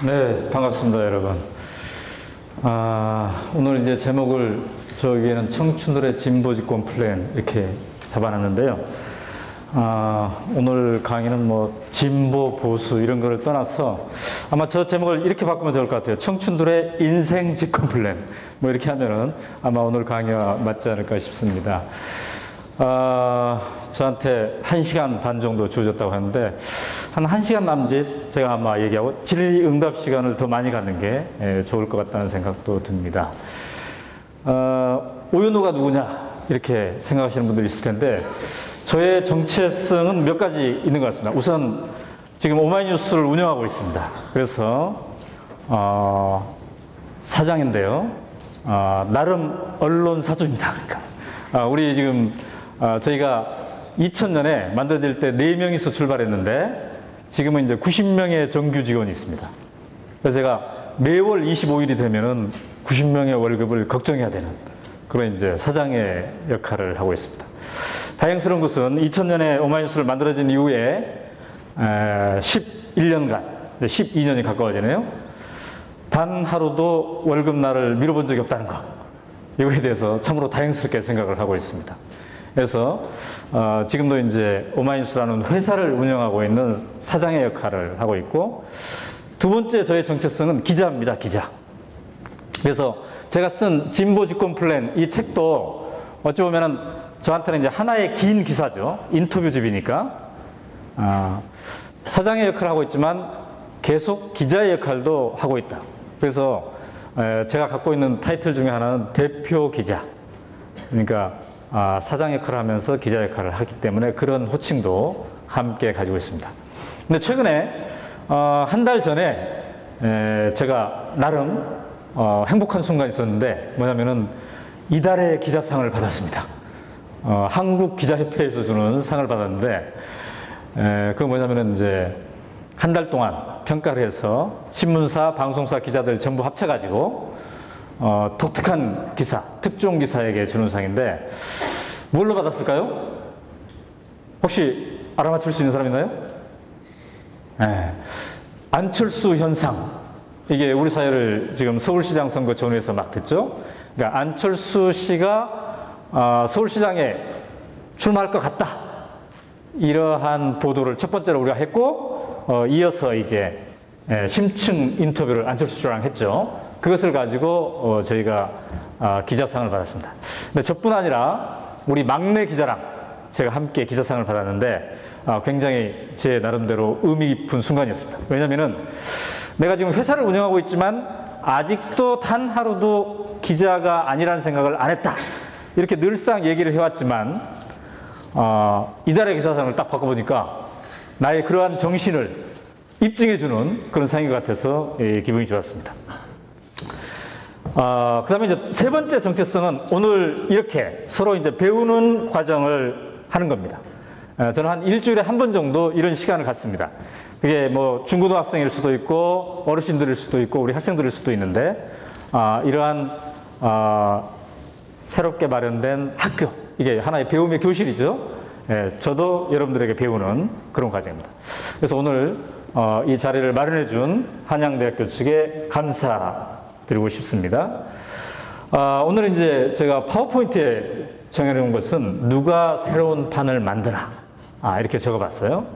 네, 반갑습니다, 여러분. 오늘 이제 제목을 저기에는 청춘들의 진보집권 플랜 이렇게 잡아놨는데요. 오늘 강의는 뭐 진보, 보수 이런 거를 떠나서 아마 저 제목을 이렇게 바꾸면 좋을 것 같아요. 청춘들의 인생 집권 플랜. 뭐 이렇게 하면은 아마 오늘 강의와 맞지 않을까 싶습니다. 저한테 1시간 반 정도 주어졌다고 하는데 한 1시간 남짓 제가 아마 얘기하고 질의응답 시간을 더 많이 갖는 게 좋을 것 같다는 생각도 듭니다. 오연호가 누구냐 이렇게 생각하시는 분들이 있을 텐데 저의 정체성은 몇 가지 있는 것 같습니다. 우선 지금 오마이뉴스를 운영하고 있습니다. 그래서 사장인데요. 나름 언론사주입니다. 그러니까 우리 지금 저희가 2000년에 만들어질 때 4명이서 출발했는데 지금은 이제 90명의 정규 직원이 있습니다. 그래서 제가 매월 25일이 되면은 90명의 월급을 걱정해야 되는 그런 이제 사장의 역할을 하고 있습니다. 다행스러운 것은 2000년에 오마이뉴스를 만들어진 이후에 11년간, 12년이 가까워지네요. 단 하루도 월급날을 미뤄본 적이 없다는 것. 이거에 대해서 참으로 다행스럽게 생각을 하고 있습니다. 그래서 지금도 이제 오마이뉴스라는 회사를 운영하고 있는 사장의 역할을 하고 있고, 두 번째 저의 정체성은 기자입니다. 기자. 그래서 제가 쓴 진보 집권 플랜 이 책도 어찌 보면은 저한테는 이제 하나의 긴 기사죠. 인터뷰집이니까 사장의 역할을 하고 있지만 계속 기자의 역할도 하고 있다. 그래서 제가 갖고 있는 타이틀 중에 하나는 대표 기자. 그러니까 사장 역할을 하면서 기자 역할을 하기 때문에 그런 호칭도 함께 가지고 있습니다. 근데 최근에 한 달 전에 제가 나름 행복한 순간이 있었는데 뭐냐면은 이달의 기자상을 받았습니다. 한국기자협회에서 주는 상을 받았는데 그거 뭐냐면은 이제 한 달 동안 평가를 해서 신문사, 방송사 기자들 전부 합쳐가지고 독특한 기사, 특종 기사에게 주는 상인데 뭘로 받았을까요? 혹시 알아맞힐 수 있는 사람 있나요? 안철수 현상. 이게 우리 사회를 지금 서울시장 선거 전후에서 막 됐죠? 그러니까 안철수 씨가 서울시장에 출마할 것 같다. 이러한 보도를 첫 번째로 우리가 했고, 이어서 이제 심층 인터뷰를 안철수 씨랑 했죠. 그것을 가지고 저희가 기자상을 받았습니다. 근데 저뿐 아니라 우리 막내 기자랑 제가 함께 기자상을 받았는데 굉장히 제 나름대로 의미 깊은 순간이었습니다. 왜냐면은 내가 지금 회사를 운영하고 있지만 아직도 단 하루도 기자가 아니라는 생각을 안 했다. 이렇게 늘상 얘기를 해왔지만 이달의 기자상을 딱 바꿔보니까 나의 그러한 정신을 입증해주는 그런 상인 것 같아서 기분이 좋았습니다. 그 다음에 이제 세 번째 정체성은 오늘 이렇게 서로 이제 배우는 과정을 하는 겁니다. 저는 한 일주일에 한 번 정도 이런 시간을 갖습니다. 그게 뭐 중고등학생일 수도 있고 어르신들일 수도 있고 우리 학생들일 수도 있는데 이러한 새롭게 마련된 학교, 이게 하나의 배움의 교실이죠. 저도 여러분들에게 배우는 그런 과정입니다. 그래서 오늘 이 자리를 마련해 준 한양대학교 측에 감사드리고 싶습니다. 오늘 이제 제가 파워포인트에 정해놓은 것은 누가 새로운 판을 만드나 이렇게 적어봤어요.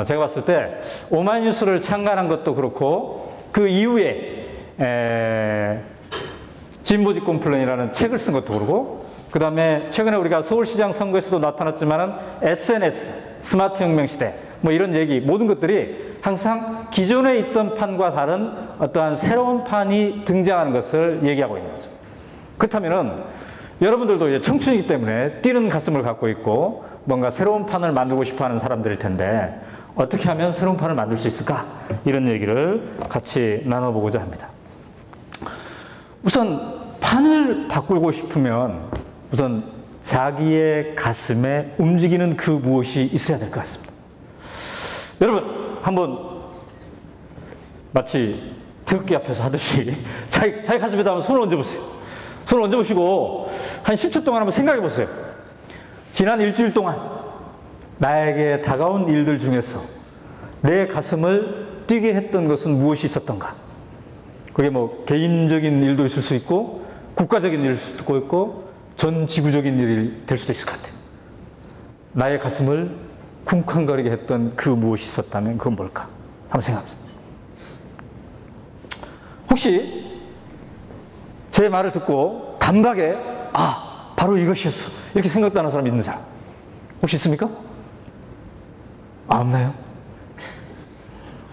제가 봤을 때 오마이뉴스를 창간한 것도 그렇고 그 이후에 진보집권 플랜이라는 책을 쓴 것도 그렇고 그 다음에 최근에 우리가 서울시장 선거에서도 나타났지만은 SNS, 스마트 혁명 시대 뭐 이런 얘기 모든 것들이 항상 기존에 있던 판과 다른 어떠한 새로운 판이 등장하는 것을 얘기하고 있는 거죠. 그렇다면은 여러분들도 이제 청춘이기 때문에 뛰는 가슴을 갖고 있고 뭔가 새로운 판을 만들고 싶어 하는 사람들일 텐데 어떻게 하면 새로운 판을 만들 수 있을까? 이런 얘기를 같이 나눠보고자 합니다. 우선 판을 바꾸고 싶으면 우선 자기의 가슴에 움직이는 그 무엇이 있어야 될 것 같습니다. 여러분 한번 마치 태극기 앞에서 하듯이 자기 가슴에다 한번 손을 얹어보세요. 손을 얹어보시고 한 10초 동안 한번 생각해보세요. 지난 일주일 동안 나에게 다가온 일들 중에서 내 가슴을 뛰게 했던 것은 무엇이 있었던가? 그게 뭐 개인적인 일도 있을 수 있고 국가적인 일일 수도 있고 전 지구적인 일이 될 수도 있을 것 같아요. 나의 가슴을 쿵쾅거리게 했던 그 무엇이 있었다면 그건 뭘까? 한번 생각해보세요. 혹시 제 말을 듣고 단박에 바로 이것이었어 이렇게 생각나는 사람 있는 사람 혹시 있습니까? 없나요?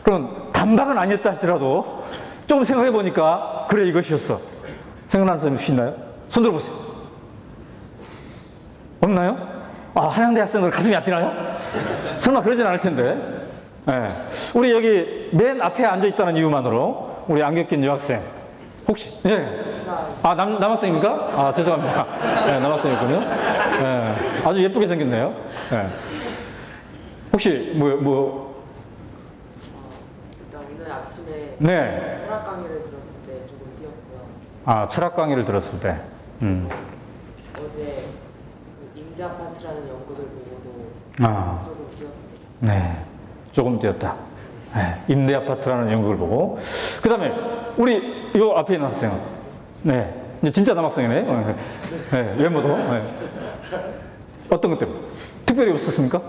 그럼 단박은 아니었다 할지라도 조금 생각해 보니까 그래 이것이었어 생각나는 사람이 혹시 있나요? 손 들어보세요. 없나요? 한양대 학생들 가슴이 안 뛰나요? 설마 그러진 않을 텐데. 네. 우리 여기 맨 앞에 앉아 있다는 이유만으로 우리 안경 낀 여학생 혹시 남학생입니까? 죄송합니다. 네, 남학생이었군요. 네, 아주 예쁘게 생겼네요. 네. 혹시 일단 오늘 아침에 철학 강의를 들었을 때 조금 뛰었고요. 철학 강의를 들었을 때. 어제 그 임대 아파트라는 연구를 보고도 조금 뛰었습니다. 네, 조금 뛰었다. 네, 임대 아파트라는 연구를 보고. 그 다음에 우리 요 앞에 있는 학생은 이제 진짜 남학생이네. 네, 외모도. 네. 어떤 것 때문에? 특별히 없었습니까?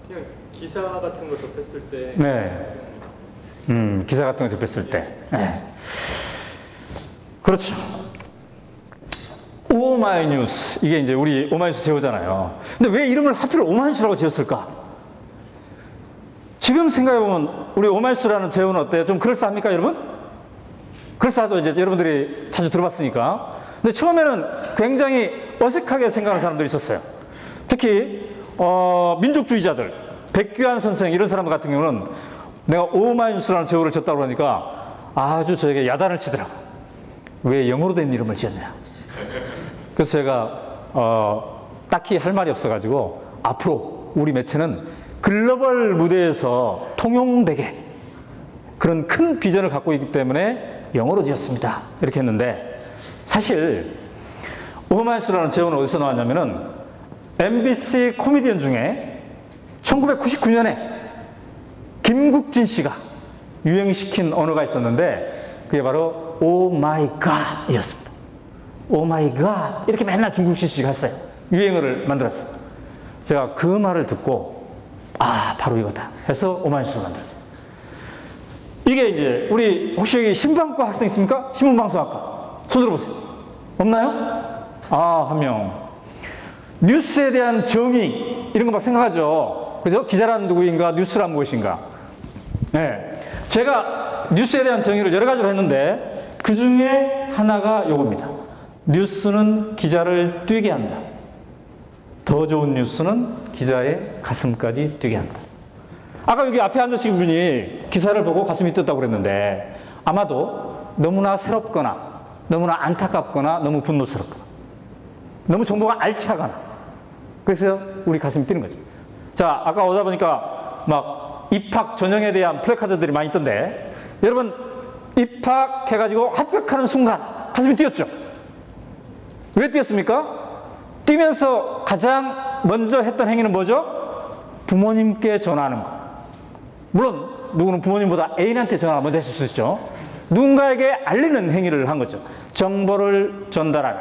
그냥 기사 같은 거 접했을 때. 네. 기사 같은 거 접했을 때. 네. 그렇죠. 오마이뉴스. 이게 이제 우리 오마이뉴스 제호잖아요. 근데 왜 이름을 하필 오마이뉴스라고 지었을까? 지금 생각해보면 우리 오마이뉴스라는 제호는 어때요? 좀 그럴싸합니까, 여러분? 그럴싸하죠. 이제 여러분들이 자주 들어봤으니까. 근데 처음에는 굉장히 어색하게 생각하는 사람들이 있었어요. 특히 민족주의자들, 백규환 선생 이런 사람 같은 경우는 내가 오마이뉴스라는 제호를 졌다고 그러니까 아주 저에게 야단을 치더라고요. 왜 영어로 된 이름을 지었냐. 그래서 제가 딱히 할 말이 없어가지고 앞으로 우리 매체는 글로벌 무대에서 통용되게 그런 큰 비전을 갖고 있기 때문에 영어로 지었습니다. 이렇게 했는데 사실 오마이뉴스라는 제호는 어디서 나왔냐면은 MBC 코미디언 중에 1999년에 김국진 씨가 유행시킨 언어가 있었는데 그게 바로 오 마이 갓이었습니다. 오 마이 갓 이렇게 맨날 김국진 씨가 했어요. 유행어를 만들었어요. 제가 그 말을 듣고 바로 이거다 해서 오마이뉴스를 만들었어요. 이게 이제 우리 혹시 여기 신방과 학생 있습니까? 신문방송학과 손 들어보세요. 없나요? 한 명. 뉴스에 대한 정의 이런 거 막 생각하죠. 그죠? 기자란 누구인가, 뉴스란 무엇인가. 네, 제가 뉴스에 대한 정의를 여러 가지로 했는데 그 중에 하나가 요겁니다. 뉴스는 기자를 뛰게 한다. 더 좋은 뉴스는 기자의 가슴까지 뛰게 한다. 아까 여기 앞에 앉으신 분이 기사를 보고 가슴이 떴다고 그랬는데 아마도 너무나 새롭거나 너무나 안타깝거나 너무 분노스럽거나 너무 정보가 알차거나 그래서 우리 가슴이 뛰는 거죠. 자, 아까 오다 보니까 막 입학 전형에 대한 플래카드들이 많이 있던데 여러분 입학해가지고 합격하는 순간 가슴이 뛰었죠? 왜 뛰었습니까? 뛰면서 가장 먼저 했던 행위는 뭐죠? 부모님께 전화하는 거. 물론 누구는 부모님보다 애인한테 전화 먼저 했을 수 있죠. 누군가에게 알리는 행위를 한 거죠. 정보를 전달하는.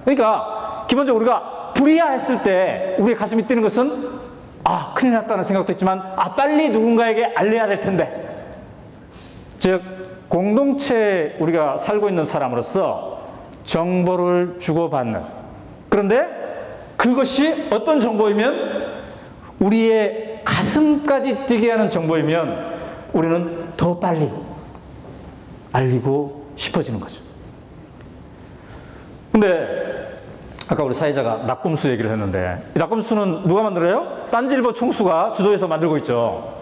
그러니까 기본적으로 우리가 불이야 했을 때 우리의 가슴이 뛰는 것은 큰일 났다는 생각도 있지만 빨리 누군가에게 알려야 될 텐데. 즉 공동체에 우리가 살고 있는 사람으로서 정보를 주고받는. 그런데 그것이 어떤 정보이면 우리의 가슴까지 뛰게 하는 정보이면 우리는 더 빨리 알리고 싶어지는 거죠. 근데 아까 우리 사회자가 낙곰수 얘기를 했는데 이 낙곰수는 누가 만들어요? 딴지일보 총수가 주도해서 만들고 있죠.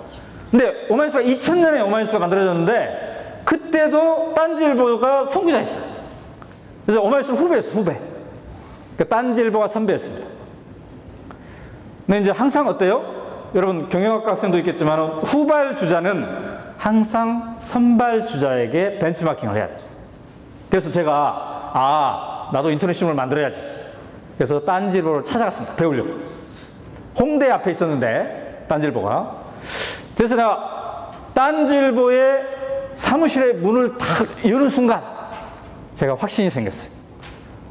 근데 오마이뉴스가 2000년에 오마이뉴스가 만들어졌는데 그때도 딴지일보가 선구자였어요. 그래서 오마이뉴스는 후배였어요. 후배. 그러니까 딴지일보가 선배였습니다. 근데 이제 항상 어때요? 여러분 경영학과 학생도 있겠지만 후발 주자는 항상 선발 주자에게 벤치마킹을 해야죠. 그래서 제가 나도 인터넷 신문을 만들어야지. 그래서 딴지일보를 찾아갔습니다. 배우려고. 홍대 앞에 있었는데 딴지일보가. 그래서 내가 딴지일보의 사무실의 문을 탁 여는 순간 제가 확신이 생겼어요.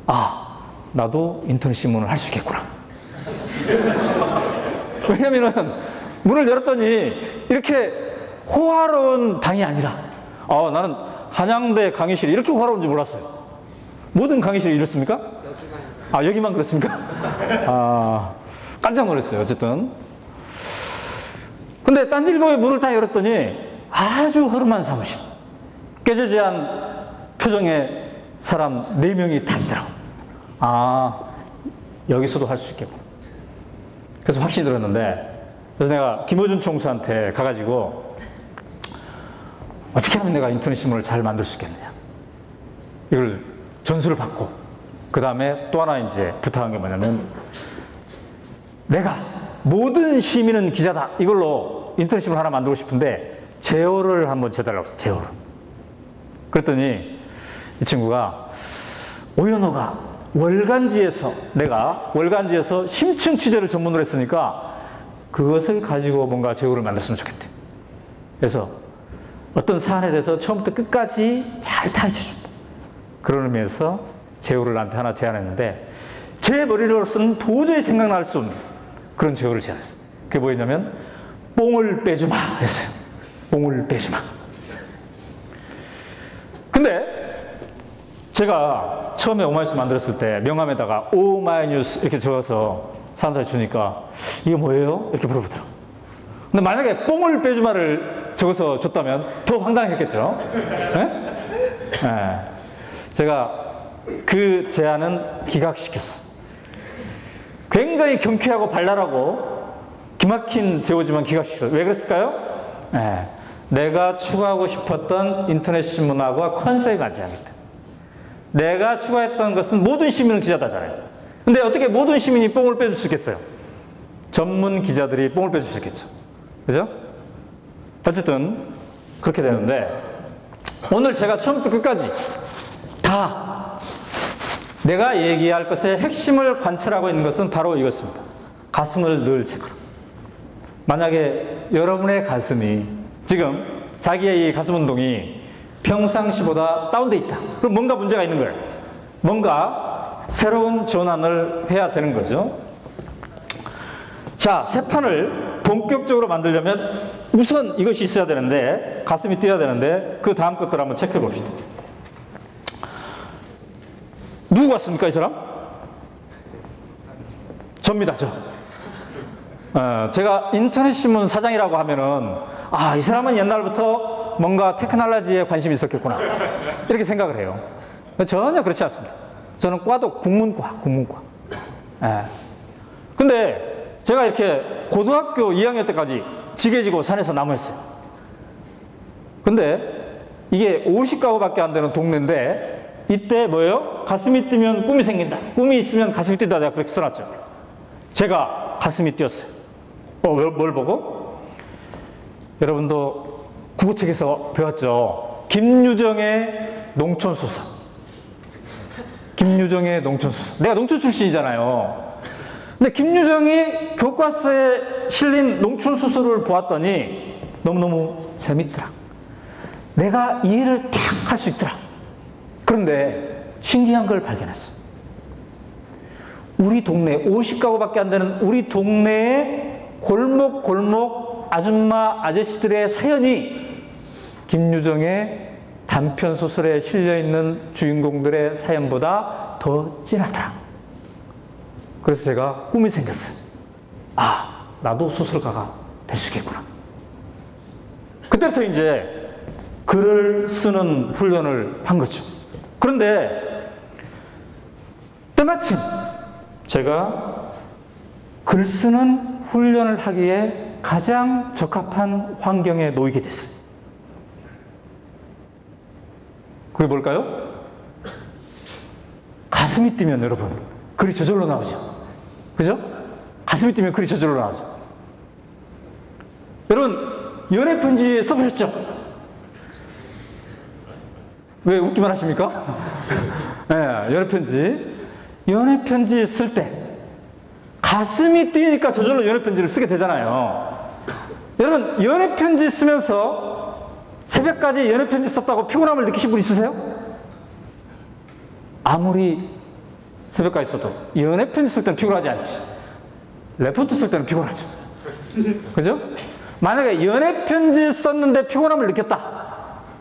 아, 나도 인터넷 신문을 할 수 있겠구나. 왜냐면은 문을 열었더니 이렇게 호화로운 방이 아니라, 나는 한양대 강의실이 이렇게 호화로운지 몰랐어요. 모든 강의실이 이렇습니까? 여기만 그렇습니까? 깜짝 놀랐어요. 어쨌든. 근데 딴지일보의 문을 딱 열었더니 아주 허름한 사무실. 깨지지 않은 표정의 사람 4명이 다 있더라고. 여기서도 할 수 있겠고. 그래서 확신이 들었는데, 그래서 내가 김어준 총수한테 가가지고 어떻게 하면 내가 인터넷 신문을 잘 만들 수 있겠느냐. 이걸 전수를 받고, 그 다음에 또 하나 이제 부탁한 게 뭐냐면, 내가 모든 시민은 기자다. 이걸로 인터넷 신문 하나 만들고 싶은데, 제어를 한번 재달라고 했어, 제어를. 그랬더니 이 친구가 오연호가 내가 월간지에서 심층 취재를 전문으로 했으니까 그것을 가지고 뭔가 제호를 만들었으면 좋겠대. 그래서 어떤 사안에 대해서 처음부터 끝까지 잘 파헤쳐준다. 그런 의미에서 제호를 나한테 하나 제안했는데, 제 머리로서는 도저히 생각날 수 없는 그런 제호를 제안했어요. 그게 뭐였냐면, 뽕을 빼주마 했어요. 뽕을 빼주마. 근데 제가 처음에 오마이뉴스 만들었을 때 명함에다가 오마이뉴스 이렇게 적어서 사람들이 주니까 이게 뭐예요? 이렇게 물어보더라고요. 근데 만약에 뽕을 빼주마를 적어서 줬다면 더 황당했겠죠? 네? 네. 제가 그 제안은 기각시켰어. 굉장히 경쾌하고 발랄하고 기막힌 제호지만 기각시켰어요. 왜 그랬을까요? 네. 내가 추구하고 싶었던 인터넷 신문학과 컨셉이 맞지 않기 때문에. 내가 추구했던 것은 모든 시민은 기자다잖아요. 근데 어떻게 모든 시민이 뽕을 빼줄 수 있겠어요? 전문 기자들이 뽕을 빼줄 수 있겠죠. 그죠? 어쨌든 그렇게 되는데, 오늘 제가 처음부터 끝까지 다 내가 얘기할 것의 핵심을 관찰하고 있는 것은 바로 이것입니다. 가슴을 늘 체크로. 만약에 여러분의 가슴이 지금 자기의 이 가슴 운동이 평상시보다 다운돼 있다. 그럼 뭔가 문제가 있는 거예요. 뭔가 새로운 전환을 해야 되는 거죠. 자, 새 판을 본격적으로 만들려면 우선 이것이 있어야 되는데, 가슴이 뛰어야 되는데, 그 다음 것들 한번 체크해 봅시다. 누구 같습니까, 이 사람? 접니다, 저. 제가 인터넷 신문 사장이라고 하면은, 이 사람은 옛날부터 뭔가 테크놀로지에 관심이 있었겠구나. 이렇게 생각을 해요. 전혀 그렇지 않습니다. 저는 과도 국문과. 근데 제가 이렇게 고등학교 2학년 때까지 지게지고 산에서 나무했어요. 근데 이게 50가구밖에 안 되는 동네인데, 이때 뭐예요? 가슴이 뛰면 꿈이 생긴다. 꿈이 있으면 가슴이 뛴다. 내가 그렇게 써놨죠. 제가 가슴이 뛰었어요. 뭘 보고? 여러분도 국어책에서 배웠죠. 김유정의 농촌소설. 김유정의 농촌소설. 내가 농촌 출신이잖아요. 근데 김유정이 교과서에 실린 농촌소설을 보았더니 너무너무 재밌더라. 내가 이해를 딱 할 수 있더라. 그런데 신기한 걸 발견했어. 우리 동네 50가구밖에 안 되는 우리 동네의 골목 아줌마 아저씨들의 사연이 김유정의 단편 소설에 실려있는 주인공들의 사연보다 더 진하더라. 그래서 제가 꿈이 생겼어요. 나도 소설가가 될 수 있겠구나. 그때부터 이제 글을 쓰는 훈련을 한 거죠. 그런데 때마침 제가 글 쓰는 훈련을 하기에 가장 적합한 환경에 놓이게 됐어요. 그게 뭘까요? 가슴이 뛰면 여러분, 글이 저절로 나오죠. 그죠? 가슴이 뛰면 글이 저절로 나오죠. 여러분, 연애편지 써보셨죠? 왜 웃기만 하십니까? 네, 연애편지 쓸 때 가슴이 뛰니까 저절로 연애편지를 쓰게 되잖아요. 여러분, 연애편지 쓰면서 새벽까지 연애편지 썼다고 피곤함을 느끼신 분 있으세요? 아무리 새벽까지 써도 연애편지 쓸 때는 피곤하지 않지. 레포트 쓸 때는 피곤하죠. 그죠? 만약에 연애편지 썼는데 피곤함을 느꼈다.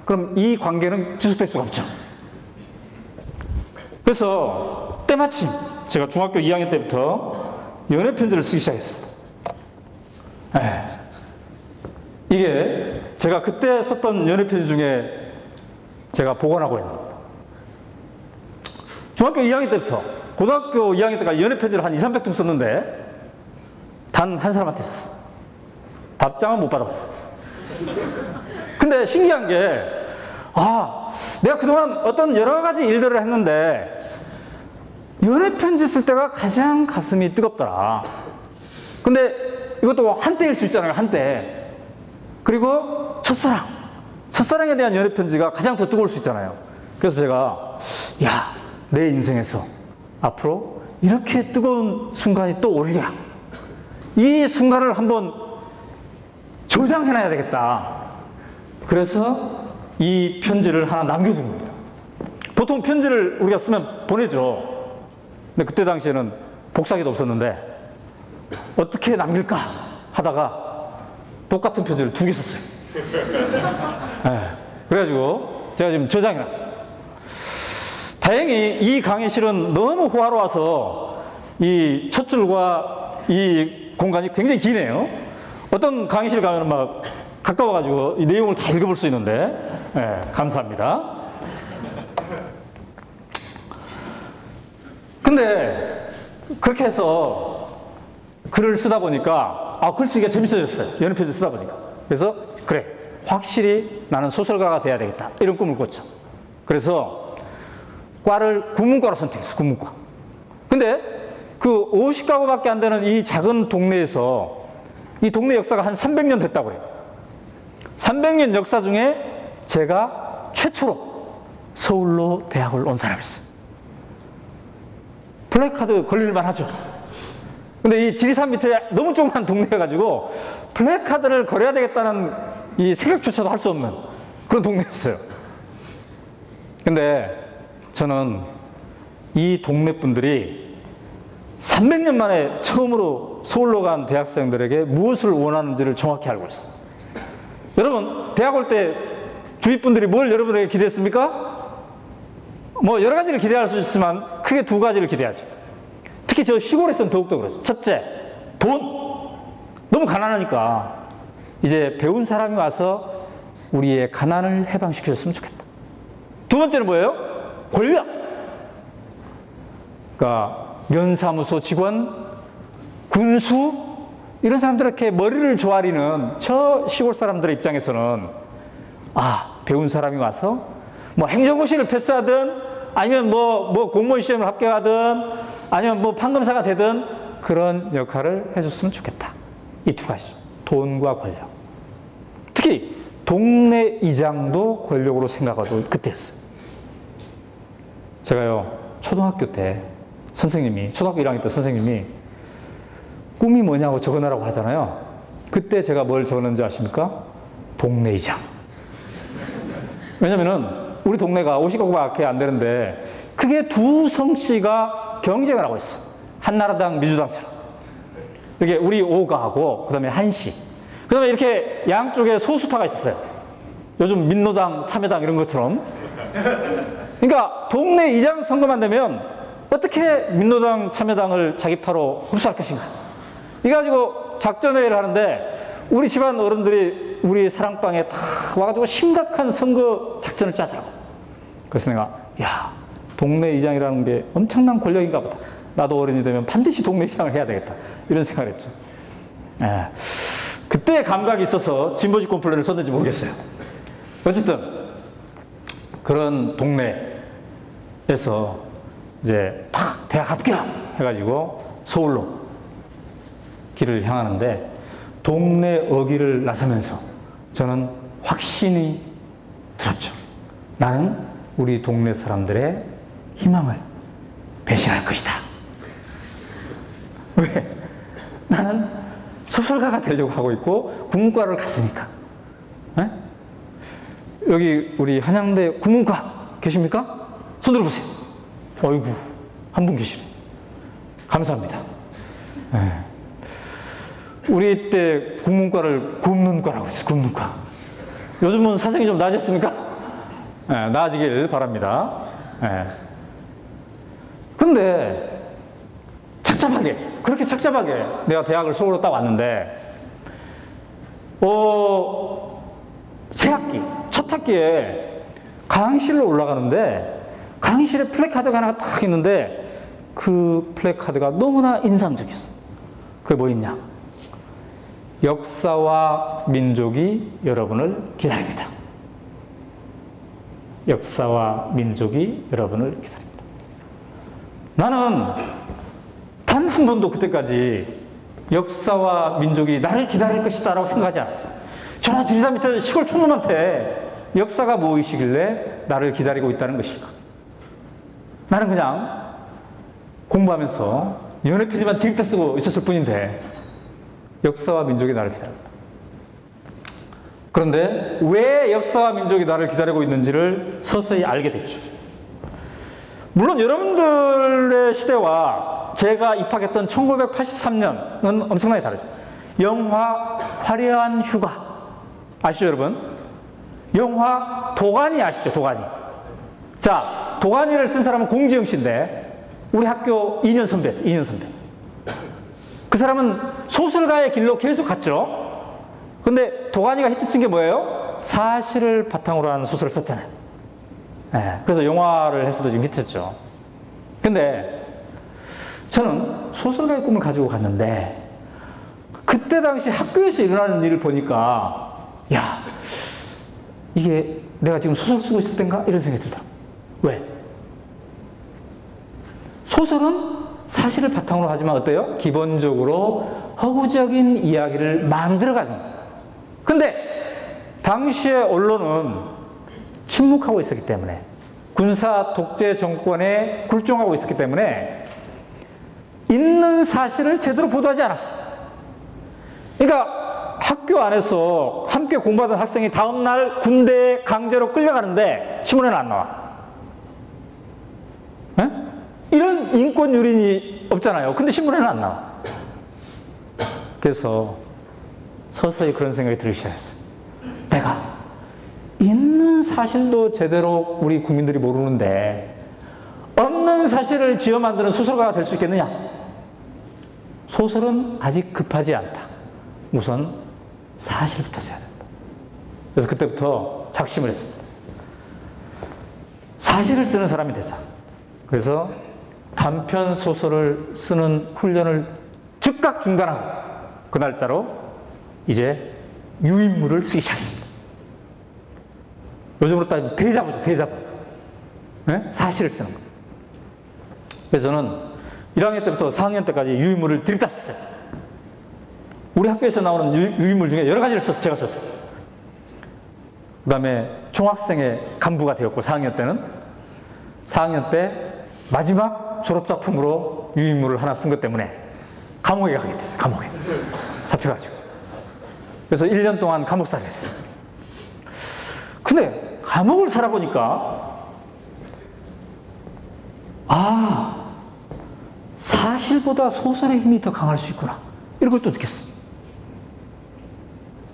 그럼 이 관계는 지속될 수가 없죠. 그래서 때마침 제가 중학교 2학년 때부터 연애편지를 쓰기 시작했습니다. 이게 제가 그때 썼던 연애편지 중에 제가 보관하고 있는 겁니다. 중학교 2학년 때부터 고등학교 2학년 때까지 연애편지를 한 200~300통 썼는데 단 한 사람한테 썼어요. 답장은 못 받아봤어요. 근데 신기한 게, 내가 그동안 어떤 여러 가지 일들을 했는데 연애편지 쓸 때가 가장 가슴이 뜨겁더라. 근데 이것도 한때일 수 있잖아요. 한때. 그리고 첫사랑에 대한 연애편지가 가장 더 뜨거울 수 있잖아요. 그래서 제가 내 인생에서 앞으로 이렇게 뜨거운 순간이 또 오리랴. 이 순간을 한번 저장해놔야 되겠다. 그래서 이 편지를 하나 남겨둔 겁니다. 보통 편지를 우리가 쓰면 보내죠. 근데 그때 당시에는 복사기도 없었는데 어떻게 남길까 하다가 똑같은 편지를 2개 썼어요. 그래가지고 제가 지금 저장해놨어요. 다행히 이 강의실은 너무 호화로워서 이 첫 줄과 이 공간이 굉장히 기네요. 어떤 강의실 가면 막 가까워가지고 이 내용을 다 읽어볼 수 있는데, 감사합니다. 근데 그렇게 해서 글을 쓰다 보니까 글쓰기가 재밌어졌어요. 연애편지 쓰다 보니까. 그래서 그래, 확실히 나는 소설가가 돼야 되겠다. 이런 꿈을 꿨죠. 그래서 과를 국문과로 선택했어요. 국문과. 근데 그 50가구밖에 안 되는 이 작은 동네에서 이 동네 역사가 한 300년 됐다고 그래요. 300년 역사 중에 제가 최초로 서울로 대학을 온 사람이었어요. 플래카드 걸릴만 하죠. 근데 이 지리산 밑에 너무 조그만 동네여가지고 플래카드를 걸어야 되겠다는 이 생각조차도 할 수 없는 그런 동네였어요. 근데 저는 이 동네 분들이 300년 만에 처음으로 서울로 간 대학생들에게 무엇을 원하는지를 정확히 알고 있어요. 여러분, 대학 올 때 주위 분들이 뭘 여러분에게 기대했습니까? 뭐 여러 가지를 기대할 수 있지만 크게 2가지를 기대하죠. 특히 저 시골에서는 더욱더 그렇죠. 첫째, 돈. 너무 가난하니까 이제 배운 사람이 와서 우리의 가난을 해방시켜줬으면 좋겠다. 2번째는 뭐예요? 권력. 그러니까 면사무소 직원, 군수, 이런 사람들에게 머리를 조아리는 저 시골 사람들의 입장에서는 배운 사람이 와서 뭐 행정고시를 패스하든 아니면 뭐 공무원 시험을 합격하든 아니면 뭐 판검사가 되든 그런 역할을 해줬으면 좋겠다. 이 2가지. 돈과 권력. 특히 동네 이장도 권력으로 생각하던 그때였어요. 제가요, 초등학교 때 초등학교 1학년 때 선생님이 꿈이 뭐냐고 적어놔라고 하잖아요. 그때 제가 뭘 적었는지 아십니까? 동네 이장. 왜냐면은 우리 동네가 50가구밖에 안 되는데 크게 2 성씨가 경쟁을 하고 있어. 한나라당, 민주당처럼. 이렇게 우리 5가하고 그다음에 한씨. 그다음에 이렇게 양쪽에 소수파가 있었어요. 요즘 민노당, 참여당 이런 것처럼. 그러니까 동네 이장 선거만 되면 어떻게 민노당, 참여당을 자기 파로 흡수할 것인가. 이거 가지고 작전회의를 하는데 우리 집안 어른들이 우리 사랑방에 다 와가지고 심각한 선거 작전을 짜더라고. 그래서 내가 동네 이장이라는 게 엄청난 권력인가 보다. 나도 어른이 되면 반드시 동네 이장을 해야 되겠다. 이런 생각을 했죠. 그때의 감각이 있어서 진보집권 플랜을 썼는지 모르겠어요. 어쨌든 그런 동네에서 이제 탁 대학 합격 해가지고 서울로 길을 향하는데 동네 어귀를 나서면서 저는 확신이 들었죠. 나는 우리 동네 사람들의 희망을 배신할 것이다. 왜? 나는 소설가가 되려고 하고 있고 국문과를 갔으니까. 여기 우리 한양대 국문과 계십니까? 손 들어보세요. 어이구, 한 분 계시네. 감사합니다. 네. 우리 때 국문과를 굽는과라고 했어요. 굽는과. 요즘은 사정이 좀 나아졌습니까? 네, 나아지길 바랍니다. 네. 근데 착잡하게, 그렇게 착잡하게 내가 대학을 서울로 딱 왔는데 새 학기, 첫 학기에 강의실로 올라가는데 강의실에 플래카드가 하나가 딱 있는데 그 플래카드가 너무나 인상적이었어. 그게 뭐 있냐? 역사와 민족이 여러분을 기다립니다. 역사와 민족이 여러분을 기다립니다. 나는 단 한 번도 그때까지 역사와 민족이 나를 기다릴 것이다 라고 생각하지 않았어요. 저 지리산 밑에 시골 촌놈한테 역사가 무엇이길래 나를 기다리고 있다는 것일까? 나는 그냥 공부하면서 연애편지만 딜터 쓰고 있었을 뿐인데 역사와 민족이 나를 기다립니다. 그런데 왜 역사와 민족이 나를 기다리고 있는지를 서서히 알게 됐죠. 물론 여러분들의 시대와 제가 입학했던 1983년은 엄청나게 다르죠. 영화 화려한 휴가 아시죠, 여러분? 영화 도가니 아시죠, 도가니? 자, 도가니를 쓴 사람은 공지영 씨인데 우리 학교 2년 선배였어요, 2년 선배. 그 사람은 소설가의 길로 계속 갔죠. 근데 도가니가 히트친 게 뭐예요? 사실을 바탕으로 한 소설을 썼잖아요. 네, 그래서 영화를 했어도 지금 히트했죠. 근데 저는 소설가의 꿈을 가지고 갔는데 그때 당시 학교에서 일어나는 일을 보니까 야, 이게 내가 지금 소설 쓰고 있을 땐가? 이런 생각이 들더라. 왜? 소설은 사실을 바탕으로 하지만 어때요? 기본적으로 허구적인 이야기를 만들어가는 거예요. 근데 당시의 언론은 침묵하고 있었기 때문에 군사 독재 정권에 굴종하고 있었기 때문에 있는 사실을 제대로 보도하지 않았어요. 그러니까 학교 안에서 함께 공부하던 학생이 다음날 군대에 강제로 끌려가는데 신문에는 안 나와. 에? 이런 인권 유린이 없잖아요. 근데 신문에는 안 나와. 그래서 서서히 그런 생각이 들기 시작했어요. 내가 있는 사실도 제대로 우리 국민들이 모르는데 없는 사실을 지어 만드는 소설가가 될 수 있겠느냐? 소설은 아직 급하지 않다. 우선 사실부터 써야 된다. 그래서 그때부터 작심을 했습니다. 사실을 쓰는 사람이 되자. 그래서 단편 소설을 쓰는 훈련을 즉각 중단하고 그 날짜로 이제 유인물을 쓰기 시작했습니다. 요즘으로 따지면 대자보죠, 대자보. 네? 사실을 쓰는 거. 그래서 저는 1학년 때부터 4학년 때까지 유인물을 들이다 썼어요. 우리 학교에서 나오는 유인물 중에 여러 가지를 써서 제가 썼어요. 그 다음에 총학생의 간부가 되었고 4학년 때는 4학년 때 마지막 졸업작품으로 유인물을 하나 쓴 것 때문에 감옥에 가게 됐어요. 감옥에 잡혀가지고. 그래서 1년 동안 감옥살이를 했어요. 근데 감옥을 살아보니까 사실보다 소설의 힘이 더 강할 수 있구나. 이런 걸 또 느꼈어요.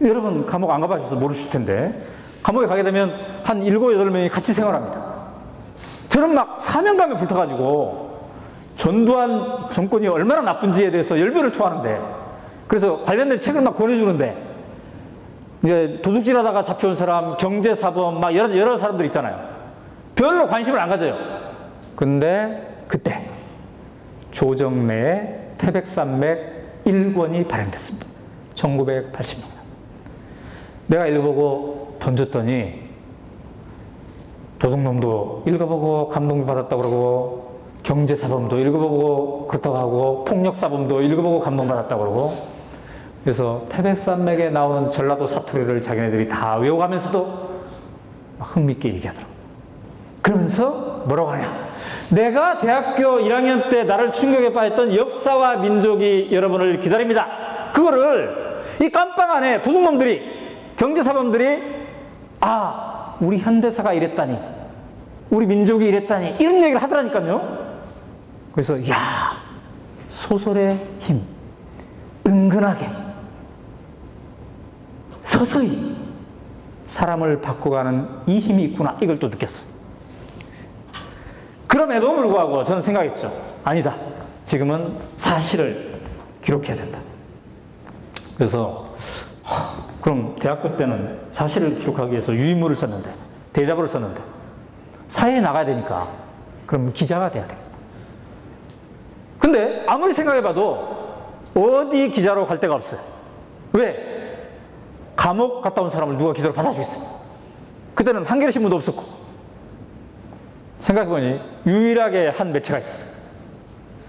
여러분 감옥 안 가봐셔서 모르실 텐데 감옥에 가게 되면 한 7, 8명이 같이 생활합니다. 저는 막 사명감에 붙어가지고 전두환 정권이 얼마나 나쁜지에 대해서 열변을 토하는데 그래서 관련된 책을 막 권해주는데 이제 도둑질하다가 잡혀온 사람, 경제사범 막 여러 사람들 있잖아요. 별로 관심을 안 가져요. 근데 그때 조정래의 태백산맥 1권이 발행됐습니다. 1980년. 내가 읽어보고 던졌더니 도둑놈도 읽어보고 감동받았다고 그러고 경제사범도 읽어보고 그렇다고 하고 폭력사범도 읽어보고 감동받았다고 그러고 그래서 태백산맥에 나오는 전라도 사투리를 자기네들이 다 외워가면서도 막 흥미있게 얘기하더라고. 그러면서 뭐라고 하냐. 내가 대학교 1학년 때 나를 충격에 빠졌던 역사와 민족이 여러분을 기다립니다. 그거를 이 깜빵 안에 도둑놈들이 경제사범들이 우리 현대사가 이랬다니, 우리 민족이 이랬다니, 이런 얘기를 하더라니까요. 그래서 야, 소설의 힘, 은근하게 서서히 사람을 바꿔가는 이 힘이 있구나, 이걸 또 느꼈어요. 그럼에도 불구하고 저는 생각했죠. 아니다, 지금은 사실을 기록해야 된다. 그래서 그럼 대학교 때는 사실을 기록하기 위해서 유인물을 썼는데, 대자보를 썼는데, 사회에 나가야 되니까 그럼 기자가 돼야 돼. 근데 아무리 생각해봐도 어디 기자로 갈 데가 없어요. 왜? 감옥 갔다 온 사람을 누가 기자로 받아주겠어요? 그때는 한겨레 신문도 없었고. 생각해보니 유일하게 한 매체가 있어요.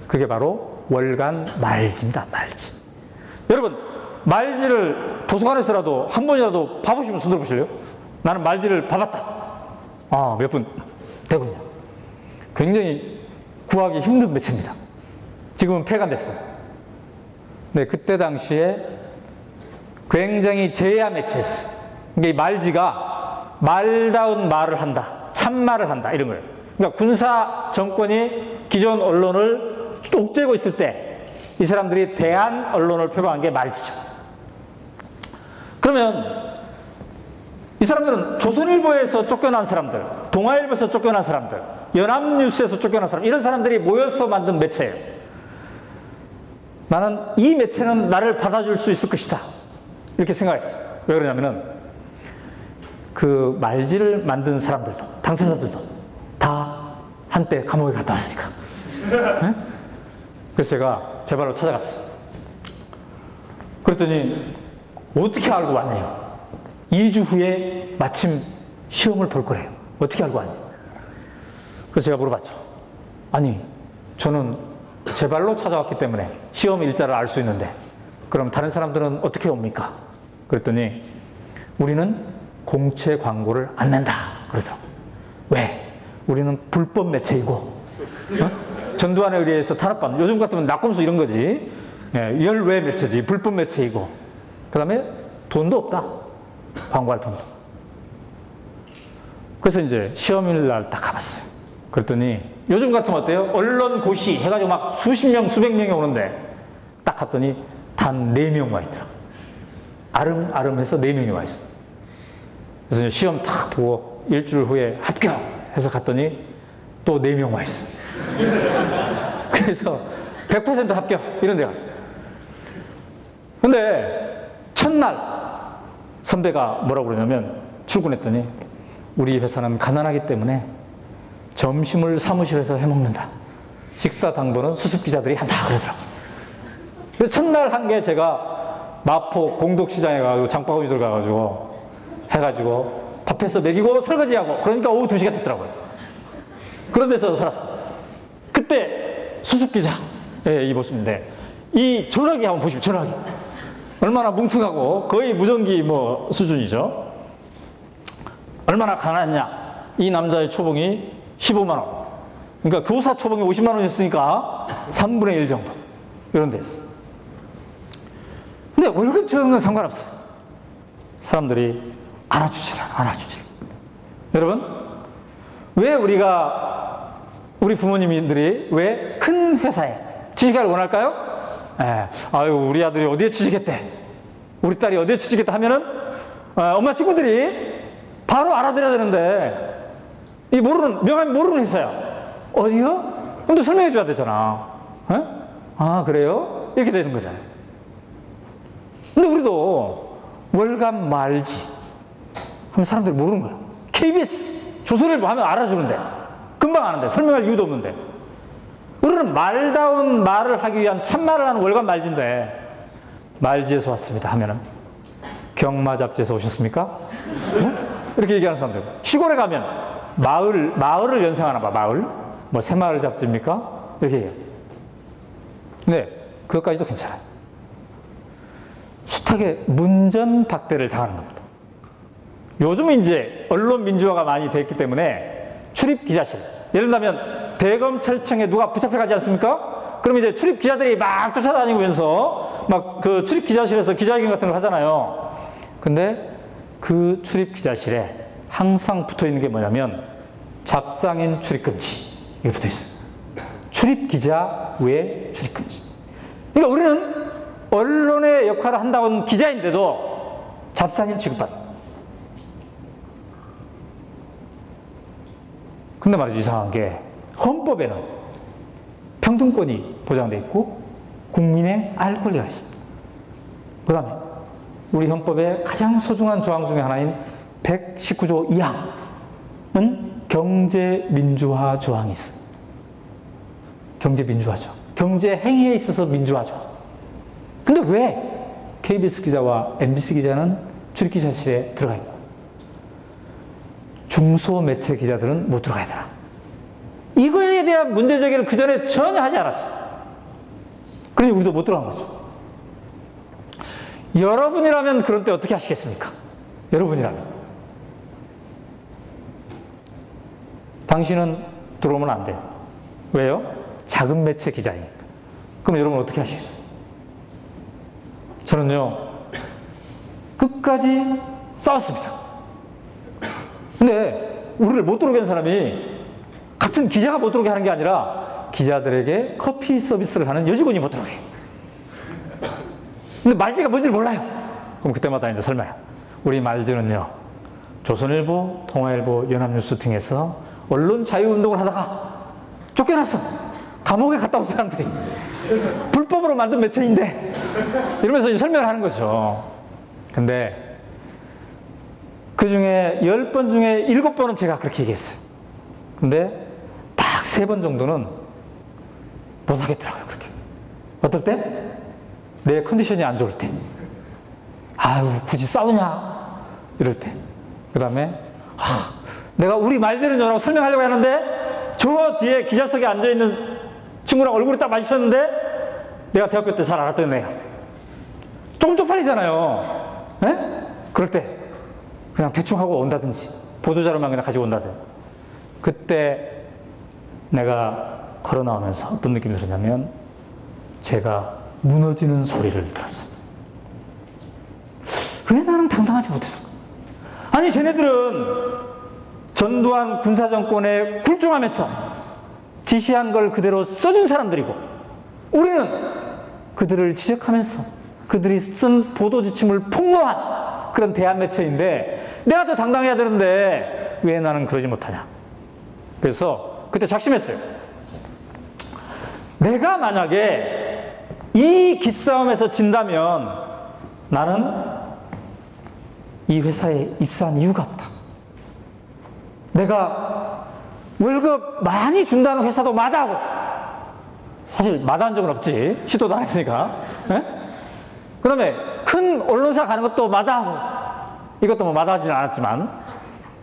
그게 바로 월간 말지입니다. 말지. 여러분, 말지를 도서관에서라도 한 번이라도 봐보시면 손 들어보실래요? 나는 말지를 봐봤다. 아, 몇 분 되군요. 굉장히 구하기 힘든 매체입니다. 지금은 폐간됐어요. 네, 그때 당시에 굉장히 제야 매체였어요. 그러니까 이 말지가 말다운 말을 한다, 참말을 한다, 이런 거예요. 그러니까 군사 정권이 기존 언론을 옥죄고 있을 때 이 사람들이 대한 언론을 표방한 게 말지죠. 그러면 이 사람들은 조선일보에서 쫓겨난 사람들, 동아일보에서 쫓겨난 사람들, 연합뉴스에서 쫓겨난 사람, 이런 사람들이 모여서 만든 매체예요. 나는 이 매체는 나를 받아줄 수 있을 것이다, 이렇게 생각했어요. 왜 그러냐면은 그 말지를 만든 사람들도, 당사자들도 다 한때 감옥에 갔다 왔으니까. 네? 그래서 제가 제 발로 찾아갔어요. 그랬더니 어떻게 알고 왔네요. 2주 후에 마침 시험을 볼 거예요. 어떻게 알고 왔는지. 그래서 제가 물어봤죠. 아니, 저는 제 발로 찾아왔기 때문에 시험 일자를 알 수 있는데 그럼 다른 사람들은 어떻게 옵니까? 그랬더니 우리는 공채 광고를 안 낸다 그러더라고요. 왜? 우리는 불법 매체이고, 어? 전두환에 의해서 탄압받는, 요즘 같으면 낙검수 이런 거지. 예, 열외 매체지. 불법 매체이고. 그 다음에 돈도 없다. 광고할 돈도. 그래서 이제 시험일 날 딱 가봤어요. 그랬더니 요즘 같으면 어때요? 언론 고시 해가지고 막 수십 명, 수백 명이 오는데 딱 갔더니 단 4명 와 있더라고요. 아름아름해서 4명이 와 있어요. 그래서 이제 시험 딱 보고 일주일 후에 합격 해서 갔더니 또 4명 와 있어요. 그래서 100% 합격 이런 데 갔어요. 근데 첫날 선배가 뭐라고 그러냐면, 출근했더니 우리 회사는 가난하기 때문에 점심을 사무실에서 해먹는다. 식사 당번은 수습기자들이 한다 그러더라고요. 그래서 첫날 한 게 제가 마포 공덕시장에 가가지고 장바구니들 가가지고 해가지고 밥해서 먹이고 설거지하고, 그러니까 오후 2시가 됐더라고요. 그런 데서 살았어요. 그때 수습기자, 예, 이 모습인데, 이 전화기 한번 보시면, 전화기. 얼마나 뭉퉁하고 거의 무전기 뭐 수준이죠. 얼마나 가난했냐. 이 남자의 초봉이 15만 원. 그러니까 교사 초봉이 50만 원이었으니까 3분의 1 정도. 이런 데였어요. 근데 월급 적은 건 상관없어요. 사람들이 알아주질 않아, 알아주질. 여러분, 왜 우리 부모님들이 왜 큰 회사에 취직을 원할까요? 예, 아유, 우리 아들이 어디에 취직했대, 우리 딸이 어디에 취직했다 하면은 엄마 친구들이 바로 알아들어야 되는데, 이 명함이 모르는 회사야. 어디요? 그럼 또 설명해 줘야 되잖아. 예? 아, 그래요? 이렇게 되는 거잖아요. 근데 우리도 월간 말지 하면 사람들이 모르는 거예요. KBS, 조선일보 하면 알아주는데, 금방 아는데, 설명할 이유도 없는데. 우리는 말다운 말을 하기 위한 참말을 하는 월간 말지인데, 말지에서 왔습니다 하면은, 경마 잡지에서 오셨습니까? 응? 이렇게 얘기하는 사람들. 시골에 가면 마을을 연상하나 봐. 마을, 뭐 새마을 잡지입니까? 이렇게 얘기해요. 근데 그것까지도 괜찮아요. 숱하게 문전박대를 당하는 겁니다. 요즘은 이제 언론 민주화가 많이 됐기 때문에 출입 기자실, 예를 들면 대검찰청에 누가 붙잡혀가지 않습니까? 그럼 이제 출입 기자들이 막 쫓아다니면서 막 그 출입 기자실에서 기자회견 같은 걸 하잖아요. 근데 그 출입 기자실에 항상 붙어 있는 게 뭐냐면 잡상인 출입금지. 이게 붙어 있어요. 출입기자 외 출입금지. 그러니까 우리는 언론의 역할을 한다고 하는 기자인데도 잡상인 취급받아. 근데 말이죠, 이상한 게 헌법에는 평등권이 보장되어 있고 국민의 알 권리가 있습니다. 그 다음에 우리 헌법의 가장 소중한 조항 중에 하나인 119조 2항은 경제민주화 조항이 있습니다. 경제민주화죠. 경제행위에 있어서 민주화죠. 근데 왜 KBS 기자와 MBC 기자는 출입기자실에 들어가 있고 중소매체 기자들은 못 들어가야 되나? 이거에 대한 문제제기를 그 전에 전혀 하지 않았어요. 그러니 우리도 못 들어간 거죠. 여러분이라면 그럴 때 어떻게 하시겠습니까? 여러분이라면. 당신은 들어오면 안 돼요. 왜요? 작은 매체 기자이니까. 그럼 여러분 어떻게 하시겠어요? 저는요, 끝까지 싸웠습니다. 근데 우리를 못 들어오게 하는 사람이 같은 기자가 못 들어오게 하는 게 아니라 기자들에게 커피 서비스를 하는 여직원이 못 들어오게. 근데 말지가 뭔지 몰라요. 그럼 그때마다 이제 설마요. 우리 말지는요, 조선일보, 통화일보, 연합뉴스 등에서 언론 자유운동을 하다가 쫓겨났어. 감옥에 갔다 온 사람들이. 불법으로 만든 매체인데. 이러면서 이제 설명을 하는 거죠. 근데 그 중에 10번 중에 7번은 제가 그렇게 얘기했어요. 근데 딱 3번 정도는 못 하겠더라고요, 그렇게. 어떨 때? 내 컨디션이 안 좋을 때. 아유, 굳이 싸우냐? 이럴 때. 그 다음에, 내가 우리 말들은요라고 설명하려고 하는데, 저 뒤에 기자석에 앉아있는 친구랑 얼굴이 딱 마주쳤는데, 내가 대학교 때 잘 알았던 애야. 조금 쪽팔리잖아요. 에? 그럴 때, 그냥 대충 하고 온다든지, 보도자료만 그냥 가지고 온다든지. 그때 내가 걸어 나오면서 어떤 느낌이 들었냐면, 제가 무너지는 소리를 들었어. 왜 나는 당당하지 못했을까? 아니, 쟤네들은 전두환 군사정권에 굴종하면서 지시한 걸 그대로 써준 사람들이고, 우리는 그들을 지적하면서 그들이 쓴 보도 지침을 폭로한 그런 대한매체인데, 내가 더 당당해야 되는데 왜 나는 그러지 못하냐. 그래서 그때 작심했어요. 내가 만약에 이 기싸움에서 진다면 나는 이 회사에 입사한 이유가 없다. 내가 월급 많이 준다는 회사도 마다하고, 사실 마다한 적은 없지. 시도도 안 했으니까. 그 다음에 큰 언론사 가는 것도 마다하고, 이것도 뭐 마다하지는 않았지만,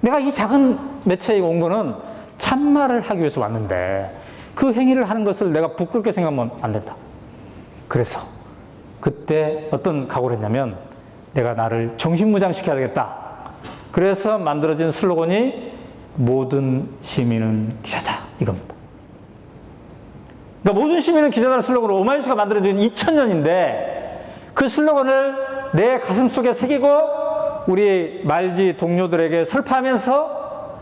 내가 이 작은 매체에 온 거는 참말을 하기 위해서 왔는데 그 행위를 하는 것을 내가 부끄럽게 생각하면 안 된다. 그래서 그때 어떤 각오를 했냐면, 내가 나를 정신무장시켜야 되겠다. 그래서 만들어진 슬로건이 모든 시민은 기자다, 이겁니다. 그러니까 모든 시민은 기자다는 슬로건을 오마이뉴스가 만들어진 2000년인데 그 슬로건을 내 가슴 속에 새기고 우리 말지 동료들에게 설파하면서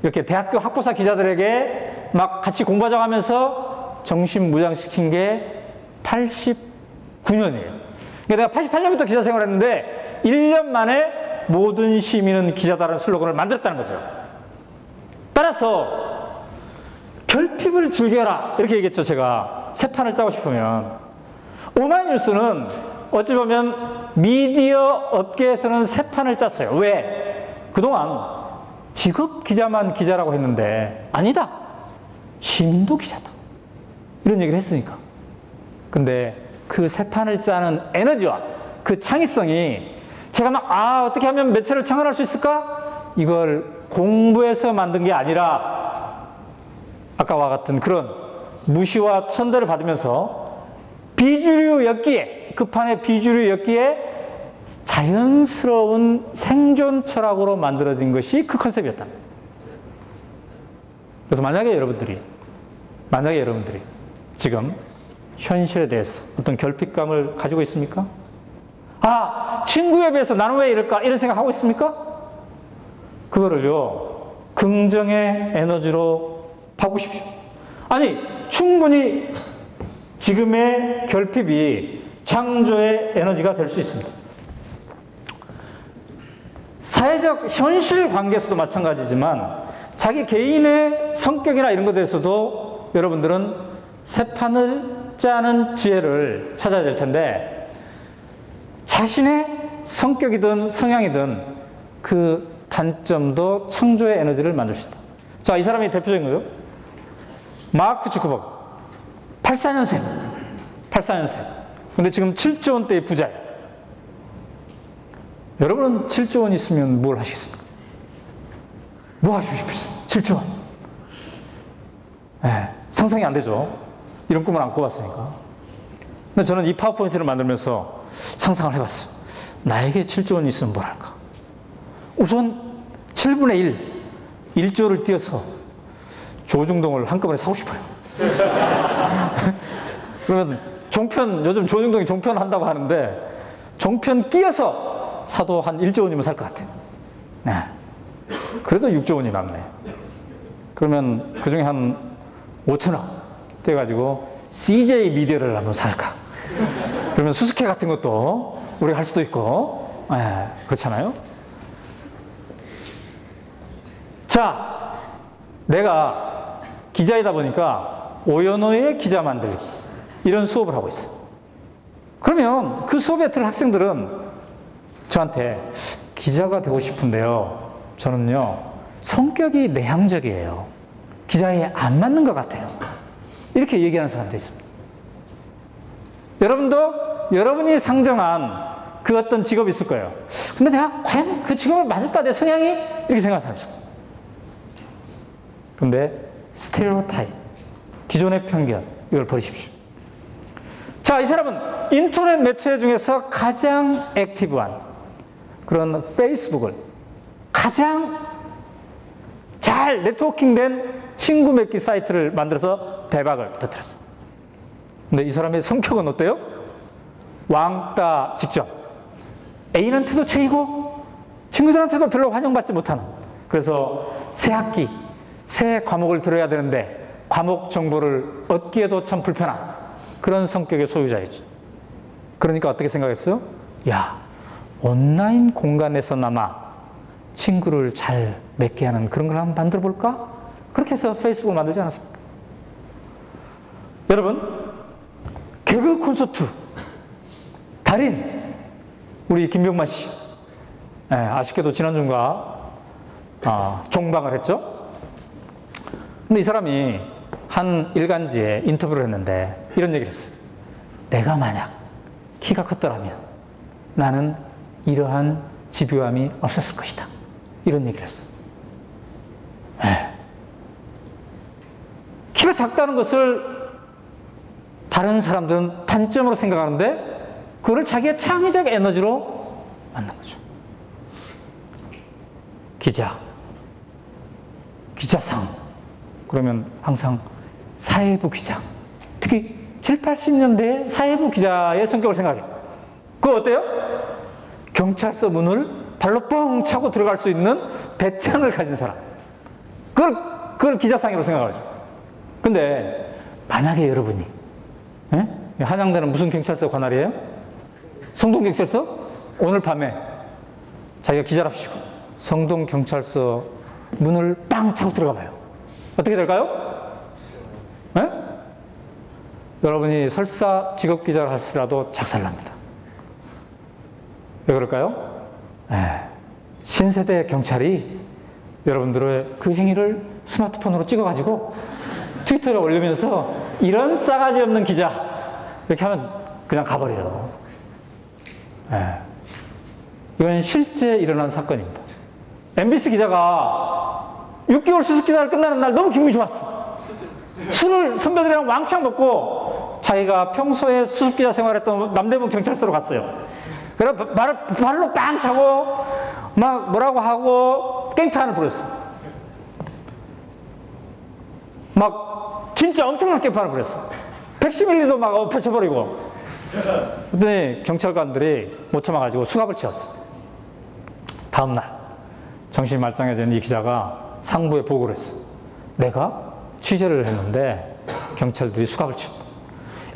이렇게 대학교 학부사 기자들에게 막 같이 공부하자고 하면서 정신무장시킨 게 89년이에요. 그러니까 내가 88년부터 기자 생활을 했는데 1년 만에 모든 시민은 기자다라는 슬로건을 만들었다는 거죠. 따라서 결핍을 즐겨라 이렇게 얘기했죠. 제가 새 판을 짜고 싶으면. 오마이뉴스는 어찌 보면 미디어 업계에서는 새 판을 짰어요. 왜? 그동안 직업 기자만 기자라고 했는데 아니다, 시민도 기자다, 이런 얘기를 했으니까. 근데 그 새 판을 짜는 에너지와 그 창의성이 제가 막 어떻게 하면 매체를 창안할 수 있을까? 이걸 공부해서 만든 게 아니라 아까와 같은 그런 무시와 천대를 받으면서 비주류였기에, 그 판의 비주류였기에 자연스러운 생존 철학으로 만들어진 것이 그 컨셉이었다. 그래서 만약에 여러분들이 지금 현실에 대해서 어떤 결핍감을 가지고 있습니까? 친구에 비해서 나는 왜 이럴까? 이런 생각 하고 있습니까? 그거를요, 긍정의 에너지로 바꾸십시오. 아니, 충분히 지금의 결핍이 창조의 에너지가 될 수 있습니다. 사회적 현실 관계에서도 마찬가지지만 자기 개인의 성격이나 이런 것에 대해서도 여러분들은 새 판을 짜는 지혜를 찾아야 될 텐데, 자신의 성격이든 성향이든 그 단점도 창조의 에너지를 만들 수 있다. 자, 이 사람이 대표적인 거죠. 마크 주커버그. 84년생. 근데 지금 7조 원대의 부자예요. 여러분은 7조 원 있으면 뭘 하시겠습니까? 뭐 하시고 싶으세요? 7조 원. 네, 상상이 안 되죠. 이런 꿈을 안 꿔봤으니까. 근데 저는 이 파워포인트를 만들면서 상상을 해봤어요. 나에게 7조 원이 있으면 뭘 할까? 우선 7분의 1, 1조를 띄어서 조중동을 한꺼번에 사고 싶어요. 그러면 종편, 요즘 조중동이 종편 한다고 하는데 종편 끼어서 사도 한 1조 원이면 살 것 같아요. 네. 그래도 6조 원이 남네. 그러면 그 중에 한 5천억 떼가지고 CJ 미디어를 한번 살까? 그러면 수수께 같은 것도 우리가 할 수도 있고, 네, 그렇잖아요? 자, 내가 기자이다 보니까 오연호의 기자 만들기, 이런 수업을 하고 있어요. 그러면 그 수업에 들은 학생들은 저한테 기자가 되고 싶은데요, 저는요 성격이 내향적이에요. 기자에 안 맞는 것 같아요. 이렇게 얘기하는 사람도 있습니다. 여러분도 여러분이 상정한 그 어떤 직업이 있을 거예요. 근데 내가 과연 그 직업을 맞을까? 내 성향이? 이렇게 생각하는 사람이 있어요. 근데 스테레오타입, 기존의 편견, 이걸 버리십시오. 자, 이 사람은 인터넷 매체 중에서 가장 액티브한 그런 페이스북을 가장 잘 네트워킹된 친구 맺기 사이트를 만들어서 대박을 터뜨렸어요. 근데 이 사람의 성격은 어때요? 왕따 직전. 애인한테도 체이고 친구들한테도 별로 환영받지 못하는. 그래서 새 학기, 새 과목을 들어야 되는데 과목 정보를 얻기에도 참 불편한 그런 성격의 소유자이죠. 그러니까 어떻게 생각했어요? 야, 온라인 공간에서나마 친구를 잘 맺게 하는 그런 걸 한번 만들어 볼까? 그렇게 해서 페이스북을 만들지 않았습니까? 여러분, 개그 콘서트 달인 우리 김병만 씨, 네, 아쉽게도 지난주인가 종방을 했죠. 근데 이 사람이 한 일간지에 인터뷰를 했는데 이런 얘기를 했어요. 내가 만약 키가 컸더라면 나는 이러한 집요함이 없었을 것이다. 이런 얘기를 했어요. 네. 키가 작다는 것을 다른 사람들은 단점으로 생각하는데 그걸 자기의 창의적 에너지로 만든 거죠. 기자상. 그러면 항상 사회부 기자. 특히 7, 80년대의 사회부 기자의 성격을 생각해요. 그거 어때요? 경찰서 문을 발로 뻥 차고 들어갈 수 있는 배짱을 가진 사람. 그걸 기자상이라고 생각하죠. 근데 만약에 여러분이 한양대는 무슨 경찰서 관할이에요? 성동경찰서? 오늘 밤에 자기가 기자랍시고 성동경찰서 문을 빵 차고 들어가 봐요. 어떻게 될까요? 네? 여러분이 설사 직업기자를 할지라도 작살납니다. 왜 그럴까요? 네. 신세대 경찰이 여러분들의 그 행위를 스마트폰으로 찍어가지고 트위터에 올리면서 이런 싸가지 없는 기자 이렇게 하면 그냥 가버려요. 네. 이건 실제 일어난 사건입니다. MBC 기자가 6개월 수습기자를 끝나는 날 너무 기분이 좋았어. 술을 선배들이랑 왕창 먹고 자기가 평소에 수습기자 생활했던 남대문 경찰서로 갔어요. 그래서 발로 빵 차고 막 뭐라고 하고 깽판을 부렸어. 막 진짜 엄청난 깽판을 부렸어. 111리도 막 엎어쳐버리고. 근데 경찰관들이 못 참아가지고 수갑을 채웠어. 다음날 정신이 말짱해진 이 기자가 상부에 보고를 했어. 내가 취재를 했는데 경찰들이 수갑을 채웠다.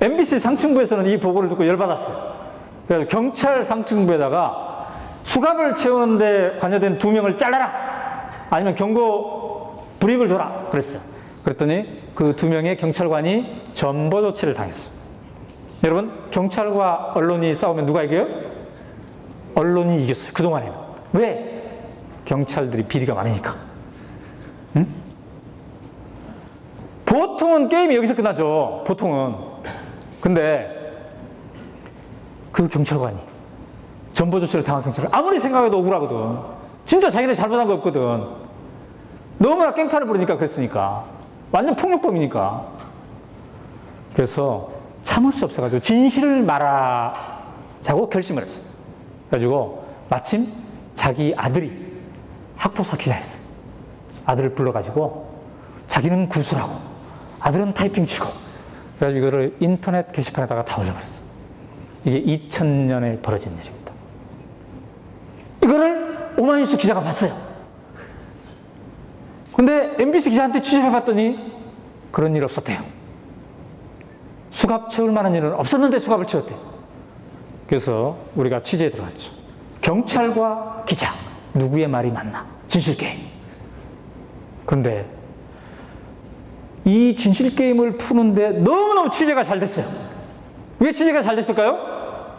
MBC 상층부에서는 이 보고를 듣고 열받았어요. 그래서 경찰 상층부에다가 수갑을 채우는데 관여된 2명을 잘라라! 아니면 경고 불이익을 줘라! 그랬어요. 그랬더니 그 2명의 경찰관이 전보 조치를 당했어요. 여러분, 경찰과 언론이 싸우면 누가 이겨요? 언론이 이겼어요. 그동안에는. 왜? 경찰들이 비리가 많으니까. 응? 보통은 게임이 여기서 끝나죠. 보통은. 근데 그 경찰관이, 전보 조치를 당한 경찰은 아무리 생각해도 억울하거든. 진짜 자기네 잘못한 거 없거든. 너무나 깽판을 부르니까 그랬으니까. 완전 폭력범이니까. 그래서 참을 수 없어가지고 진실을 말하자고 결심을 했어요. 그래가지고 마침 자기 아들이 학포사 기자였어요. 아들을 불러가지고 자기는 구술하고 아들은 타이핑 치고, 그래가지고 이거를 인터넷 게시판에다가 다 올려버렸어요. 이게 2000년에 벌어진 일입니다. 이거를 오마이뉴스 기자가 봤어요. 근데 MBC 기자한테 취재해봤더니 그런 일 없었대요. 수갑 채울 만한 일은 없었는데 수갑을 채웠대요. 그래서 우리가 취재에 들어갔죠. 경찰과 기자, 누구의 말이 맞나? 진실게임. 그런데 이 진실게임을 푸는데 너무너무 취재가 잘 됐어요. 왜 취재가 잘 됐을까요?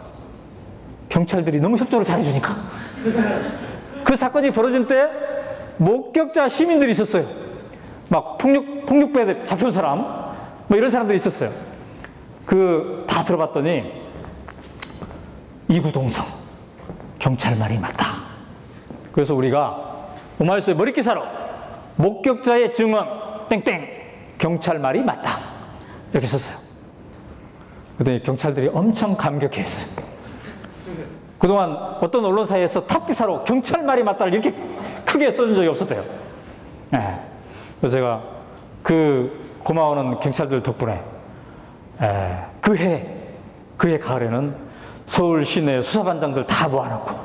경찰들이 너무 협조를 잘해주니까. 그 사건이 벌어진 때 목격자 시민들이 있었어요. 막 폭력배에 잡혀온 사람, 뭐 이런 사람들이 있었어요. 다 들어봤더니 이구동성, 경찰 말이 맞다. 그래서 우리가 오마이뉴스의 머릿기사로 목격자의 증언 땡땡 경찰 말이 맞다 이렇게 썼어요. 그랬더니 경찰들이 엄청 감격해했어요. 그동안 어떤 언론사에서 탑기사로 경찰 말이 맞다를 이렇게 크게 써준 적이 없었대요. 네. 그래서 제가 그 고마워하는 경찰들 덕분에 그해 가을에는 서울 시내 수사반장들 다 모아놓고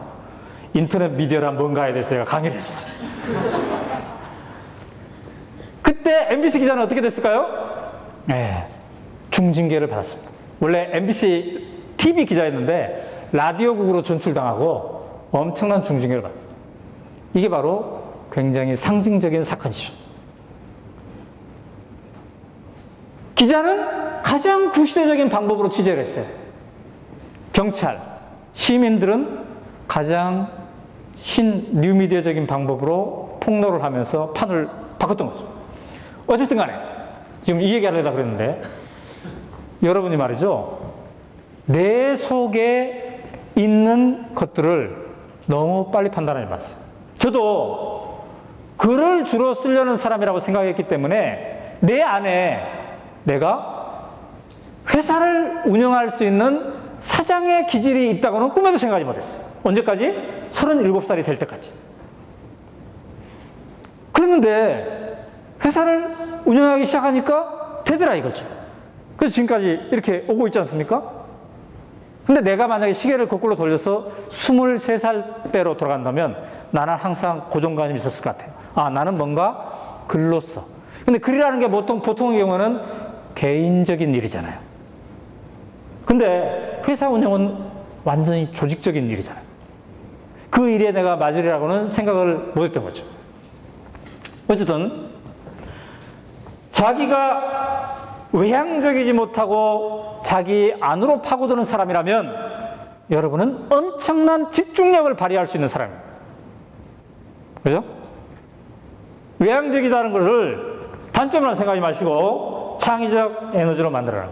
인터넷 미디어란 뭔가에 대해서 제가 강의를 했었어요. 그때 MBC 기자는 어떻게 됐을까요? 중징계를 받았습니다. 원래 MBC TV 기자였는데 라디오국으로 전출당하고 엄청난 중징계를 받았어요. 이게 바로 굉장히 상징적인 사건이죠. 기자는 가장 구시대적인 방법으로 취재를 했어요. 경찰, 시민들은 가장 뉴미디어적인 방법으로 폭로를 하면서 판을 바꿨던 거죠. 어쨌든 간에 지금 이 얘기 하려다 그랬는데, 여러분이 말이죠, 내 속에 있는 것들을 너무 빨리 판단하지 마세요. 저도 글을 주로 쓰려는 사람이라고 생각했기 때문에 내 안에 내가 회사를 운영할 수 있는 사장의 기질이 있다고는 꿈에도 생각하지 못했어요. 언제까지? 37살이 될 때까지. 그랬는데 회사를 운영하기 시작하니까 되더라 이거죠. 그래서 지금까지 이렇게 오고 있지 않습니까? 근데 내가 만약에 시계를 거꾸로 돌려서 23살 때로 돌아간다면 나는 항상 고정관념이 있었을 것 같아요. 아, 나는 뭔가 글로써. 근데 글이라는 게 보통의 경우는 개인적인 일이잖아요. 근데 회사 운영은 완전히 조직적인 일이잖아요. 그 일에 내가 맞으리라고는 생각을 못했던 거죠. 어쨌든 자기가 외향적이지 못하고 자기 안으로 파고드는 사람이라면 여러분은 엄청난 집중력을 발휘할 수 있는 사람입니다. 그죠? 외향적이다는 것을 단점으로 생각하지 마시고 창의적 에너지로 만들어라.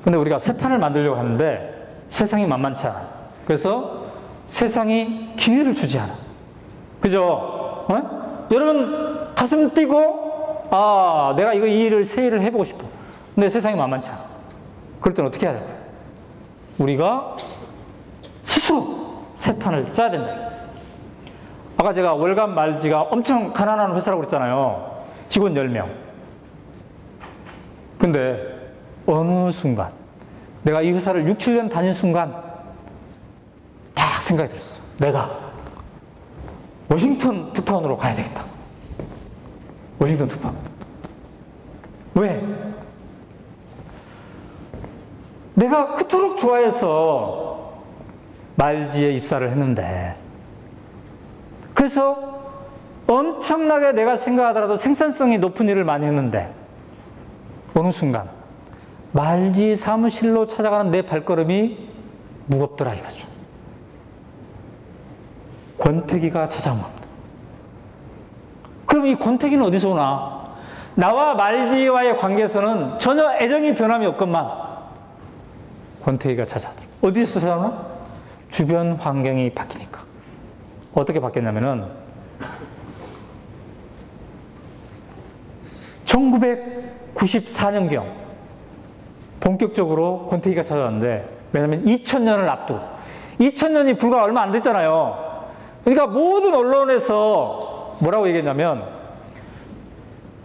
근데 우리가 새 판을 만들려고 하는데 세상이 만만치 않아. 그래서 세상이 기회를 주지 않아. 그죠? 여러분 가슴 뛰고, 아, 내가 이 일을 새 일을 해보고 싶어. 근데 세상이 만만치 않아. 그럴 때는 어떻게 해야 될까요? 우리가 스스로 새 판을 짜야 된다. 아까 제가 월간 말지가 엄청 가난한 회사라고 그랬잖아요. 직원 10명. 근데 어느 순간, 내가 이 회사를 6, 7년 다닌 순간 딱 생각이 들었어. 내가 워싱턴 특파원으로 가야 되겠다. 워싱턴 특파원. 왜? 내가 그토록 좋아해서 말지에 입사를 했는데, 그래서 엄청나게 내가 생각하더라도 생산성이 높은 일을 많이 했는데, 어느 순간 말지 사무실로 찾아가는 내 발걸음이 무겁더라 이거죠. 권태기가 찾아온 겁니다. 그럼 이 권태기는 어디서 오나? 나와 말지와의 관계에서는 전혀 애정이 변함이 없건만 권태기가 찾아오더라. 어디서 찾아오나? 주변 환경이 바뀌니까. 어떻게 바뀌었냐면은 1994년경 본격적으로 권태기가 찾아왔는데, 왜냐하면 2000년을 앞두고, 2000년이 불과 얼마 안 됐잖아요. 그러니까 모든 언론에서 뭐라고 얘기했냐면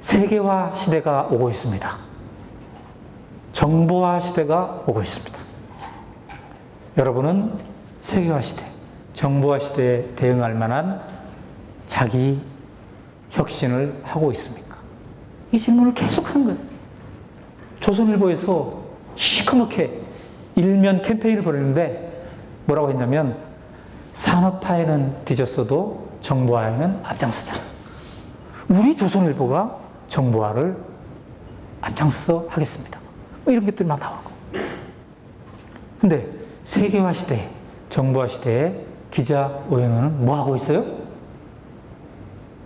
세계화 시대가 오고 있습니다. 정보화 시대가 오고 있습니다. 여러분은 세계화 시대, 정보화 시대에 대응할 만한 자기 혁신을 하고 있습니까? 이 질문을 계속 하는 거예요. 조선일보에서 시커멓게 일면 캠페인을 벌이는데 뭐라고 했냐면, 산업화에는 뒤졌어도 정보화에는 앞장서자. 우리 조선일보가 정보화를 앞장서서 하겠습니다. 뭐 이런 것들이 막 나오고. 근데 세계화 시대, 정보화 시대에 기자 오연호는 뭐 하고 있어요?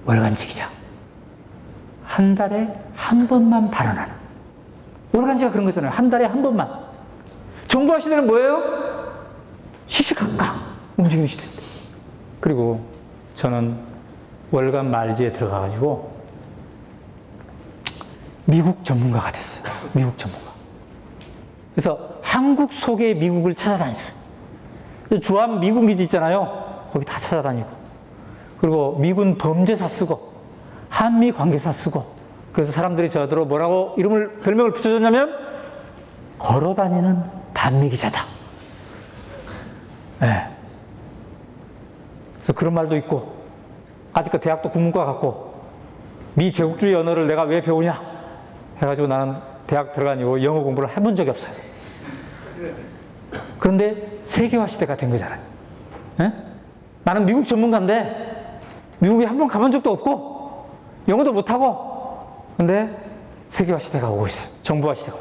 월간지 기자. 한 달에 한 번만 발언하는. 월간지가 그런 거잖아요. 한 달에 한 번만. 정보화 시대는 뭐예요? 시시각각 움직이는 시대인데. 그리고 저는 월간 말지에 들어가가지고 미국 전문가가 됐어요. 미국 전문가. 그래서 한국 속의 미국을 찾아다녔어요. 주한 미군 기지 있잖아요. 거기 다 찾아다니고. 그리고 미군 범죄사 쓰고, 한미 관계사 쓰고. 그래서 사람들이 저더러 뭐라고 별명을 붙여줬냐면, 걸어다니는 반미 기자다. 네. 그래서 그런 말도 있고, 아직도 대학도 국문과 같고, 미 제국주의 언어를 내가 왜 배우냐 해가지고 나는 대학 들어간 이후 영어 공부를 해본 적이 없어요. 그런데 세계화 시대가 된 거잖아요. 네? 나는 미국 전문가인데 미국에 한 번 가본 적도 없고 영어도 못하고, 근데 세계화 시대가 오고 있어요. 정보화 시대가.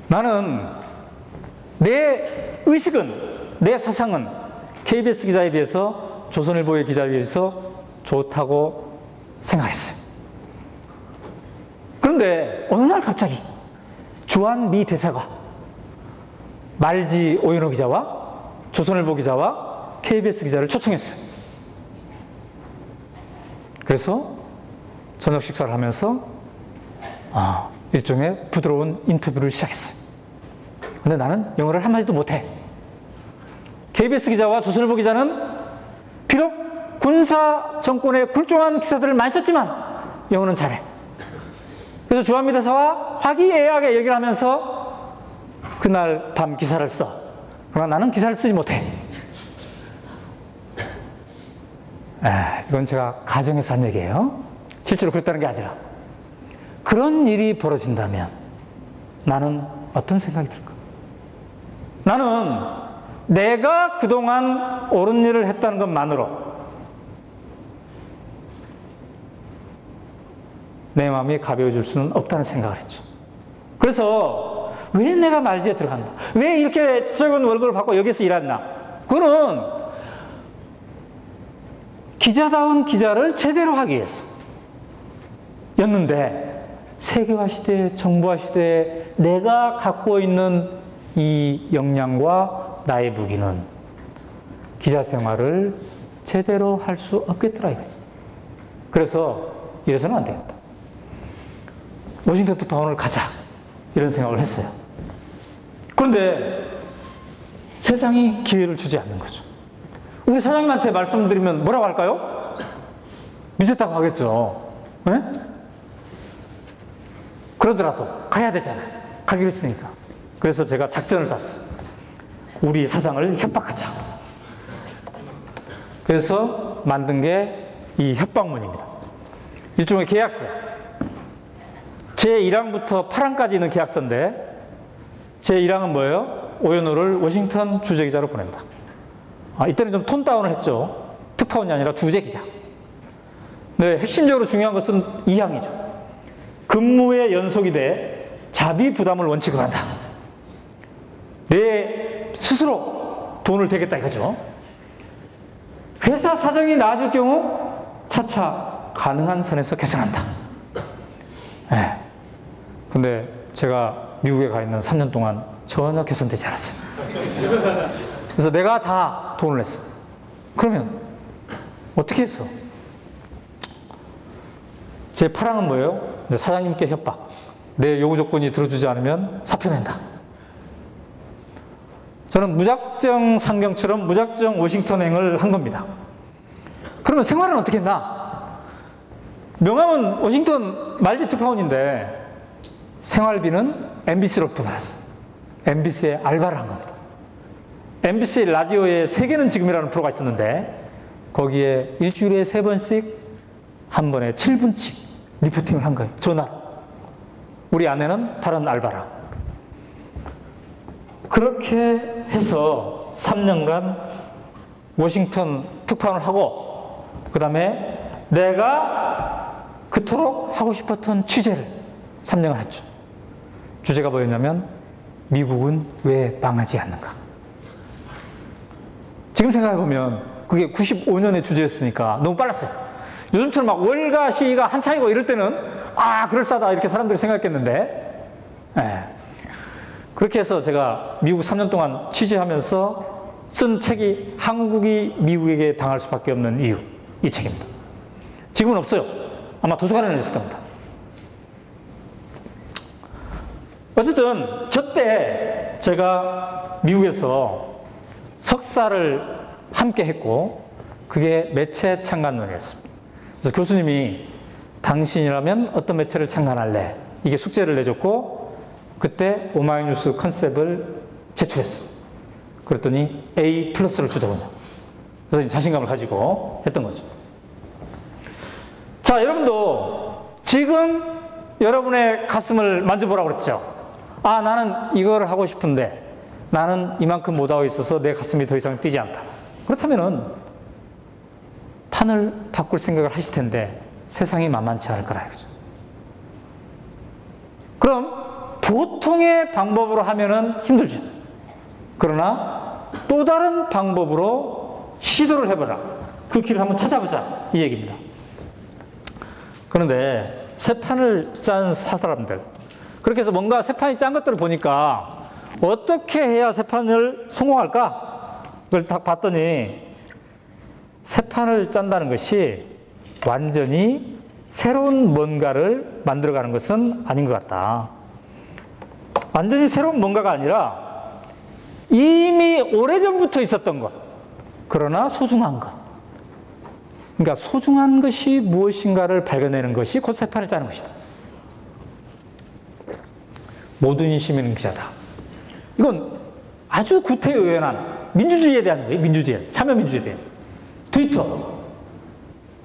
나는 내 의식은, 내 사상은 KBS 기자에 비해서, 조선일보의 기자에 비해서 좋다고 생각했어요. 그런데 어느 날 갑자기 주한 미 대사가 말지 오연호 기자와 조선일보 기자와 KBS 기자를 초청했어요. 그래서 저녁 식사를 하면서 일종의 부드러운 인터뷰를 시작했어요. 근데 나는 영어를 한마디도 못해. KBS 기자와 조선일보 기자는 비록 군사 정권의 굴종한 기사들을 많이 썼지만 영어는 잘해. 그래서 주한미 대사와 화기애애하게 얘기를 하면서 그날 밤 기사를 써. 그러나 나는 기사를 쓰지 못해. 이건 제가 가정에서 한 얘기예요. 실제로 그랬다는 게 아니라. 그런 일이 벌어진다면 나는 어떤 생각이 들까? 나는 내가 그동안 옳은 일을 했다는 것만으로 내 마음이 가벼워질 수는 없다는 생각을 했죠. 그래서 왜 내가 말지에 들어간다? 왜 이렇게 적은 월급을 받고 여기서 일했나? 그거는 기자다운 기자를 제대로 하기 위해서 였는데, 세계화 시대, 정보화 시대에 내가 갖고 있는 이 역량과 나의 무기는 기자 생활을 제대로 할 수 없겠더라 이거지. 그래서 이래서는 안 되겠다. 워싱턴 특파원을 가자, 이런 생각을 했어요. 그런데 세상이 기회를 주지 않는 거죠. 우리 사장님한테 말씀드리면 뭐라고 할까요? 미쳤다고 하겠죠. 네? 그러더라도 가야 되잖아요. 가기로 했으니까. 그래서 제가 작전을 짰어요. 우리 사장을 협박하자. 그래서 만든 게 이 협박문입니다. 일종의 계약서. 제1항부터 8항까지 있는 계약서인데 제1항은 뭐예요? 오연호를 워싱턴 주재기자로 보낸다. 이때는 좀 톤 다운을 했죠. 특파원이 아니라 주재기자. 네, 핵심적으로 중요한 것은 2항이죠. 근무의 연속이 돼 자비 부담을 원칙으로 한다. 내 스스로 돈을 대겠다 이거죠. 회사 사정이 나아질 경우 차차 가능한 선에서 개선한다. 네. 근데 제가 미국에 가 있는 3년 동안 전혀 개선되지 않았어요. 그래서 내가 다 돈을 냈어. 그러면 어떻게 했어? 제 8항은 뭐예요? 이제 사장님께 협박. 내 요구 조건이 들어주지 않으면 사표 낸다. 저는 무작정 상경처럼 무작정 워싱턴행을 한 겁니다. 그러면 생활은 어떻게 했나? 명함은 워싱턴 말지 특파원인데 생활비는 MBC로부터 받았어. MBC에 알바를 한 겁니다. MBC 라디오에 세계는 지금이라는 프로가 있었는데 거기에 일주일에 3번씩 한 번에 7분씩 리포팅을 한 거예요. 전화. 우리 아내는 다른 알바라. 그렇게 해서 3년간 워싱턴 특파원을 하고 그 다음에 내가 그토록 하고 싶었던 취재를 3년을 했죠. 주제가 뭐였냐면 미국은 왜 망하지 않는가. 지금 생각해보면 그게 95년의 주제였으니까 너무 빨랐어요. 요즘처럼 막 월가 시가 한창이고 이럴 때는 그럴싸하다 이렇게 사람들이 생각했겠는데 그렇게 해서 제가 미국 3년 동안 취재하면서 쓴 책이 한국이 미국에게 당할 수밖에 없는 이유, 이 책입니다. 지금은 없어요. 아마 도서관에는 있을 겁니다. 어쨌든 저때 제가 미국에서 석사를 함께 했고 그게 매체 창간론이었습니다. 그래서 교수님이 당신이라면 어떤 매체를 창간할래? 이게 숙제를 내줬고 그때 오마이뉴스 컨셉을 제출했어. 그랬더니 A+를 주더군요. 그래서 자신감을 가지고 했던 거죠. 자, 여러분도 지금 여러분의 가슴을 만져보라고 그랬죠. 나는 이거를 하고 싶은데 나는 이만큼 못하고 있어서 내 가슴이 더 이상 뛰지 않다. 그렇다면은 판을 바꿀 생각을 하실 텐데 세상이 만만치 않을 거라 이거죠. 그럼 보통의 방법으로 하면은 힘들죠. 그러나 또 다른 방법으로 시도를 해보라. 그 길을 한번 찾아보자. 이 얘기입니다. 그런데 새 판을 짠 사람들. 그렇게 해서 뭔가 새 판이 짠 것들을 보니까 어떻게 해야 새 판을 성공할까? 그걸 딱 봤더니 새 판을 짠다는 것이 완전히 새로운 뭔가를 만들어가는 것은 아닌 것 같다. 완전히 새로운 뭔가가 아니라 이미 오래전부터 있었던 것. 그러나 소중한 것. 그러니까 소중한 것이 무엇인가를 발견하는 것이 곧 새 판을 짜는 것이다. 모든 시민은 기자다. 이건 아주 구태의연한 민주주의에 대한 거예요. 민주주의, 참여민주주의에 대한. 트위터,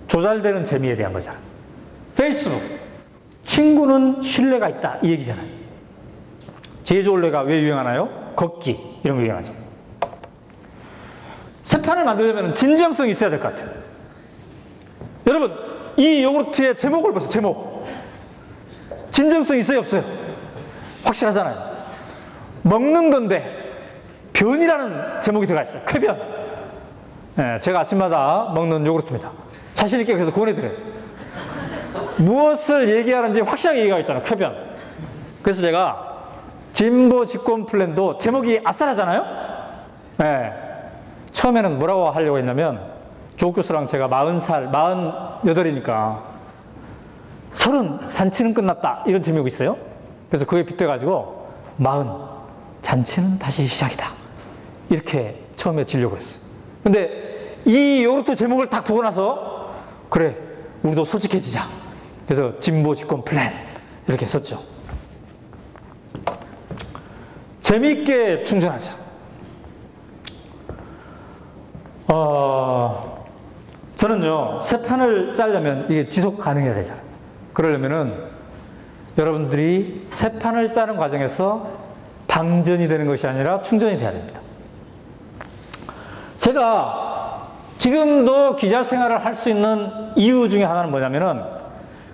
조잘되는 재미에 대한 거잖아. 페이스북, 친구는 신뢰가 있다. 이 얘기잖아요. 제조원래가 왜 유행하나요? 걷기, 이런 거 유행하죠. 새 판을 만들려면 진정성이 있어야 될 것 같아요. 여러분, 이 요구르트의 제목을 보세요. 제목. 진정성 있어요, 없어요? 확실하잖아요. 먹는 건데 변이라는 제목이 들어가 있어요. 쾌변. 네, 제가 아침마다 먹는 요구르트입니다. 자신 있게 그래서 권해드려요. 무엇을 얘기하는지 확실하게 얘기하고 있잖아요. 쾌변. 그래서 제가 진보 집권 플랜도 제목이 아싸라잖아요. 네. 처음에는 뭐라고 하려고 했냐면 조 교수랑 제가 40살, 48이니까 30 잔치는 끝났다 이런 제목이 있어요. 그래서 그게 빗대가지고 40 잔치는 다시 시작이다 이렇게 처음에 지려고 했어요. 근데 이 요구르트 제목을 딱 보고 나서 그래 우리도 솔직해지자. 그래서 진보 집권 플랜 이렇게 썼죠. 재미있게 충전하자. 저는요, 새 판을 짜려면 이게 지속 가능해야 되잖아요. 그러려면은 여러분들이 새 판을 짜는 과정에서 방전이 되는 것이 아니라 충전이 돼야 됩니다. 제가 지금도 기자 생활을 할 수 있는 이유 중에 하나는 뭐냐면은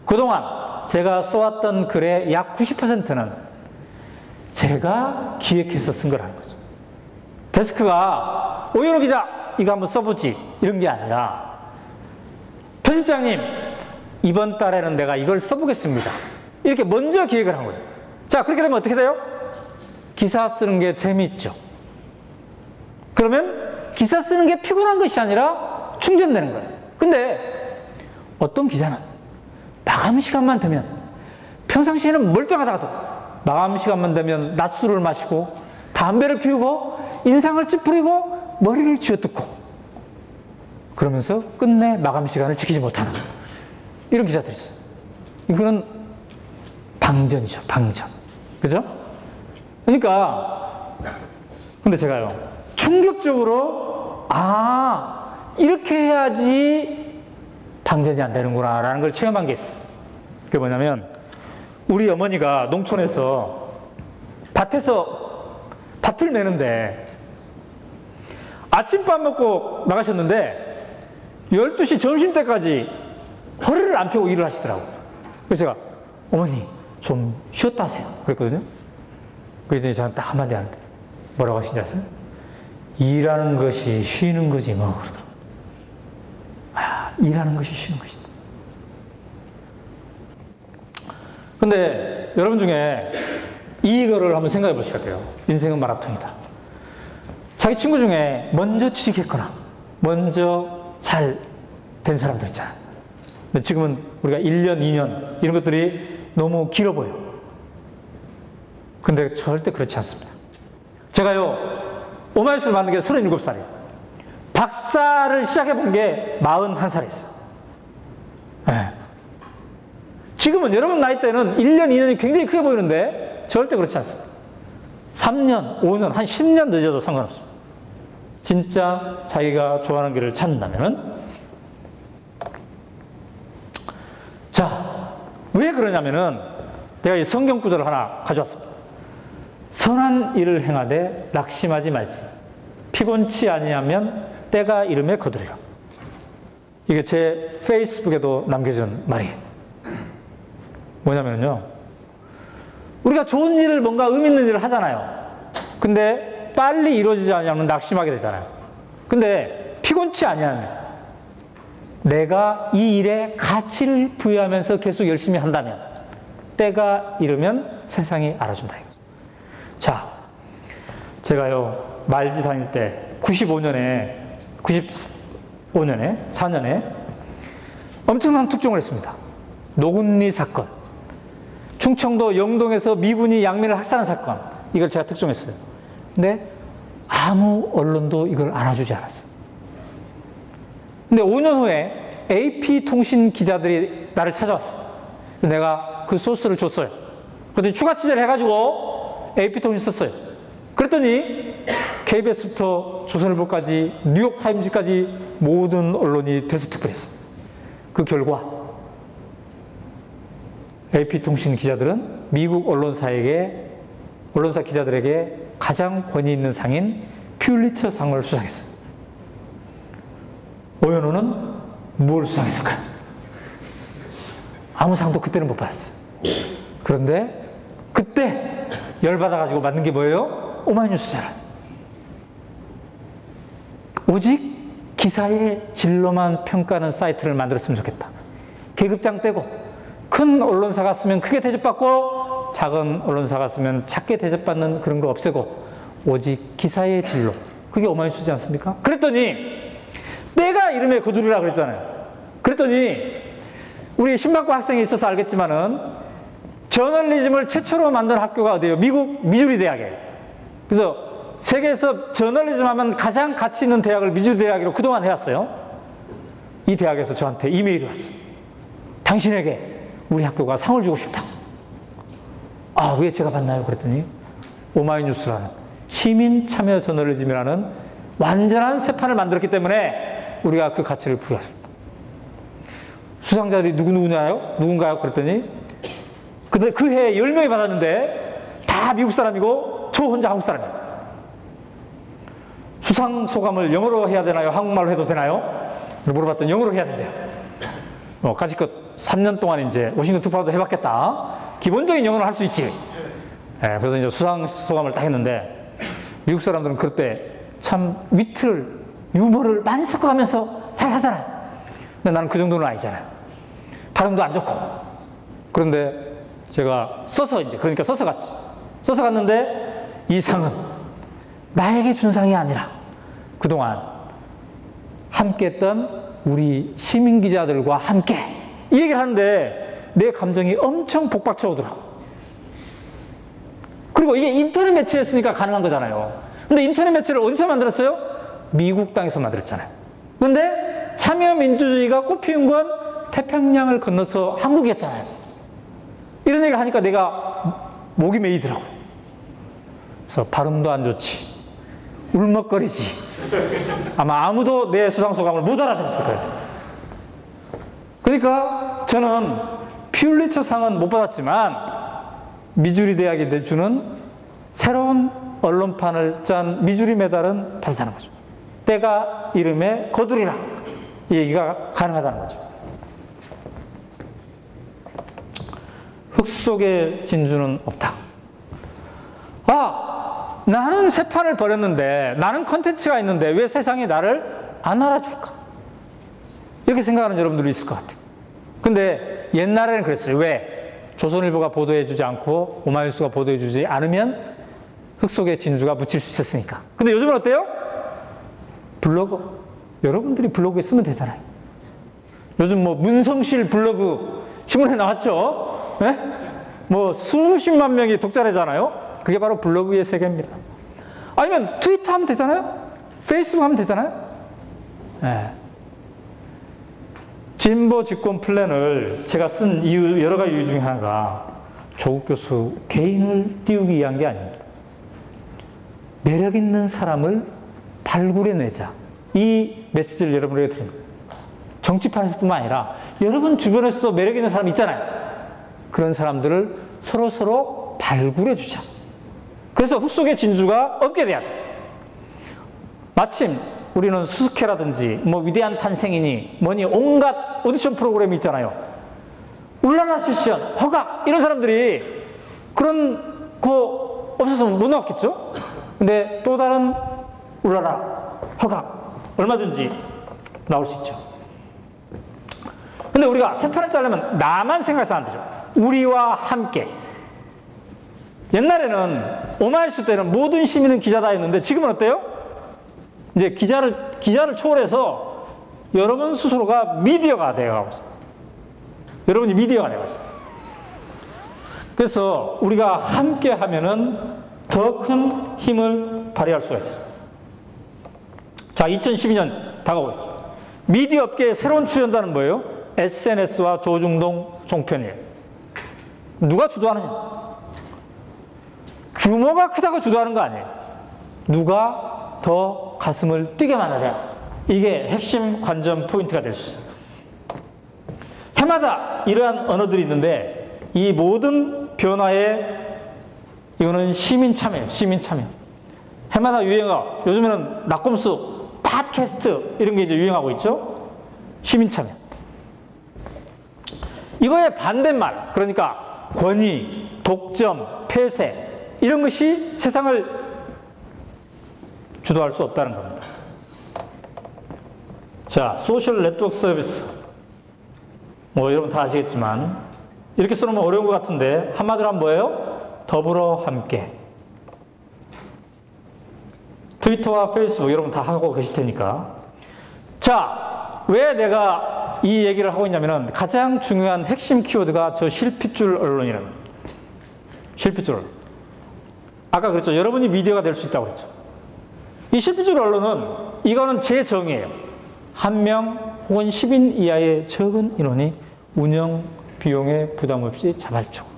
그동안 제가 써왔던 글의 약 90%는 제가 기획해서 쓴 거라는 거죠. 데스크가 오연호 기자 이거 한번 써보지 이런 게 아니라 편집장님 이번 달에는 내가 이걸 써보겠습니다. 이렇게 먼저 기획을 한 거죠. 자, 그렇게 되면 어떻게 돼요? 기사 쓰는 게 재미있죠. 그러면 기사 쓰는 게 피곤한 것이 아니라 충전되는 거예요. 근데 어떤 기자는 마감 시간만 되면 평상시에는 멀쩡하다가도 마감 시간만 되면 낮술을 마시고 담배를 피우고 인상을 찌푸리고 머리를 쥐어뜯고 그러면서 끝내 마감 시간을 지키지 못하는 이런 기자들이 있어요. 이거는 방전이죠. 방전. 그죠? 그러니까 근데 제가요 충격적으로 이렇게 해야지 방전이 안 되는구나 라는 걸 체험한 게 있어요. 그게 뭐냐면 우리 어머니가 농촌에서 밭에서 밭을 내는데 아침밥 먹고 나가셨는데 12시 점심때까지 허리를 안 펴고 일을 하시더라고요. 그래서 제가 어머니 좀 쉬었다 하세요 그랬거든요. 그랬더니 저한테 딱 한마디 하는데 뭐라고 하신지 아세요? 일하는 것이 쉬는 거지 뭐 그러더라고요. 일하는 것이 쉬는 것이다. 근데 여러분 중에 이거를 한번 생각해 보셔야 돼요. 인생은 마라톤이다. 자기 친구 중에 먼저 취직했거나 먼저 잘 된 사람들 있잖아요. 근데 지금은 우리가 1년, 2년 이런 것들이 너무 길어 보여. 근데 절대 그렇지 않습니다. 제가요 오마이뉴스를 만든 게 37살이에요. 박사를 시작해 본 게 41살이었어요. 네. 지금은 여러분 나이 때는 1년, 2년이 굉장히 크게 보이는데 절대 그렇지 않습니다. 3년, 5년, 한 10년 늦어도 상관없습니다. 진짜 자기가 좋아하는 길을 찾는다면은 자, 왜 그러냐면은 제가 이 성경 구절을 하나 가져왔습니다. 선한 일을 행하되 낙심하지 말지 피곤치 아니하면 때가 이름에 거두리라. 이게 제 페이스북에도 남겨준 말이에요. 뭐냐면요 우리가 좋은 일을 뭔가 의미 있는 일을 하잖아요. 근데 빨리 이루어지지 않으면 낙심하게 되잖아요. 근데 피곤치 아니하면 내가 이 일에 가치를 부여하면서 계속 열심히 한다면 때가 이르면 세상이 알아준다. 자, 제가요 말지 다닐 때 94년에 4년에 엄청난 특종을 했습니다. 노근리 사건. 충청도 영동에서 미군이 양민을 학살한 사건. 이걸 제가 특종했어요. 근데 아무 언론도 이걸 알아주지 않았어요. 근데 5년 후에 AP통신 기자들이 나를 찾아왔어요. 내가 그 소스를 줬어요. 그랬더니 추가 취재를 해가지고 AP통신 썼어요. 그랬더니 KBS부터 조선일보까지 뉴욕타임즈까지 모든 언론이 대서특필했어요. 그 결과 AP통신 기자들은 미국 언론사 기자들에게 가장 권위 있는 상인 퓰리처상을 수상했어요. 오연호는 뭘 수상했을까요? 아무 상도 그때는 못 받았어요. 그런데 그때 열받아가지고 만든 게 뭐예요? 오마이뉴스잖아요. 오직 기사의 질로만 평가하는 사이트를 만들었으면 좋겠다. 계급장 떼고 큰 언론사가 쓰면 크게 대접받고 작은 언론사가 쓰면 작게 대접받는 그런 거 없애고 오직 기사의 질로. 그게 오마이뉴스지 않습니까? 그랬더니 때가 이름에 거두리라 그랬잖아요. 그랬더니 우리 신박과 학생이 있어서 알겠지만은 저널리즘을 최초로 만든 학교가 어디예요? 미국 미주리 대학이에요. 그래서 세계에서 저널리즘 하면 가장 가치 있는 대학을 미주리 대학으로 그동안 해왔어요. 이 대학에서 저한테 이메일이 왔어요. 당신에게 우리 학교가 상을 주고 싶다. 아, 왜 제가 받나요? 그랬더니 오마이뉴스라는 시민 참여 저널리즘이라는 완전한 새 판을 만들었기 때문에 우리가 그 가치를 부여했습니다. 수상자들이 누군가요? 그랬더니 근데 그 해에 10명이 받았는데 다 미국 사람이고 저 혼자 한국 사람이에요. 수상 소감을 영어로 해야 되나요? 한국말로 해도 되나요? 물어봤더니 영어로 해야 된대요. 까짓것 3년 동안 이제 워싱턴 특파원도 해봤겠다. 기본적인 영어는 할 수 있지. 네, 그래서 이제 수상 소감을 딱 했는데 미국 사람들은 그때 참 유머를 많이 섞어가면서 잘 하잖아요. 근데 나는 그 정도는 아니잖아요. 발음도 안 좋고. 그런데 제가 써서 갔지. 써서 갔는데 이 상은 나에게 준 상이 아니라 그동안 함께 했던 우리 시민 기자들과 함께 이 얘기를 하는데 내 감정이 엄청 복받쳐 오더라고. 그리고 이게 인터넷 매체였으니까 가능한 거잖아요. 근데 인터넷 매체를 어디서 만들었어요? 미국 땅에서 만들었잖아요. 그런데 참여민주주의가 꽃피운 건 태평양을 건너서 한국이었잖아요. 이런 얘기를 하니까 내가 목이 메이더라고요. 그래서 발음도 안 좋지. 울먹거리지. 아마 아무도 내 수상소감을 못 알아들었을 거예요. 그러니까 저는 퓰리처 상은 못 받았지만 미주리 대학이 주는 새로운 언론판을 짠 미주리 메달은 받았다는 거죠. 때가 이름에 거두리라. 이 얘기가 가능하다는 거죠. 흙 속에 진주는 없다. 나는 새 판을 버렸는데, 나는 컨텐츠가 있는데 왜 세상이 나를 안 알아줄까? 이렇게 생각하는 여러분들이 있을 것 같아요. 근데 옛날에는 그랬어요. 왜? 조선일보가 보도해주지 않고 오마이뉴스가 보도해주지 않으면 흙 속에 진주가 묻힐 수 있었으니까. 근데 요즘은 어때요? 블로그. 여러분들이 블로그에 쓰면 되잖아요. 요즘 문성실 블로그 신문에 나왔죠? 네? 수십만 명이 독자래잖아요? 그게 바로 블로그의 세계입니다. 아니면 트위터 하면 되잖아요? 페이스북 하면 되잖아요? 네. 진보 집권 플랜을 제가 쓴 이유, 여러 가지 이유 중에 하나가 조국 교수 개인을 띄우기 위한 게 아닙니다. 매력 있는 사람을 발굴해내자. 이 메시지를 여러분에게 드립니다. 정치판에서뿐만 아니라 여러분 주변에서도 매력 있는 사람 있잖아요. 그런 사람들을 서로 발굴해 주자. 그래서 흙 속의 진주가 없게 돼야 돼. 마침 우리는 수수께라든지 위대한 탄생이니 뭐니 온갖 오디션 프로그램이 있잖아요. 울랄라 섹션, 허각 이런 사람들이 그런 거 없어서 못 나왔겠죠? 근데 또 다른 울랄라, 허각 얼마든지 나올 수 있죠. 근데 우리가 세 판을 짜려면 나만 생각해서 안 되죠. 우리와 함께. 옛날에는 오마이뉴스 때는 모든 시민은 기자다 했는데 지금은 어때요? 이제 기자를 초월해서 여러분 스스로가 미디어가 되어가고 있어요. 여러분이 미디어가 되어가고 있어요. 그래서 우리가 함께 하면은 더 큰 힘을 발휘할 수가 있어요. 자, 2012년 다가오고 있죠. 미디어 업계의 새로운 출연자는 뭐예요? SNS와 조중동 종편이에요. 누가 주도하느냐? 규모가 크다고 주도하는 거 아니에요. 누가 더 가슴을 뛰게 만하자. 이게 핵심 관전 포인트가 될 수 있어요. 해마다 이러한 언어들이 있는데 이 모든 변화에 이거는 시민 참여예요. 시민 참여. 해마다 유행어. 요즘에는 낙곰수, 팟캐스트 이런 게 이제 유행하고 있죠. 시민 참여. 이거의 반대말, 그러니까 권위, 독점, 폐쇄 이런 것이 세상을 주도할 수 없다는 겁니다. 자, 소셜 네트워크 서비스. 여러분 다 아시겠지만 이렇게 써놓으면 어려운 것 같은데 한마디로 하면 뭐예요? 더불어 함께. 트위터와 페이스북 여러분 다 하고 계실 테니까. 자, 왜 내가 이 얘기를 하고 있냐면은 가장 중요한 핵심 키워드가 저 실핏줄 언론이라는 겁니다. 실핏줄 언론. 아까 그랬죠. 여러분이 미디어가 될 수 있다고 그랬죠. 이 실핏줄 언론은 이거는 제 정의예요. 1명 혹은 10인 이하의 적은 인원이 운영 비용에 부담 없이 자발적으로.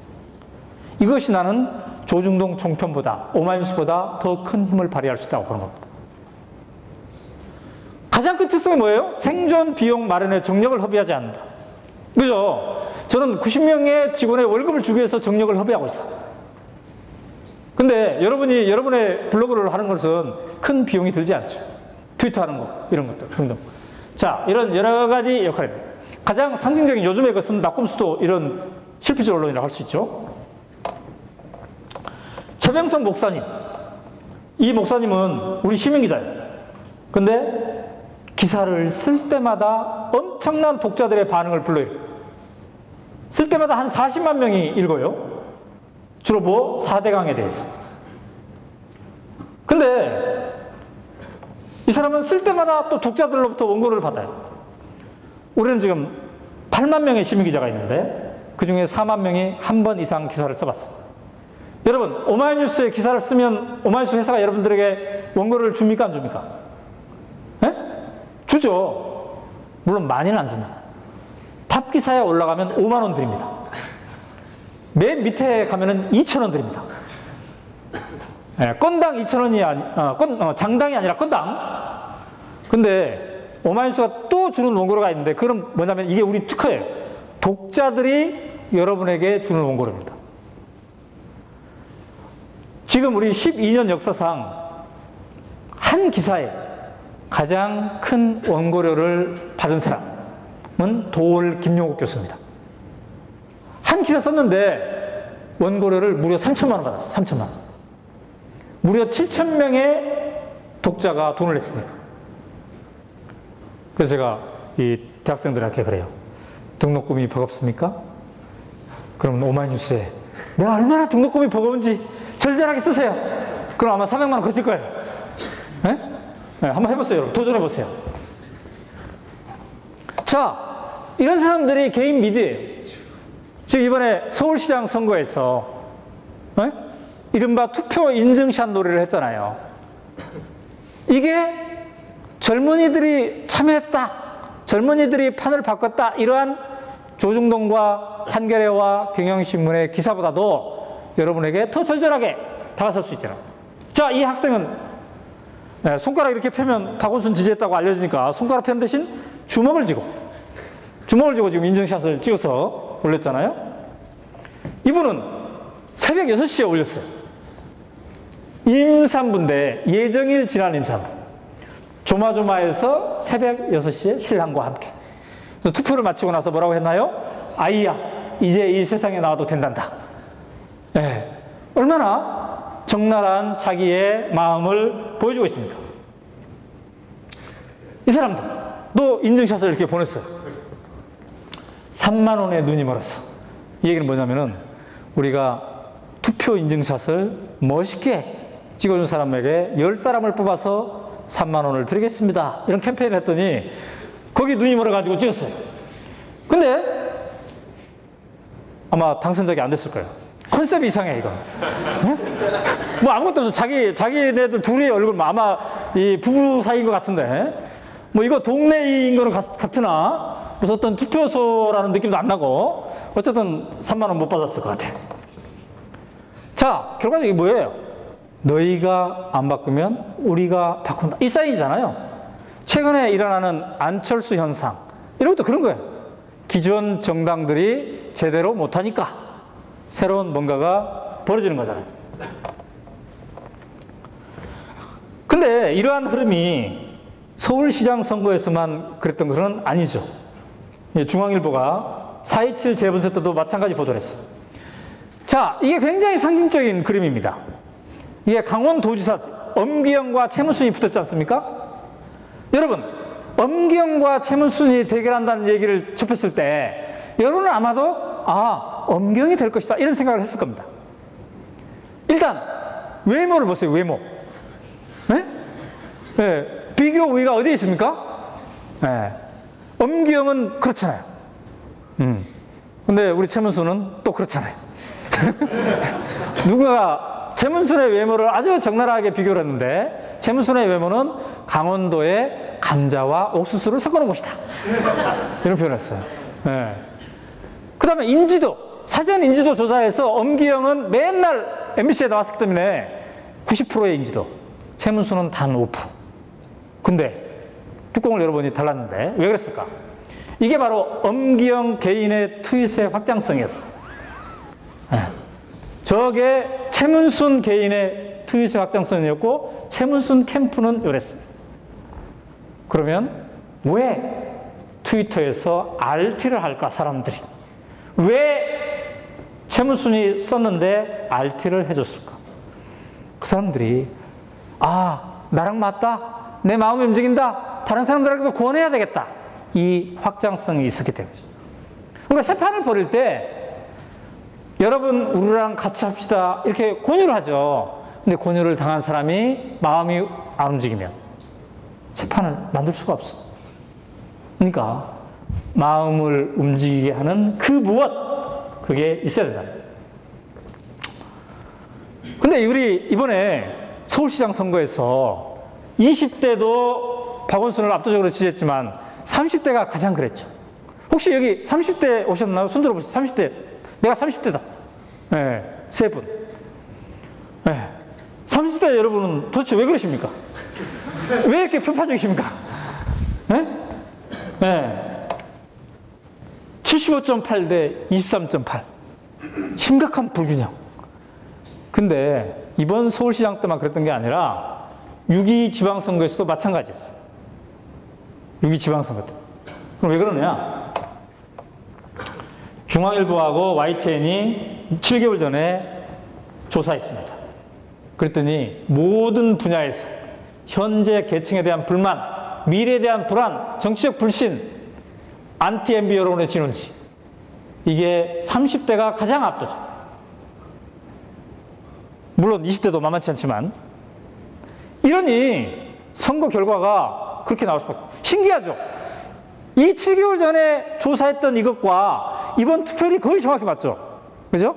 이것이 나는 조중동 종편보다 오마이뉴스보다 더 큰 힘을 발휘할 수 있다고 보는 겁니다. 가장 큰 특성이 뭐예요? 생존 비용 마련에 정력을 허비하지 않는다. 그죠? 저는 90명의 직원의 월급을 주기 위해서 정력을 허비하고 있어. 근데 여러분이 여러분의 블로그를 하는 것은 큰 비용이 들지 않죠. 트위터 하는 거, 이런 것들 등등. 자, 이런 여러 가지 역할입니다. 가장 상징적인 요즘의 것은 낙곰수도 이런 실피줄 언론이라고 할 수 있죠. 최병성 목사님. 이 목사님은 우리 시민기자예요. 근데 기사를 쓸 때마다 엄청난 독자들의 반응을 불러요. 쓸 때마다 한 40만 명이 읽어요. 주로 뭐 4대강에 대해서. 근데 이 사람은 쓸 때마다 또 독자들로부터 원고를 받아요. 우리는 지금 8만 명의 시민기자가 있는데 그 중에 4만 명이 한 번 이상 기사를 써봤어요. 여러분, 오마이뉴스에 기사를 쓰면 오마이뉴스 회사가 여러분들에게 원고를 줍니까, 안 줍니까? 네? 주죠. 물론 많이는 안 줍니다. 탑 기사에 올라가면 5만 원 드립니다. 맨 밑에 가면은 2천 원 드립니다. 네, 건당 2천 원이 장당이 아니라 건당. 근데 오마이뉴스가 또 주는 원고료가 있는데 그건 뭐냐면 이게 우리 특허예요. 독자들이 여러분에게 주는 원고료입니다. 지금 우리 12년 역사상 한 기사에 가장 큰 원고료를 받은 사람은 도올 김용욱 교수입니다. 한 기사 썼는데 원고료를 무려 3천만 원 받았어요. 3천만 원. 무려 7천 명의 독자가 돈을 냈습니다. 그래서 제가 이 대학생들한테 그래요. 등록금이 버겁습니까? 그럼 오마이뉴스에 내가 얼마나 등록금이 버거운지 절절하게 쓰세요. 그럼 아마 400만 원 거칠 거예요. 네? 네, 한번 해보세요. 여러분. 도전해보세요. 자, 이런 사람들이 개인 미디어예요. 지금 이번에 서울시장 선거에서 이른바 투표 인증샷 놀이를 했잖아요. 이게 젊은이들이 참여했다, 젊은이들이 판을 바꿨다, 이러한 조중동과 한겨레와 경향신문의 기사보다도 여러분에게 더 절절하게 다가설 수 있잖아요. 자, 이 학생은 손가락 이렇게 펴면 박원순 지지했다고 알려지니까 손가락 편 대신 주먹을 쥐고 지금 인증샷을 찍어서 올렸잖아요. 이분은 새벽 6시에 올렸어요. 임산부인데 예정일 지난 임산부. 조마조마해서 새벽 6시에 신랑과 함께. 그래서 투표를 마치고 나서 뭐라고 했나요? 아이야, 이제 이 세상에 나와도 된단다. 네. 얼마나 적나라한 자기의 마음을 보여주고 있습니까? 이 사람도 인증샷을 이렇게 보냈어요. 3만 원에 눈이 멀었어. 이 얘기는 뭐냐면은 우리가 투표 인증샷을 멋있게 찍어준 사람에게 10사람을 뽑아서 3만 원을 드리겠습니다. 이런 캠페인을 했더니 거기 눈이 멀어가지고 찍었어요. 근데 아마 당선자가 안 됐을 거예요. 컨셉이 이상해, 이거. 응? 뭐 아무것도 없어. 자기네들 둘의 얼굴, 아마 이 부부 사이인 것 같은데. 뭐 이거 동네인 거는 같으나, 무슨 어떤 투표소라는 느낌도 안 나고, 어쨌든 3만 원 못 받았을 것 같아. 자, 결과적으로 이게 뭐예요? 너희가 안 바꾸면 우리가 바꾼다. 이 사인이잖아요. 최근에 일어나는 안철수 현상. 이런 것도 그런 거예요. 기존 정당들이 제대로 못하니까 새로운 뭔가가 벌어지는 거잖아요. 근데 이러한 흐름이 서울시장 선거에서만 그랬던 것은 아니죠. 중앙일보가 4.27 재분쇄 때도 마찬가지 보도를 했어요. 자, 이게 굉장히 상징적인 그림입니다. 이게 강원도지사 엄기영과 최문순이 붙었지 않습니까? 여러분, 엄기영과 최문순이 대결한다는 얘기를 접했을 때 여러분은 아마도 엄기영이 될 것이다 이런 생각을 했을 겁니다. 일단 외모를 보세요. 외모. 네? 네. 비교 우위가 어디에 있습니까? 네. 엄기영은 그렇잖아요. 근데 우리 최문순은 또 그렇잖아요. 누가 최문순의 외모를 아주 적나라하게 비교를 했는데 최문순의 외모는 강원도의 감자와 옥수수를 섞어놓은 것이다. 이런 표현을 했어요. 네. 그 다음에 인지도, 사전 인지도 조사에서 엄기영은 맨날 MBC에 나왔기 때문에 90%의 인지도, 최문순은 단 5%. 근데 뚜껑을 열어보니 달랐는데 왜 그랬을까? 이게 바로 엄기영 개인의 트윗의 확장성이었어요. 저게 최문순 개인의 트윗의 확장성이었고 최문순 캠프는 이랬습니다. 그러면 왜 트위터에서 RT를 할까, 사람들이? 왜 최문순이 썼는데 RT를 해줬을까? 그 사람들이 나랑 맞다, 내 마음이 움직인다, 다른 사람들에게도 권해야 되겠다, 이 확장성이 있었기 때문이죠. 그러니까 세 판을 벌일 때 여러분 우리랑 같이 합시다 이렇게 권유를 하죠. 근데 권유를 당한 사람이 마음이 안 움직이면 세 판을 만들 수가 없어. 그러니까 마음을 움직이게 하는 그 무엇, 그게 있어야 된다. 근데 우리 이번에 서울시장 선거에서 20대도 박원순을 압도적으로 지지했지만 30대가 가장 그랬죠. 혹시 여기 30대 오셨나요? 손 들어보세요. 30대. 내가 30대다. 네, 세 분. 네. 30대 여러분은 도대체 왜 그러십니까? 왜 이렇게 편파적이십니까? 네? 네. 75.8 대 23.8. 심각한 불균형. 근데 이번 서울시장 때만 그랬던 게 아니라 6.2 지방선거에서도 마찬가지였어요. 6.2 지방선거 때. 그럼 왜 그러느냐? 중앙일보하고 YTN이 7개월 전에 조사했습니다. 그랬더니 모든 분야에서 현재 계층에 대한 불만, 미래에 대한 불안, 정치적 불신, 안티 MB 여론의 진원지, 이게 30대가 가장 압도적. 물론 20대도 만만치 않지만, 이러니 선거 결과가 그렇게 나올 수밖에. 신기하죠? 이 7개월 전에 조사했던 이것과 이번 투표율이 거의 정확히 맞죠? 그죠?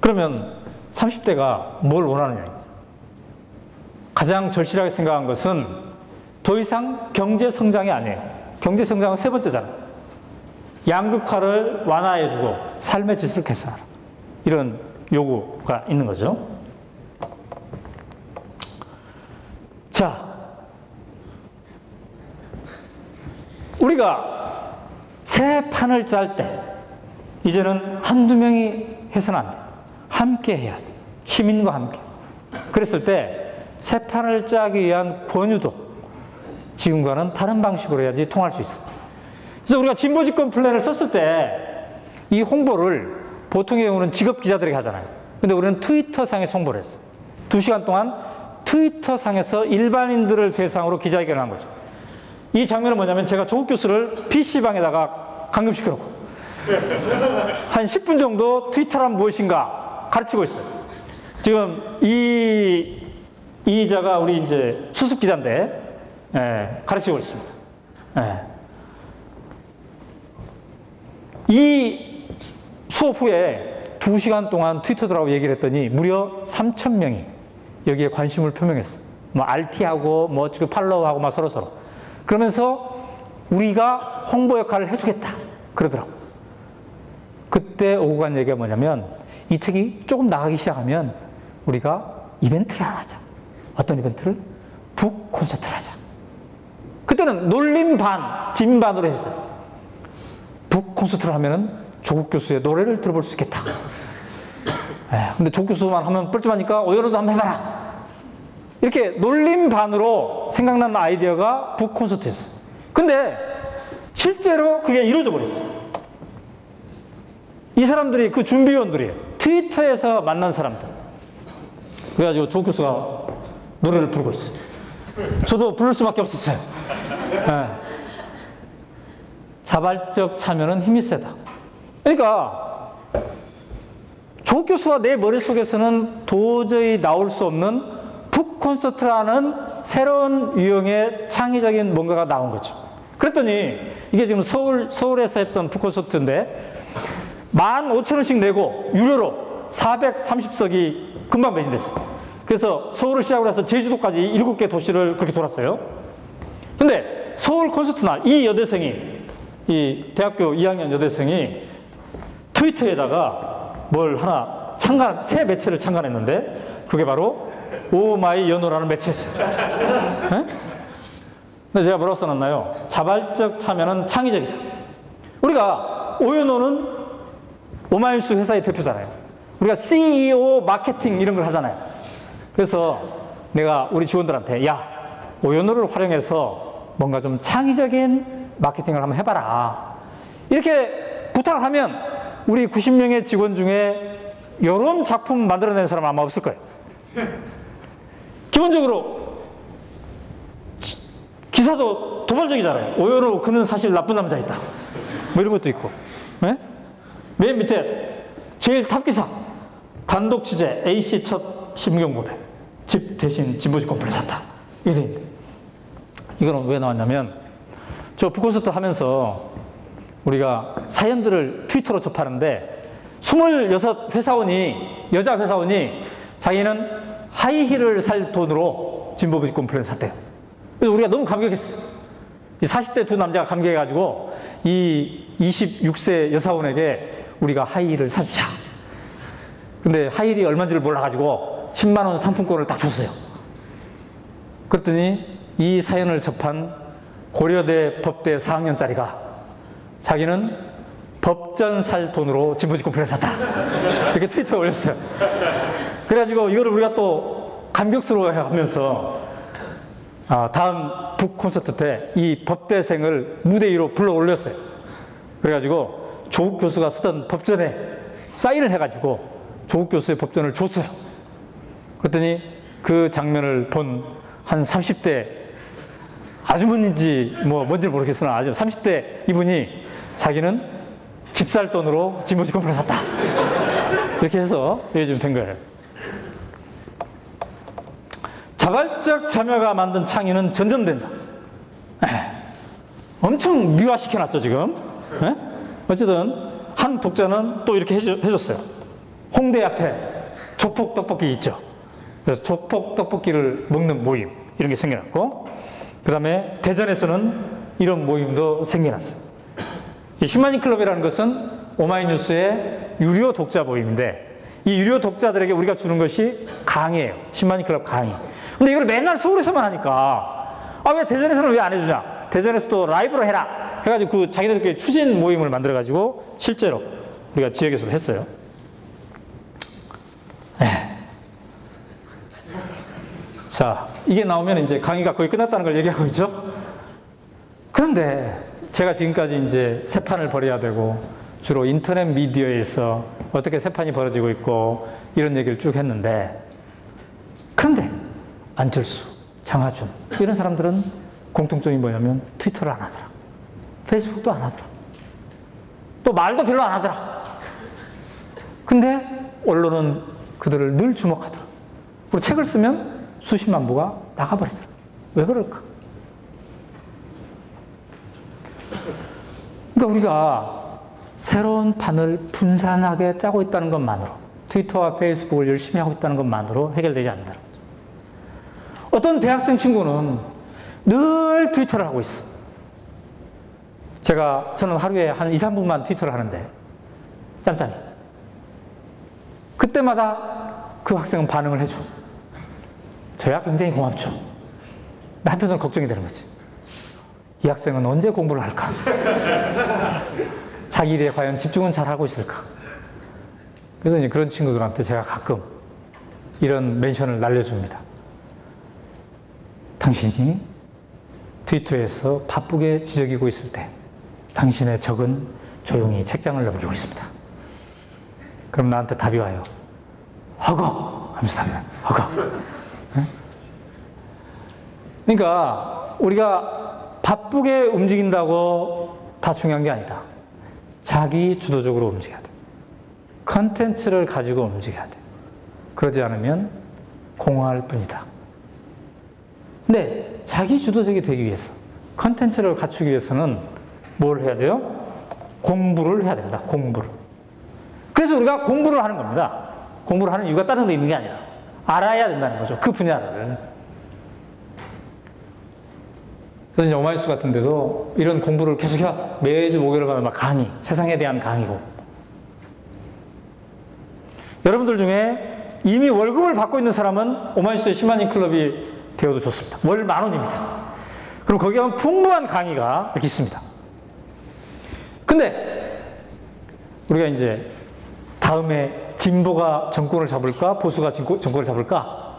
그러면 30대가 뭘 원하느냐? 가장 절실하게 생각한 것은 더 이상 경제 성장이 아니에요. 경제 성장은 세 번째잖아요. 양극화를 완화해두고 삶의 질을 개선하라. 이런 요구가 있는 거죠. 자, 우리가 새 판을 짤 때 이제는 한두 명이 해서는 안 돼. 함께 해야 돼. 시민과 함께. 그랬을 때 새 판을 짜기 위한 권유도 지금과는 다른 방식으로 해야지 통할 수 있어. 그래서 우리가 진보집권 플랜을 썼을 때 이 홍보를 보통의 경우는 직업 기자들에게 하잖아요. 근데 우리는 트위터상에서 홍보를 했어. 2시간 동안 트위터상에서 일반인들을 대상으로 기자회견을 한 거죠. 이 장면은 뭐냐면 제가 조국 교수를 PC방에다가 감금시켜놓고 한 10분 정도 트위터란 무엇인가 가르치고 있어요. 지금 이 자가 우리 이제 수습 기자인데, 가르치고 있습니다. 이 수업 후에 2시간 동안 트위터 들어가고 얘기를 했더니 무려 3,000명이 여기에 관심을 표명했어요. 뭐 RT하고 뭐 어쩌고 팔로우하고 막 서로서로. 그러면서 우리가 홍보 역할을 해주겠다 그러더라고. 그때 오고 간 얘기가 뭐냐면 이 책이 조금 나가기 시작하면 우리가 이벤트를 하나 하자. 어떤 이벤트를? 북 콘서트를 하자. 그때는 놀림 반, 진 반으로 했어요. 북 콘서트를 하면은 조국 교수의 노래를 들어볼 수 있겠다. 근데 조국 교수만 하면 뻘쭘하니까 오연호도 한번 해봐라. 이렇게 놀림 반으로 생각난 아이디어가 북 콘서트였어요. 근데 실제로 그게 이루어져 버렸어요. 이 사람들이 그 준비위원들이에요. 트위터에서 만난 사람들. 그래가지고 조국 교수가 노래를 부르고 있어요. 저도 부를 수밖에 없었어요. 자발적 참여는 힘이 세다. 그러니까 조국 교수와 내 머릿속에서는 도저히 나올 수 없는 북 콘서트라는 새로운 유형의 창의적인 뭔가가 나온 거죠. 그랬더니 이게 지금 서울에서 했던 북 콘서트인데 15,000원씩 내고 유료로 430석이 금방 매진됐어요. 그래서 서울을 시작으로 해서 제주도까지 7개 도시를 그렇게 돌았어요. 근데 서울 콘서트 날 이 여대생이, 이 대학교 2학년 여대생이 트위터에다가 뭘 하나 새 매체를 창간했는데 그게 바로 오마이 연호라는 매체였어요. 근데 제가 뭐라고 써놨나요? 자발적 참여는 창의적이다. 우리가 오연호는 오마이뉴스 회사의 대표잖아요. 우리가 CEO 마케팅 이런 걸 하잖아요. 그래서 내가 우리 직원들한테 야, 오연호를 활용해서 뭔가 좀 창의적인 마케팅을 한번 해봐라. 이렇게 부탁을 하면 우리 90명의 직원 중에 이런 작품 만들어낸 사람 아마 없을 거예요. 기본적으로 기사도 도발적이잖아요. 오연호 그는 사실 나쁜 남자이다. 뭐 이런 것도 있고. 네? 맨 밑에 제일 탑 기사. 단독 취재 A씨 첫 심경 고백. 집 대신 진보집 건물을 샀다. 이게 돼 있는데. 이거는 왜 나왔냐면 저 북콘서트 하면서 우리가 사연들을 트위터로 접하는데 26 회사원이 여자 회사원이 자기는 하이힐을 살 돈으로 진보집 건물을 샀대요. 그래서 우리가 너무 감격했어요. 이 40대 두 남자가 감격해가지고 이 26세 여사원에게 우리가 하이힐을 사주자. 근데 하이힐이 얼마인지를 몰라가지고 10만 원 상품권을 딱 줬어요. 그랬더니 이 사연을 접한 고려대 법대 4학년짜리가 자기는 법전 살 돈으로 진보집 건물을 샀다. 이렇게 트위터에 올렸어요. 그래가지고 이거를 우리가 또 감격스러워하면서 다음 북 콘서트 때 이 법대생을 무대 위로 불러 올렸어요. 그래가지고 조국 교수가 쓰던 법전에 사인을 해가지고 조국 교수의 법전을 줬어요. 그랬더니 그 장면을 본 한 30대 아주머니인지 뭐 뭔지 모르겠으나 아주 30대 이분이 자기는 집 살 돈으로 진보집 건물을 샀다. 이렇게 해서 이게 좀 된 거예요. 자발적 참여가 만든 창의는 전전된다. 엄청 미화시켜놨죠, 지금. 에? 어쨌든, 한 독자는 또 이렇게 해줬어요. 홍대 앞에 조폭 떡볶이 있죠. 그래서 조폭 떡볶이를 먹는 모임, 이런 게 생겨났고, 그 다음에 대전에서는 이런 모임도 생겨났어요. 이 10만인 클럽이라는 것은 오마이뉴스의 유료 독자 모임인데, 이 유료 독자들에게 우리가 주는 것이 강의예요. 10만인 클럽 강의. 근데 이걸 맨날 서울에서만 하니까 왜 대전에서는 왜 안 해주냐? 대전에서도 라이브로 해라. 해가지고 그 자기들끼리 추진 모임을 만들어가지고 실제로 우리가 지역에서도 했어요. 자, 이게 나오면 이제 강의가 거의 끝났다는 걸 얘기하고 있죠. 그런데 제가 지금까지 이제 세판을 벌여야 되고 주로 인터넷 미디어에서 어떻게 세판이 벌어지고 있고 이런 얘기를 쭉 했는데, 그런데 안철수, 장하준 이런 사람들은 공통점이 뭐냐면 트위터를 안 하더라. 페이스북도 안 하더라. 또 말도 별로 안 하더라. 근데 언론은 그들을 늘 주목하더라. 그리고 책을 쓰면 수십만 부가 나가버리더라. 왜 그럴까? 그러니까 우리가 새로운 판을 분산하게 짜고 있다는 것만으로, 트위터와 페이스북을 열심히 하고 있다는 것만으로 해결되지 않는다. 어떤 대학생 친구는 늘 트위터를 하고 있어. 저는 하루에 한 2, 3분만 트위터를 하는데, 짬짬이. 그때마다 그 학생은 반응을 해줘. 저야 굉장히 고맙죠. 한편으로는 걱정이 되는 거지. 이 학생은 언제 공부를 할까? 자기 일에 과연 집중은 잘 하고 있을까? 그래서 이제 그런 친구들한테 제가 가끔 이런 멘션을 날려줍니다. 당신이 트위터에서 바쁘게 지저귀고 있을 때 당신의 적은 조용히 책장을 넘기고 있습니다. 그럼 나한테 답이 와요. 허거! 하면서 답이 와요. 허거! 그러니까 우리가 바쁘게 움직인다고 다 중요한 게 아니다. 자기 주도적으로 움직여야 돼. 컨텐츠를 가지고 움직여야 돼. 그러지 않으면 공허할 뿐이다. 근데 자기 주도적이 되기 위해서, 컨텐츠를 갖추기 위해서는 뭘 해야 돼요? 공부를 해야 됩니다. 공부를. 그래서 우리가 공부를 하는 겁니다. 공부를 하는 이유가 다른 데 있는 게 아니라 알아야 된다는 거죠. 그 분야를. 그래서 이제 오마이뉴스 같은 데도 이런 공부를 계속 해왔어. 매주 목요일 가면 막 강의, 세상에 대한 강의고. 여러분들 중에 이미 월급을 받고 있는 사람은 오마이뉴스의 10만인 클럽이 되어도 좋습니다. 월 10,000원입니다. 그럼 거기에 가면 풍부한 강의가 이렇게 있습니다. 근데 우리가 이제 다음에 진보가 정권을 잡을까 보수가 정권을 잡을까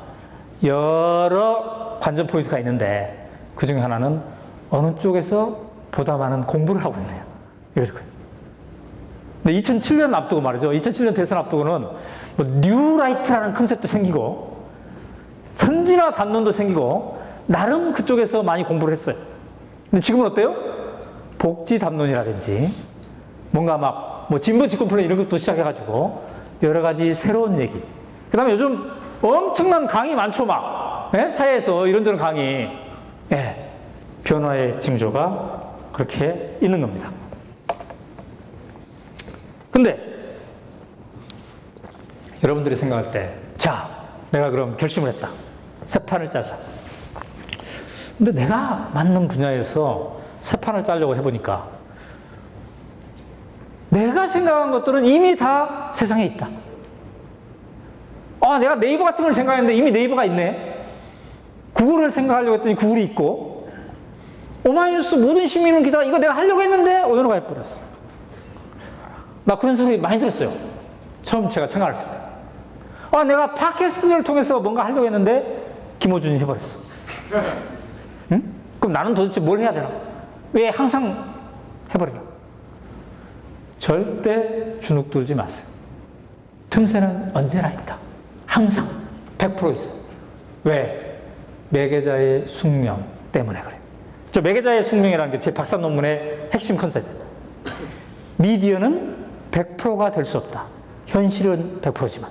여러 관전 포인트가 있는데 그 중에 하나는 어느 쪽에서 보다 많은 공부를 하고 있느냐 이거죠. 근데 2007년 앞두고 말이죠. 2007년 대선 앞두고는 뭐 뉴라이트라는 컨셉도 생기고 선진화 담론도 생기고 나름 그쪽에서 많이 공부를 했어요. 근데 지금은 어때요? 복지 담론이라든지 뭔가 막 뭐 진보 집권 플랜 이런 것도 시작해가지고 여러 가지 새로운 얘기. 그 다음에 요즘 엄청난 강의 많죠, 막. 예? 사회에서 이런저런 강의. 예. 변화의 징조가 그렇게 있는 겁니다. 근데 여러분들이 생각할 때, 자, 내가 그럼 결심을 했다. 새 판을 짜자. 근데 내가 맞는 분야에서 새 판을 짜려고 해보니까 내가 생각한 것들은 이미 다 세상에 있다. 아, 내가 네이버 같은 걸 생각했는데 이미 네이버가 있네. 구글을 생각하려고 했더니 구글이 있고, 오마이뉴스 모든 시민은 기사 이거 내가 하려고 했는데 어디로 가버렸어. 나 그런 소리 많이 들었어요. 처음 제가 생각을 했을 때. 아, 내가 팟캐스트를 통해서 뭔가 하려고 했는데 김호준이 해버렸어. 응? 그럼 나는 도대체 뭘 해야 되나? 왜 항상 해버리나? 절대 주눅 들지 마세요. 틈새는 언제나 있다. 항상 100% 있어. 왜? 매개자의 숙명 때문에 그래요. 저 매개자의 숙명이라는 게 제 박사 논문의 핵심 컨셉입니다. 미디어는 100%가 될 수 없다. 현실은 100%지만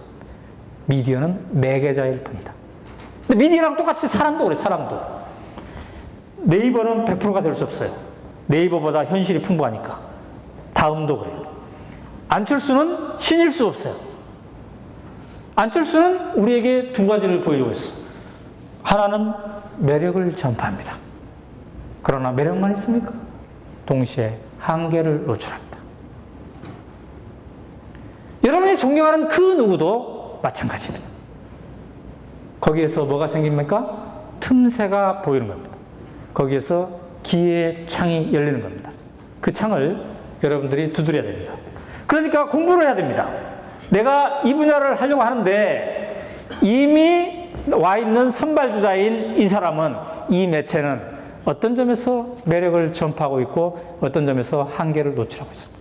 미디어는 매개자일 뿐이다. 근데 미디어랑 똑같이 사람도 그래, 사람도. 네이버는 100%가 될 수 없어요. 네이버보다 현실이 풍부하니까. 다음도 그래요. 안철수는 신일 수 없어요. 안철수는 우리에게 두 가지를 보여주고 있어. 하나는 매력을 전파합니다. 그러나 매력만 있습니까? 동시에 한계를 노출합니다. 여러분이 존경하는 그 누구도 마찬가지입니다. 거기에서 뭐가 생깁니까? 틈새가 보이는 겁니다. 거기에서 기회의 창이 열리는 겁니다. 그 창을 여러분들이 두드려야 됩니다. 그러니까 공부를 해야 됩니다. 내가 이 분야를 하려고 하는데 이미 와 있는 선발주자인 이 사람은, 이 매체는 어떤 점에서 매력을 전파하고 있고 어떤 점에서 한계를 노출하고 있습니다.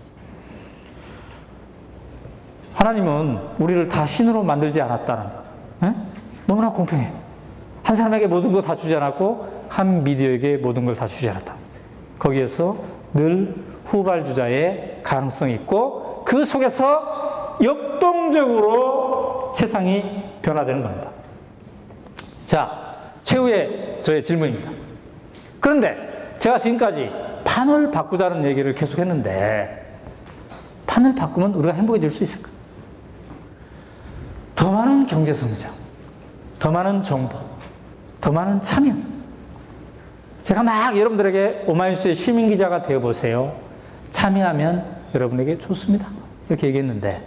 하나님은 우리를 다 신으로 만들지 않았다는, 에? 너무나 공평해. 한 사람에게 모든 거 다 주지 않았고 한 미디어에게 모든 걸 다 주지 않았다. 거기에서 늘 후발주자의 가능성이 있고 그 속에서 역동적으로 세상이 변화되는 겁니다. 자, 최후의 저의 질문입니다. 그런데 제가 지금까지 판을 바꾸자는 얘기를 계속 했는데 판을 바꾸면 우리가 행복해질 수 있을까? 더 많은 경제성장, 더 많은 정보, 더 많은 참여. 제가 막 여러분들에게 오마이뉴스의 시민기자가 되어보세요. 참여하면 여러분에게 좋습니다. 이렇게 얘기했는데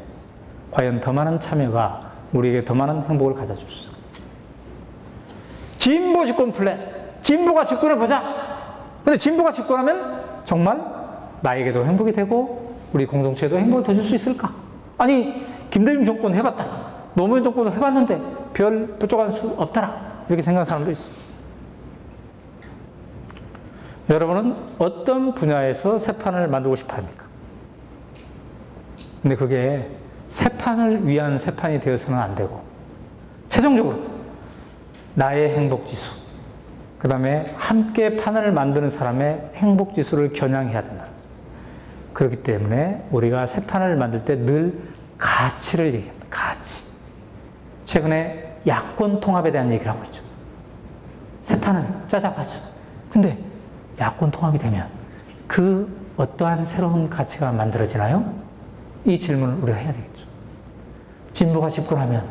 과연 더 많은 참여가 우리에게 더 많은 행복을 가져줄 수 있을까? 진보 집권 플랜. 진보가 집권해보자. 근데 진보가 집권하면 정말 나에게도 행복이 되고 우리 공동체에도 행복을 더 줄 수 있을까? 아니, 김대중 정권 해봤다. 노무현 정권을 해봤는데 별 뾰족한 수 없더라. 이렇게 생각하는 사람도 있어. 여러분은 어떤 분야에서 새 판을 만들고 싶어 합니까? 근데 그게 새 판을 위한 새 판이 되어서는 안 되고, 최종적으로 나의 행복지수, 그 다음에 함께 판을 만드는 사람의 행복지수를 겨냥해야 된다. 그렇기 때문에 우리가 새 판을 만들 때 늘 가치를 얘기합니다. 가치. 최근에 야권 통합에 대한 얘기를 하고 있죠. 새 판을 짜자가죠. 근데 야권 통합이 되면 그 어떠한 새로운 가치가 만들어지나요? 이 질문을 우리가 해야 되겠죠. 진보가 집권하면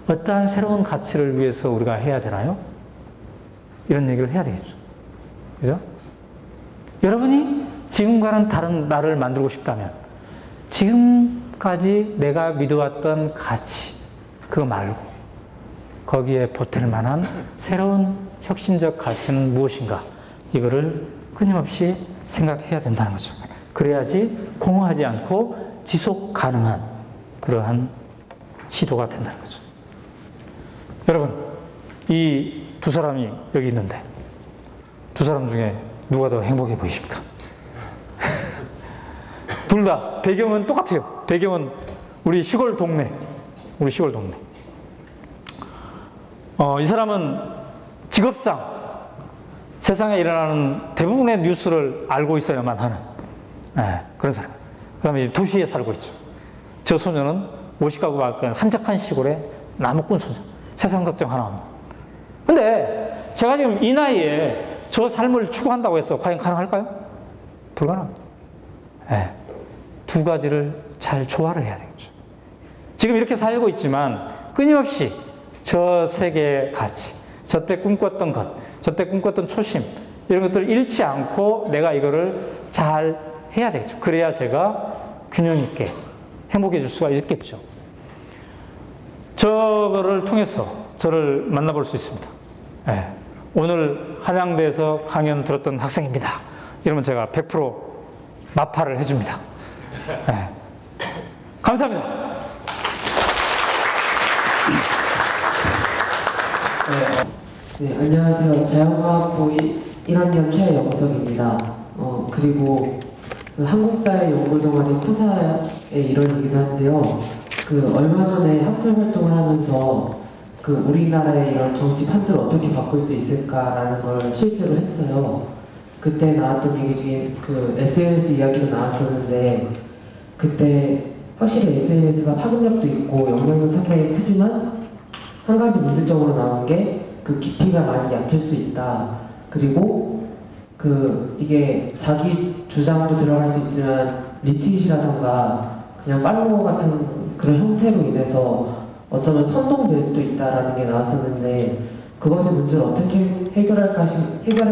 어떠한 새로운 가치를 위해서 우리가 해야 되나요? 이런 얘기를 해야 되겠죠. 그죠? 여러분이 지금과는 다른 나를 만들고 싶다면 지금까지 내가 믿어왔던 가치, 그거 말고 거기에 보탤 만한 새로운 혁신적 가치는 무엇인가? 이거를 끊임없이 생각해야 된다는 거죠. 그래야지 공허하지 않고 지속 가능한 그러한 시도가 된다는 거죠. 여러분, 이 두 사람이 여기 있는데 두 사람 중에 누가 더 행복해 보이십니까? 둘 다 배경은 똑같아요. 배경은 우리 시골 동네. 우리 시골 동네. 이 사람은 직업상 세상에 일어나는 대부분의 뉴스를 알고 있어야만 하는 그런 사람. 그 다음에 도시에 살고 있죠. 저 소녀는 50가구 가까운 한적한 시골의 나무꾼 소녀. 세상 걱정 하나 없는. 근데 제가 지금 이 나이에 저 삶을 추구한다고 해서 과연 가능할까요? 불가능합니다. 두 가지를 잘 조화를 해야 되겠죠. 지금 이렇게 살고 있지만 끊임없이 저 세계의 가치, 저때 꿈꿨던 것, 저때 꿈꿨던 초심 이런 것들을 잃지 않고 내가 이거를 잘 해야 되겠죠. 그래야 제가 균형 있게 행복해질 수가 있겠죠. 저거를 통해서 저를 만나볼 수 있습니다. 오늘 한양대에서 강연 들었던 학생입니다. 이러면 제가 100% 마파를 해줍니다. 감사합니다. 네, 안녕하세요. 자연과학부 1학년 최영석입니다. 그리고 그 한국사회 연구 동아리 쿠사의 일원이기도 한데요. 그 얼마 전에 학술 활동을 하면서 그 우리나라의 이런 정치 판도를 어떻게 바꿀 수 있을까라는 걸 실제로 했어요. 그때 나왔던 얘기 중에 그 SNS 이야기도 나왔었는데 그때 확실히 SNS가 파급력도 있고 영향도 상당히 크지만 한 가지 문제점으로 나온 게 그 깊이가 많이 얕을 수 있다. 그리고 그 이게 자기 주장도 들어갈 수 있지만 리트윗이라던가 그냥 팔로워 같은 그런 형태로 인해서 어쩌면 선동될 수도 있다라는 게 나왔었는데 그것의 문제를 어떻게 해결할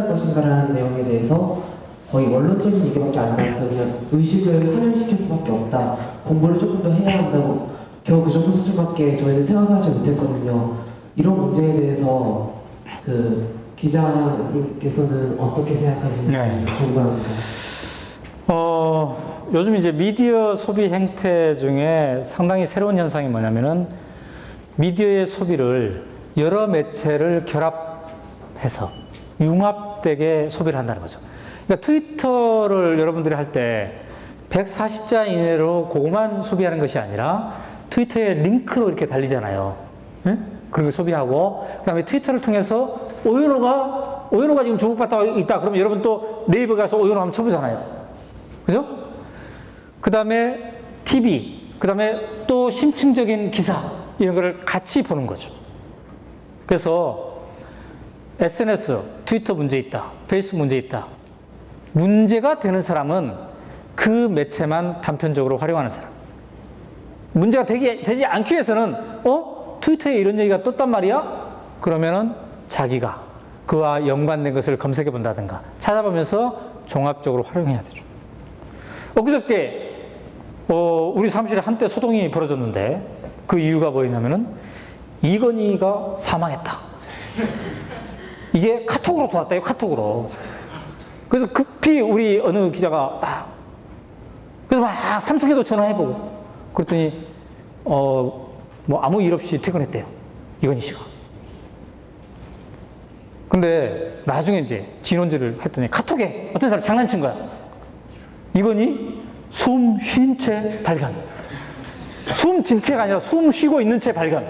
것인가라는 내용에 대해서 거의 원론적인 얘기밖에 안 나왔어요. 그냥 의식을 하면시킬 수밖에 없다. 공부를 조금 더 해야 한다고 겨우 그 정도 수준밖에 저희는 생각하지 못했거든요. 이런 문제에 대해서 그 기자님께서는 어떻게 생각하시는지 궁금합니다. 요즘 이제 미디어 소비 행태 중에 상당히 새로운 현상이 뭐냐면은 미디어의 소비를 여러 매체를 결합해서 융합되게 소비를 한다는 거죠. 그러니까 트위터를 여러분들이 할 때 140자 이내로 그것만 소비하는 것이 아니라 트위터에 링크로 이렇게 달리잖아요. 네? 그런 걸 소비하고 그 다음에 트위터를 통해서 오연호가 지금 주목받고 있다. 그러면 여러분 또 네이버 가서 오연호 한번 쳐보잖아요. 그죠? 그 다음에 TV, 그 다음에 또 심층적인 기사 이런 거를 같이 보는 거죠. 그래서 SNS, 트위터 문제 있다. 페이스북 문제 있다. 문제가 되는 사람은 그 매체만 단편적으로 활용하는 사람. 문제가 되지 않기 위해서는 트위터에 이런 얘기가 떴단 말이야? 그러면은 자기가 그와 연관된 것을 검색해 본다든가 찾아보면서 종합적으로 활용해야 되죠. 엊그저께 우리 사무실에 한때 소동이 벌어졌는데 그 이유가 뭐였냐면은 이건희가 사망했다. 이게 카톡으로 들어왔다요. 카톡으로. 그래서 급히 우리 어느 기자가 그래서 막 삼성에도 전화해보고 그랬더니 뭐 아무 일 없이 퇴근했대요. 이건희 씨가. 근데 나중에 이제 진원지를 했더니 카톡에 어떤 사람이 장난친 거야. 이건희 숨 쉰 채 발견. 숨 진 채가 아니라 숨 쉬고 있는 채 발견.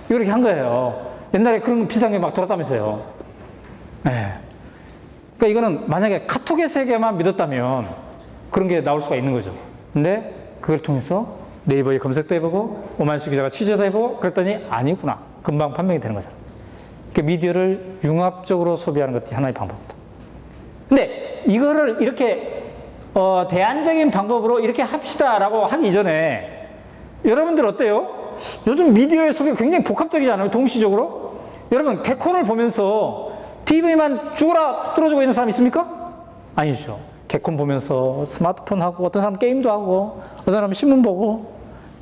이렇게 한 거예요. 옛날에 그런 비슷한 게 막 돌았다면서요. 네. 그러니까 이거는 만약에 카톡의 세계만 믿었다면 그런 게 나올 수가 있는 거죠. 근데 그걸 통해서 네이버에 검색도 해보고 오만수 기자가 취재도 해보고 그랬더니 아니구나. 금방 판명이 되는 거잖아요. 그러니까 미디어를 융합적으로 소비하는 것이 하나의 방법이다. 근데 이거를 이렇게 대안적인 방법으로 이렇게 합시다라고 하기 이전에 여러분들 어때요? 요즘 미디어의 소비가 굉장히 복합적이지 않아요? 동시적으로? 여러분 개콘을 보면서 TV만 죽어라 뚫어주고 있는 사람 있습니까? 아니죠. 개콘 보면서 스마트폰 하고 어떤 사람은 게임도 하고 어떤 사람은 신문 보고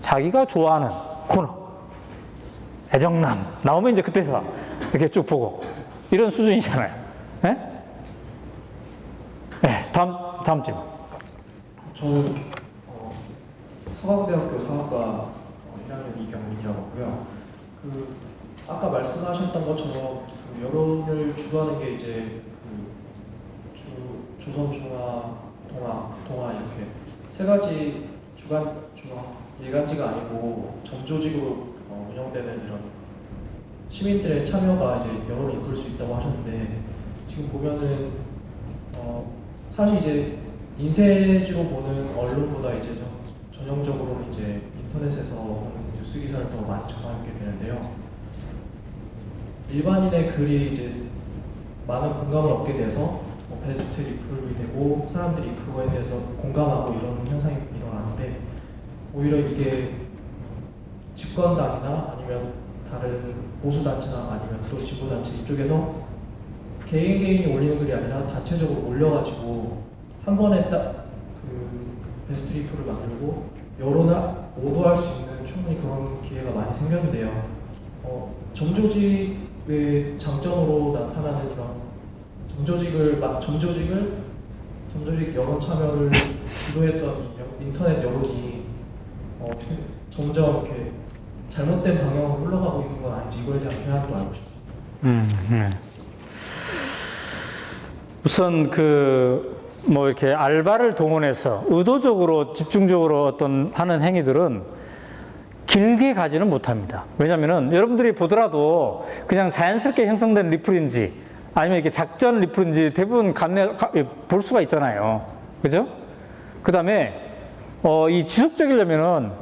자기가 좋아하는 코너 애정남 나오면 이제 그때서 이렇게 쭉 보고 이런 수준이잖아요. 네? 다음 질문. 저는 서강대학교 사학과 1학년 이경민이라고 하고요. 아까 말씀하셨던 것처럼 여론을 주도하는 게 이제 조선중화, 동아 이렇게 세 가지 일간지가 아니고 전조직으로 운영되는 이런 시민들의 참여가 이제 여론을 이끌 수 있다고 하셨는데, 지금 보면은 사실 이제 인쇄지로 보는 언론보다 이제 전형적으로 이제 인터넷에서 보는 뉴스 기사를 더 많이 접하게 되는데요. 일반인의 글이 이제 많은 공감을 얻게 돼서 베스트 리플이 되고 사람들이 그거에 대해서 공감하고 이런 현상이 일어나는데, 오히려 이게 집권당이나 아니면 다른 보수단체나 아니면 또 진보단체 이쪽에서 개인이 올리는 글이 아니라 단체적으로 올려가지고 한 번에 딱 베스트 리플을 만들고 여론을 오도할 수 있는 충분히 그런 기회가 많이 생겼는데요. 점조직의 장점으로 나타나는 이런 점조직 여론 참여를 주도했던 인터넷 여론이 어떻게 점점 이렇게 잘못된 방향으로 흘러가고 있는 건 아닌지, 이거에 대한 개안도 알고 싶습니다. 우선 뭐 이렇게 알바를 동원해서 의도적으로 집중적으로 어떤 하는 행위들은 길게 가지는 못합니다. 왜냐면은 여러분들이 보더라도 그냥 자연스럽게 형성된 리플인지 아니면 이렇게 작전 리플인지 대부분 볼 수가 있잖아요. 그죠? 그 다음에 이 지속적이려면은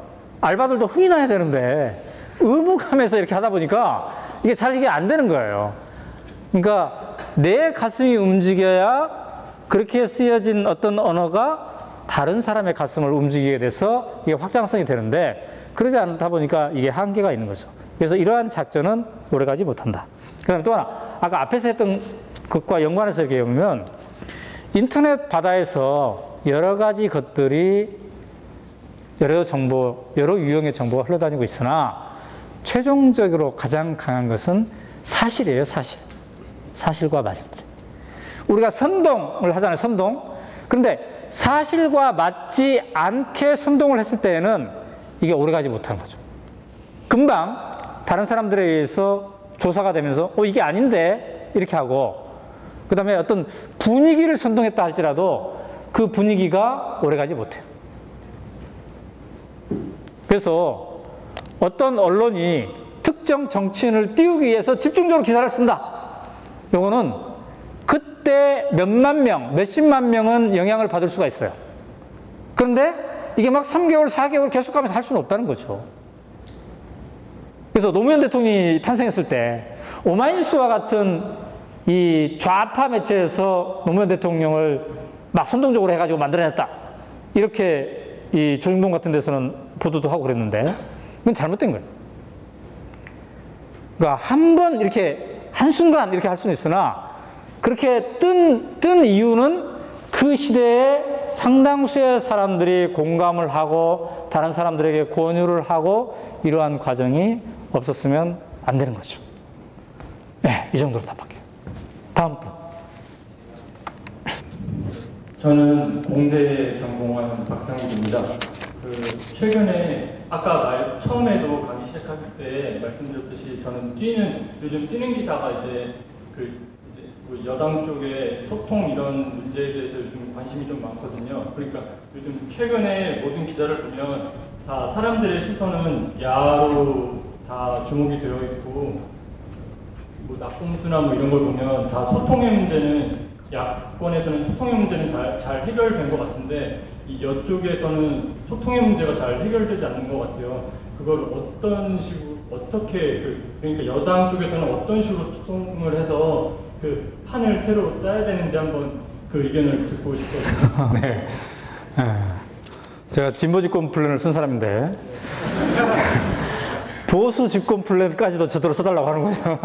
알바들도 흥이 나야 되는데 의무감에서 이렇게 하다 보니까 이게 잘 이게 안 되는 거예요. 그러니까 내 가슴이 움직여야 그렇게 쓰여진 어떤 언어가 다른 사람의 가슴을 움직이게 돼서 이게 확장성이 되는데, 그러지 않다 보니까 이게 한계가 있는 거죠. 그래서 이러한 작전은 오래가지 못한다. 그 다음에 또 하나, 아까 앞에서 했던 것과 연관해서 이렇게 보면 인터넷 바다에서 여러 가지 것들이 여러 유형의 정보가 흘러다니고 있으나 최종적으로 가장 강한 것은 사실이에요, 사실. 사실과 맞습니다. 우리가 선동을 하잖아요, 선동. 그런데 사실과 맞지 않게 선동을 했을 때에는 이게 오래가지 못하는 거죠. 금방 다른 사람들에 의해서 조사가 되면서 이게 아닌데 이렇게 하고, 그 다음에 어떤 분위기를 선동했다 할지라도 그 분위기가 오래가지 못해요. 그래서 어떤 언론이 특정 정치인을 띄우기 위해서 집중적으로 기사를 쓴다. 요거는 그때 몇만 명, 몇십만 명은 영향을 받을 수가 있어요. 그런데 이게 막 3개월, 4개월 계속 가면서 할 수는 없다는 거죠. 그래서 노무현 대통령이 탄생했을 때 오마이뉴스와 같은 이 좌파 매체에서 노무현 대통령을 막 선동적으로 해가지고 만들어냈다. 이렇게 이 조중동 같은 데서는 보도도 하고 그랬는데, 그건 잘못된 거예요. 그러니까 한 번 이렇게 한순간 이렇게 할 수는 있으나, 그렇게 뜬 이유는 그 시대에 상당수의 사람들이 공감을 하고 다른 사람들에게 권유를 하고 이러한 과정이 없었으면 안 되는 거죠. 네, 이 정도로 답할게요. 다음 분. 저는 공대 전공한 박상익입니다. 최근에 아까 처음에도 강의 시작할 때 말씀드렸듯이 저는 요즘 뛰는 기사가 이제 뭐 여당 쪽의 소통 이런 문제에 대해서 요즘 관심이 좀 많거든요. 그러니까 요즘 최근에 모든 기사를 보면 다 사람들의 시선은 야로 다 주목이 되어 있고, 뭐 낙곰수나 뭐 이런 걸 보면 다 소통의 문제는, 야권에서는 소통의 문제는 잘 해결된 것 같은데 이쪽에서는 소통의 문제가 잘 해결되지 않는 것 같아요. 그걸 어떤 식으로, 그러니까 여당 쪽에서는 어떤 식으로 소통을 해서 그 판을 새로 짜야 되는지 한번 그 의견을 듣고 싶거든요. 네. 제가 진보 집권 플랜을 쓴 사람인데 보수 집권 플랜까지도 제대로 써달라고 하는 거죠.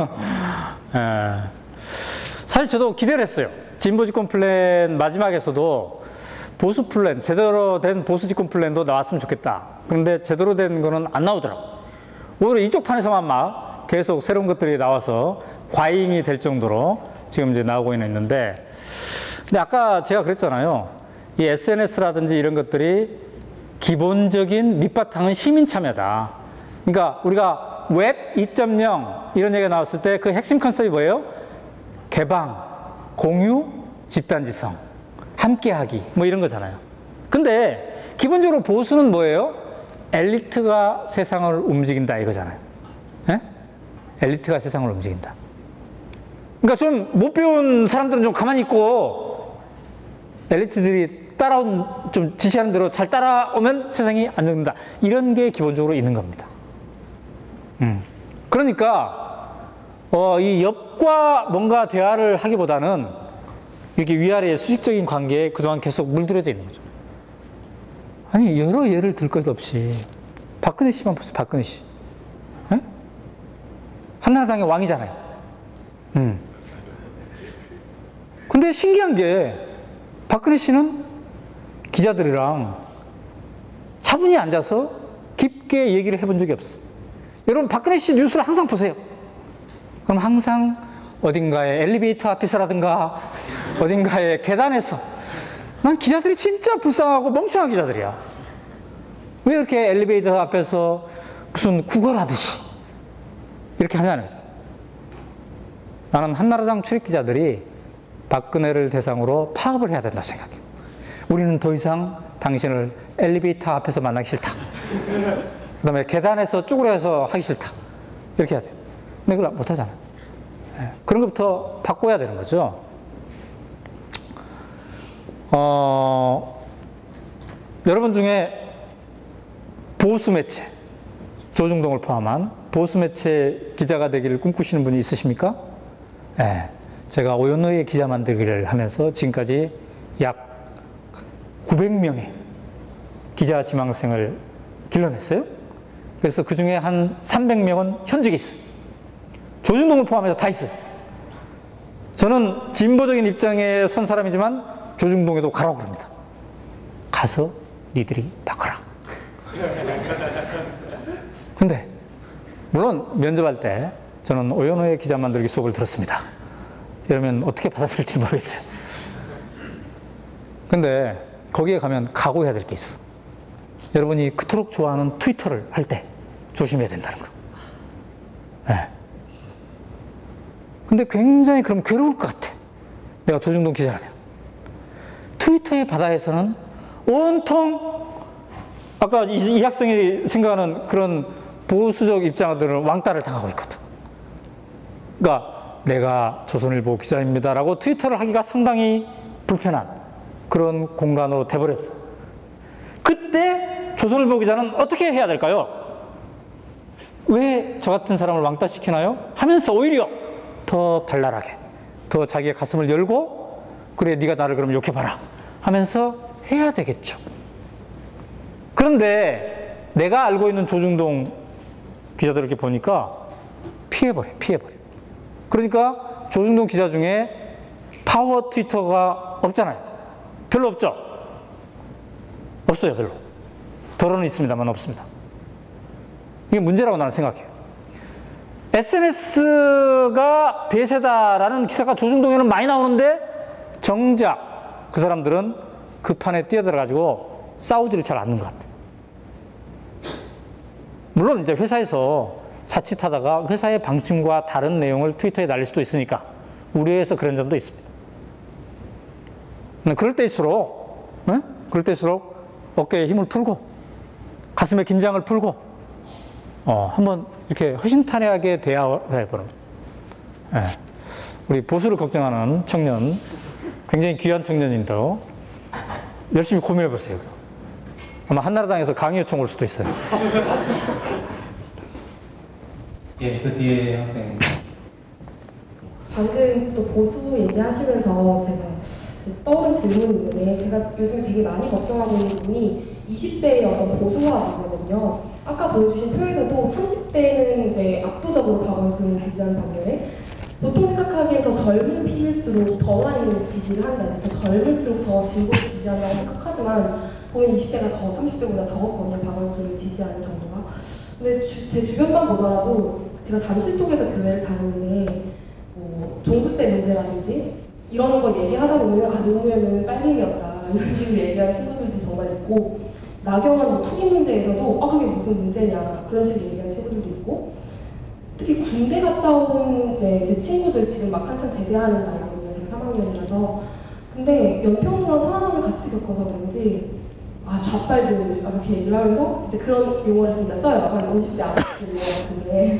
사실 저도 기대를 했어요. 진보 집권 플랜 마지막에서도 보수 플랜, 제대로 된 보수 집권 플랜도 나왔으면 좋겠다. 그런데 제대로 된 거는 안 나오더라고. 오히려 이쪽 판에서만 막 계속 새로운 것들이 나와서 과잉이 될 정도로 지금 이제 나오고 있는데, 근데 아까 제가 그랬잖아요. 이 SNS라든지 이런 것들이 기본적인 밑바탕은 시민 참여다. 그러니까 우리가 웹 2.0 이런 얘기가 나왔을 때 그 핵심 컨셉이 뭐예요? 개방, 공유, 집단지성, 함께하기 뭐 이런 거잖아요. 근데 기본적으로 보수는 뭐예요? 엘리트가 세상을 움직인다 이거잖아요. 예? 엘리트가 세상을 움직인다. 그러니까 좀 못 배운 사람들은 좀 가만히 있고 엘리트들이 따라온 좀 지시하는 대로 잘 따라오면 세상이 안정된다. 이런 게 기본적으로 있는 겁니다. 그러니까 이 옆과 뭔가 대화를 하기보다는 이렇게 위아래의 수직적인 관계에 그동안 계속 물들여져 있는 거죠. 아니 여러 예를 들 것 없이 박근혜 씨만 보세요. 박근혜 씨. 에? 한나라당의 왕이잖아요. 근데 신기한 게 박근혜 씨는 기자들이랑 차분히 앉아서 깊게 얘기를 해본 적이 없어요. 여러분 박근혜 씨 뉴스를 항상 보세요. 그럼 항상 어딘가에 엘리베이터 앞에서라든가 어딘가에 계단에서 난 기자들이 진짜 불쌍하고 멍청한 기자들이야. 왜 이렇게 엘리베이터 앞에서 무슨 구걸하듯이 이렇게 하냐는 거죠. 나는 한나라당 출입 기자들이 박근혜를 대상으로 파업을 해야 된다 생각해요. 우리는 더 이상 당신을 엘리베이터 앞에서 만나기 싫다. 그 다음에 계단에서 쭈그려서 하기 싫다. 이렇게 해야 돼요. 근데 그걸 못하잖아. 그런 것부터 바꿔야 되는 거죠. 여러분 중에 보수 매체, 조중동을 포함한 보수 매체 기자가 되기를 꿈꾸시는 분이 있으십니까? 네. 제가 오연호의 기자 만들기를 하면서 지금까지 약 900명의 기자 지망생을 길러냈어요. 그래서 그 중에 한 300명은 현직에 있어요. 조중동을 포함해서 다 있어요. 저는 진보적인 입장에 선 사람이지만 조중동에도 가라고 그럽니다. 가서 니들이 바꿔라. 근데 물론 면접할 때 저는 오연호의 기자 만들기 수업을 들었습니다. 이러면 어떻게 받아들일지 모르겠어요. 근데 거기에 가면 각오해야 될 게 있어. 여러분이 그토록 좋아하는 트위터를 할 때 조심해야 된다는 거. 네. 근데 굉장히 그럼 괴로울 것 같아. 내가 조중동 기자라면. 트위터의 바다에서는 온통 아까 이 학생이 생각하는 그런 보수적 입장들은 왕따를 당하고 있거든. 그러니까 내가 조선일보 기자입니다라고 트위터를 하기가 상당히 불편한 그런 공간으로 돼버렸어. 그때 조선일보 기자는 어떻게 해야 될까요? 왜 저 같은 사람을 왕따시키나요? 하면서 오히려 더 발랄하게, 더 자기의 가슴을 열고 그래 네가 나를 그럼 욕해봐라 하면서 해야 되겠죠. 그런데 내가 알고 있는 조중동 기자들 이렇게 보니까 피해버려. 그러니까 조중동 기자 중에 파워 트위터가 없잖아요. 별로 없죠? 없어요, 별로. 덜어는 있습니다만 없습니다. 이게 문제라고 나는 생각해요. SNS가 대세다라는 기사가 조중동에는 많이 나오는데 정작 그 사람들은 그 판에 뛰어들어가지고 싸우지를 잘 않는 것 같아요. 물론 이제 회사에서 자칫하다가 회사의 방침과 다른 내용을 트위터에 날릴 수도 있으니까 우려해서 그런 점도 있습니다. 그럴 때일수록 어깨에 힘을 풀고 가슴에 긴장을 풀고 한번 이렇게 허심탄회하게 대화해보는 우리 보수를 걱정하는 청년, 굉장히 귀한 청년인데 열심히 고민해보세요. 아마 한나라당에서 강의 요청 올 수도 있어요. 예, 그 뒤에 학생. 방금 또 보수 얘기하시면서 제가 떠오른 질문이 있는데 제가 요즘에 되게 많이 걱정하고 있는 부분이 20대의 어떤 보수화 문제거든요. 아까 보여주신 표에서도 30대는 이제 압도적으로 박원순을 지지하는 반면에 보통 생각하기엔 더 젊은 피일수록 더 많이 지지를 한다. 더 젊을수록 더 진보를 지지한다고 생각하지만 보면 20대가 더 30대보다 적었거든요. 박원순을 지지하는 정도가. 근데 제 주변만 보더라도 제가 잠실동에서 교회를 다니는데 종부세 문제라든지 이런 거 얘기하다 보면 아 노무현은 빨갱이였다 이런 식으로 얘기하는 친구들도 정말 있고 나경원 뭐 투기 문제에서도 그게 무슨 문제냐 그런 식으로 얘기하는 친구들도 있고 특히 군대 갔다 온 제 친구들 지금 막 한창 제대하는 나이거든요. 제가 3학년이라서 근데 연평도랑 천안함을 같이 겪어서 그런지 좌빨들 이렇게 얘기를 하면서 이제 그런 용어를 진짜 써요. 한 50대 아저씨들 용어 같은데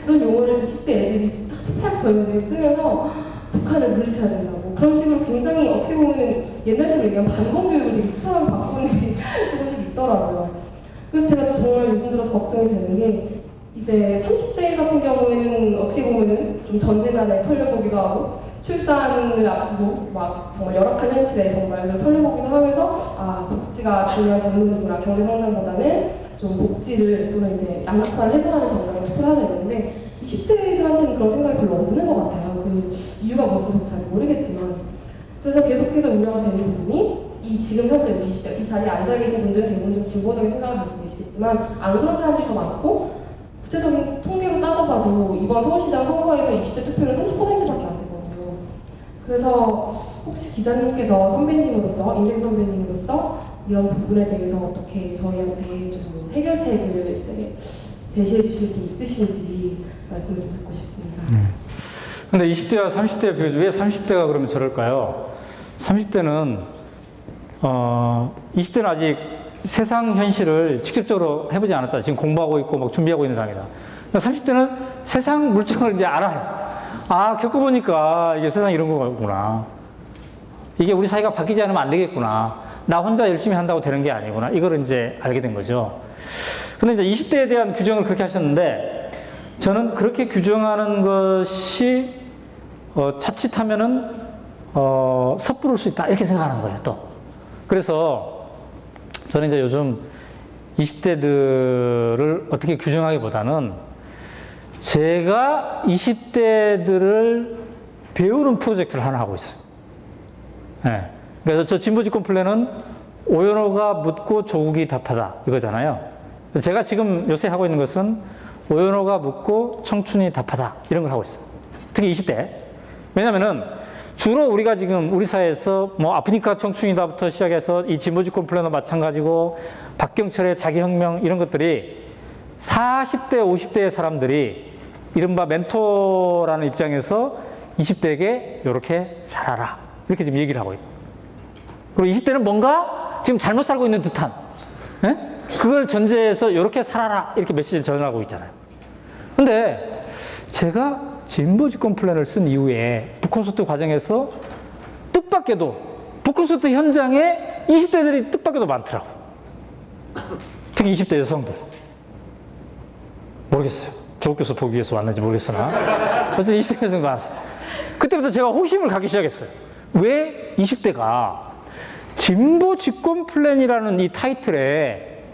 그런 용어를 20대 애들이 탁 젊은이들이 쓰면서 북한을 물리쳐야 된다고 그런 식으로 굉장히 어떻게 보면 옛날식으로 얘기하면 반공교육을 되게 추천하고 바꾸는 게 조금씩 있더라고요. 그래서 제가 정말 요즘 들어서 걱정이 되는 게 이제 30대 같은 경우에는 어떻게 보면은 좀 전세난에 털려보기도 하고 출산을 앞두고 막 정말 열악한 현실에 정말 털려보기도 하면서 복지가 중요한 담론이구나 경제 성장보다는 좀 복지를 또는 이제 양극화를 해소하는 정당에 투표를 하자 이랬는데 20대들한테는 그런 생각이 별로 없는 것 같아요. 그 이유가 뭔지 저도 잘 모르겠지만 그래서 계속해서 우려가 되는 부분이 이 지금 현재 우리 20대 이 자리에 앉아 계신 분들은 대부분 좀 진보적인 생각을 가지고 계시겠지만 안 그런 사람들이 더 많고 구체적인 통계로 따져봐도 이번 서울시장 선거에서 20대 투표율은 30%밖에 안 되거든요. 그래서 혹시 기자님께서 선배님으로서 인생 선배님으로서 이런 부분에 대해서 어떻게 저희한테 좀 해결책을 이제 제시해 주실 게 있으신지 말씀을 좀 듣고 싶습니다. 근데 20대와 30대 비교해서 왜 30대가 그러면 저럴까요? 30대는 20대는 아직 세상 현실을 직접적으로 해보지 않았잖아요. 지금 공부하고 있고 막 준비하고 있는 상황이다. 30대는 세상 물정을 이제 알아요. 겪어보니까 이게 세상이 이런 거구나. 이게 우리 사회가 바뀌지 않으면 안 되겠구나. 나 혼자 열심히 한다고 되는 게 아니구나. 이걸 이제 알게 된 거죠. 근데 이제 20대에 대한 규정을 그렇게 하셨는데 저는 그렇게 규정하는 것이 자칫하면은 섣부를 수 있다. 이렇게 생각하는 거예요, 또. 그래서 저는 이제 요즘 20대들을 어떻게 규정하기보다는 제가 20대들을 배우는 프로젝트를 하나 하고 있어요. 네. 그래서 저 진보집권 플랜은 오연호가 묻고 조국이 답하다 이거잖아요. 제가 지금 요새 하고 있는 것은 오연호가 묻고 청춘이 답하다 이런 걸 하고 있어요. 특히 20대. 왜냐면은 주로 우리가 지금 우리 사회에서 뭐 아프니까 청춘이다부터 시작해서 이 진보집권 플랜과 마찬가지고 박경철의 자기혁명 이런 것들이 40대, 50대의 사람들이 이른바 멘토라는 입장에서 20대에게 이렇게 살아라. 이렇게 지금 얘기를 하고 있고. 그리고 20대는 뭔가 지금 잘못 살고 있는 듯한, 예? 그걸 전제해서 이렇게 살아라. 이렇게 메시지를 전하고 있잖아요. 근데 제가 진보집권 플랜을 쓴 이후에 북콘서트 과정에서 뜻밖에도 북콘서트 현장에 20대들이 뜻밖에도 많더라고요. 특히 20대 여성들. 모르겠어요. 조국 교수 보기 위해서 왔는지 모르겠으나. 그래서 20대 여성들 많았어요. 그때부터 제가 호기심을 갖기 시작했어요. 왜 20대가 진보 집권 플랜이라는 이 타이틀에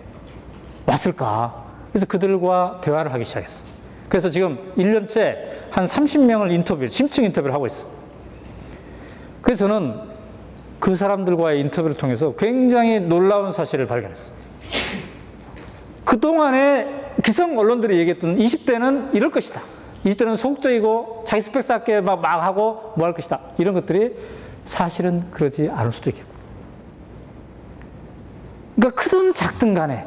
왔을까? 그래서 그들과 대화를 하기 시작했어요. 그래서 지금 1년째 한 30명을 심층 인터뷰를 하고 있어요. 그래서 저는 그 사람들과의 인터뷰를 통해서 굉장히 놀라운 사실을 발견했어요. 그동안에 기성 언론들이 얘기했던 20대는 이럴 것이다. 20대는 소극적이고 자기 스펙 쌓게 막 하고 뭐 할 것이다. 이런 것들이 사실은 그러지 않을 수도 있겠고. 그러니까 크든 작든 간에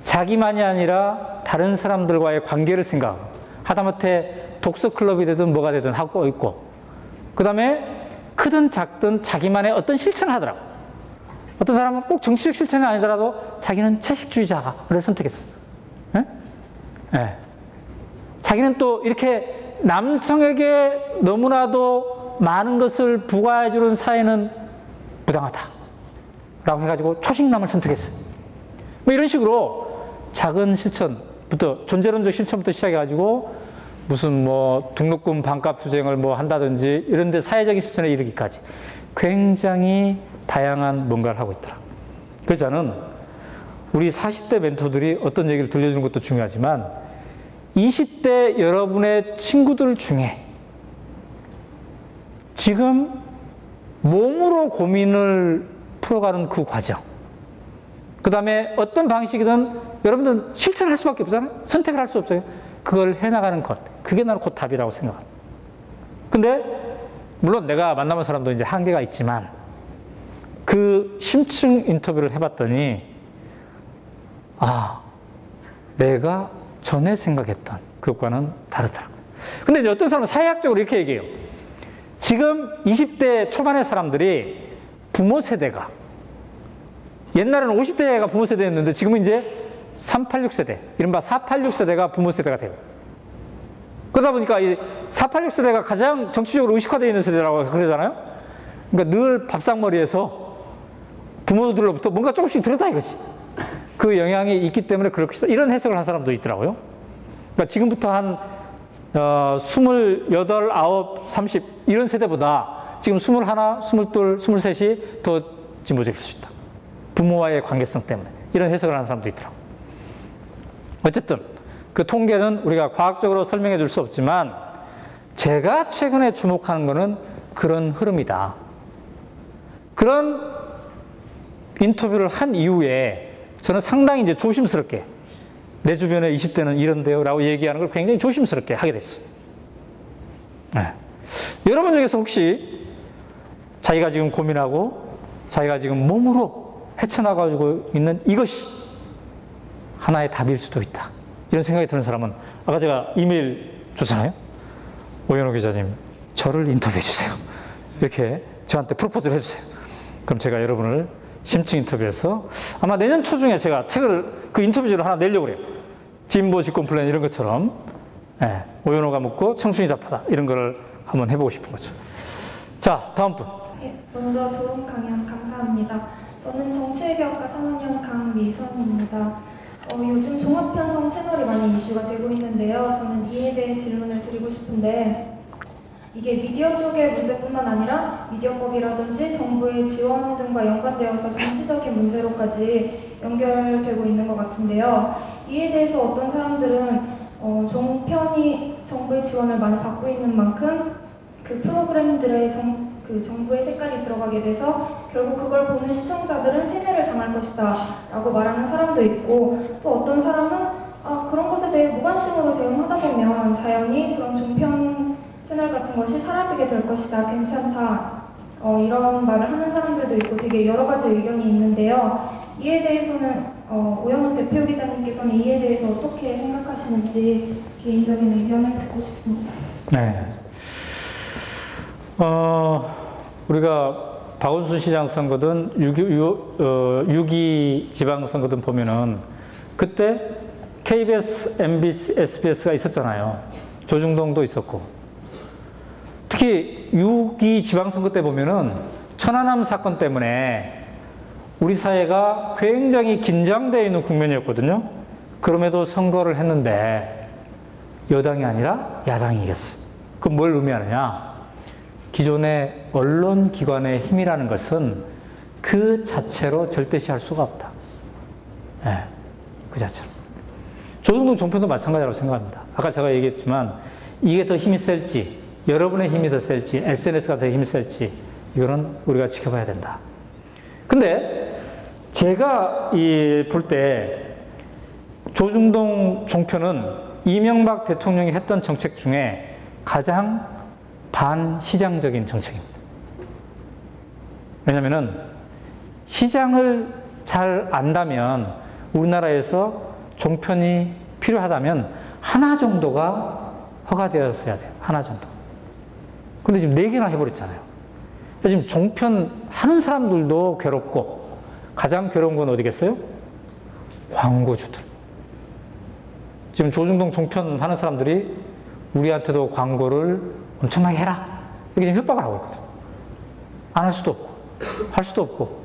자기만이 아니라 다른 사람들과의 관계를 생각하고 하다못해 독서 클럽이 되든 뭐가 되든 하고 있고 그 다음에 크든 작든 자기만의 어떤 실천을 하더라고. 어떤 사람은 꼭 정치적 실천이 아니더라도 자기는 채식주의자를 선택했어. 예? 예. 자기는 또 이렇게 남성에게 너무나도 많은 것을 부과해주는 사회는 부당하다. 라고 해가지고 초식남을 선택했어요. 뭐 이런 식으로 작은 실천부터, 존재론적 실천부터 시작해가지고 무슨 뭐 등록금 반값 투쟁을 뭐 한다든지 이런 데 사회적인 실천에 이르기까지 굉장히 다양한 뭔가를 하고 있더라. 그래서 저는 우리 40대 멘토들이 어떤 얘기를 들려주는 것도 중요하지만 20대 여러분의 친구들 중에 지금 몸으로 고민을 풀어가는 그 과정, 그 다음에 어떤 방식이든 여러분들은 실천을 할 수밖에 없잖아요. 선택을 할 수 없어요. 그걸 해나가는 것, 그게 나는 곧 답이라고 생각합니다. 근데 물론 내가 만나본 사람도 이제 한계가 있지만 그 심층 인터뷰를 해봤더니 아, 내가 전에 생각했던 그것과는 다르더라고요. 근데 이제 어떤 사람은 사회학적으로 이렇게 얘기해요. 지금 20대 초반의 사람들이 부모 세대가 옛날에는 50대가 부모 세대였는데 지금은 이제 386세대, 이른바 486세대가 부모 세대가 돼요. 그러다 보니까 이 486세대가 가장 정치적으로 의식화되어 있는 세대라고 그러잖아요. 그러니까 늘 밥상머리에서 부모들로부터 뭔가 조금씩 들었다 이거지. 그 영향이 있기 때문에 그럴 것이다. 이런 해석을 한 사람도 있더라고요. 그러니까 지금부터 한 28, 9, 30 이런 세대보다 지금 21, 22, 23이 더 진보적일 수 있다. 부모와의 관계성 때문에. 이런 해석을 하는 사람도 있더라고요. 어쨌든 그 통계는 우리가 과학적으로 설명해 줄 수 없지만 제가 최근에 주목하는 것은 그런 흐름이다. 그런 인터뷰를 한 이후에 저는 상당히 이제 조심스럽게 내 주변에 20대는 이런데요 라고 얘기하는 걸 굉장히 조심스럽게 하게 됐어요. 네. 여러분 중에서 혹시 자기가 지금 고민하고 자기가 지금 몸으로 헤쳐나가고 있는 이것이 하나의 답일 수도 있다. 이런 생각이 드는 사람은 아까 제가 이메일 줬잖아요. 오연호 기자님, 저를 인터뷰해 주세요. 이렇게 저한테 프로포즈를 해주세요. 그럼 제가 여러분을 심층 인터뷰에서 아마 내년 초중에 제가 책을 그 인터뷰를 하나 내려고 그래요. 진보 집권 플랜 이런 것처럼 네, 오연호가 묻고 청춘이 답하다 이런 거를 한번 해보고 싶은 거죠. 자, 다음 분. 네, 먼저 좋은 강연 감사합니다. 저는 정치외교학과 3학년 강미선입니다. 요즘 종합편성 채널이 많이 이슈가 되고 있는데요. 저는 이에 대해 질문을 드리고 싶은데 이게 미디어 쪽의 문제뿐만 아니라 미디어법이라든지 정부의 지원 등과 연관되어서 정치적인 문제로까지 연결되고 있는 것 같은데요. 이에 대해서 어떤 사람들은 종편이 정부의 지원을 많이 받고 있는 만큼 그 프로그램들의 정부의 색깔이 들어가게 돼서 결국 그걸 보는 시청자들은 세뇌를 당할 것이다 라고 말하는 사람도 있고, 또 어떤 사람은 그런 것에 대해 무관심으로 대응하다 보면 자연히 그런 종편 채널 같은 것이 사라지게 될 것이다, 괜찮다, 이런 말을 하는 사람들도 있고 되게 여러 가지 의견이 있는데요. 이에 대해서는 오연호 대표 기자님께서는 이에 대해서 어떻게 생각하시는지 개인적인 의견을 듣고 싶습니다. 네. 우리가 박원순 시장 선거든 6.2 지방선거든 보면은 그때 KBS, MBC, SBS가 있었잖아요. 조중동도 있었고. 특히 6.2 지방선거 때 보면은 천안함 사건 때문에 우리 사회가 굉장히 긴장되어 있는 국면이었거든요. 그럼에도 선거를 했는데 여당이 아니라 야당이 이겼어요. 그건 뭘 의미하느냐? 기존의 언론기관의 힘이라는 것은 그 자체로 절대시할 수가 없다. 네, 그 자체로. 조중동 종편도 마찬가지라고 생각합니다. 아까 제가 얘기했지만 이게 더 힘이 셀지, 여러분의 힘이 더 셀지, SNS가 더 힘이 셀지 이거는 우리가 지켜봐야 된다. 근데 제가 볼 때 조중동 종편은 이명박 대통령이 했던 정책 중에 가장 반시장적인 정책입니다. 왜냐면은 시장을 잘 안다면 우리나라에서 종편이 필요하다면 하나 정도가 허가되었어야 돼요. 하나 정도. 근데 지금 4개나 해버렸잖아요. 지금 종편 하는 사람들도 괴롭고 가장 괴로운 건 어디겠어요? 광고주들. 지금 조중동 종편 하는 사람들이 우리한테도 광고를 엄청나게 해라. 이렇게 지금 협박을 하고 있거든. 안 할 수도 없고, 할 수도 없고,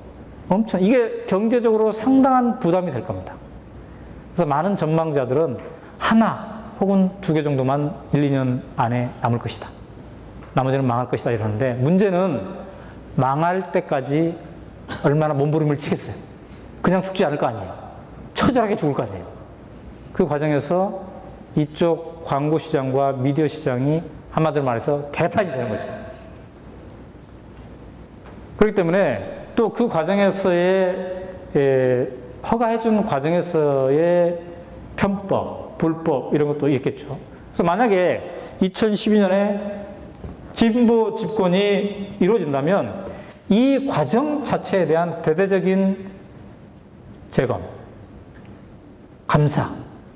이게 경제적으로 상당한 부담이 될 겁니다. 그래서 많은 전망자들은 하나 혹은 2개 정도만 1, 2년 안에 남을 것이다. 나머지는 망할 것이다 이러는데 문제는 망할 때까지 얼마나 몸부림을 치겠어요. 그냥 죽지 않을 거 아니에요. 처절하게 죽을 거 아니에요. 그 과정에서 이쪽 광고 시장과 미디어 시장이 한마디로 말해서 개판이 되는 거죠. 그렇기 때문에 또 그 과정에서의 허가해주는 과정에서의 편법, 불법 이런 것도 있겠죠. 그래서 만약에 2012년에 진보 집권이 이루어진다면 이 과정 자체에 대한 대대적인 재검, 감사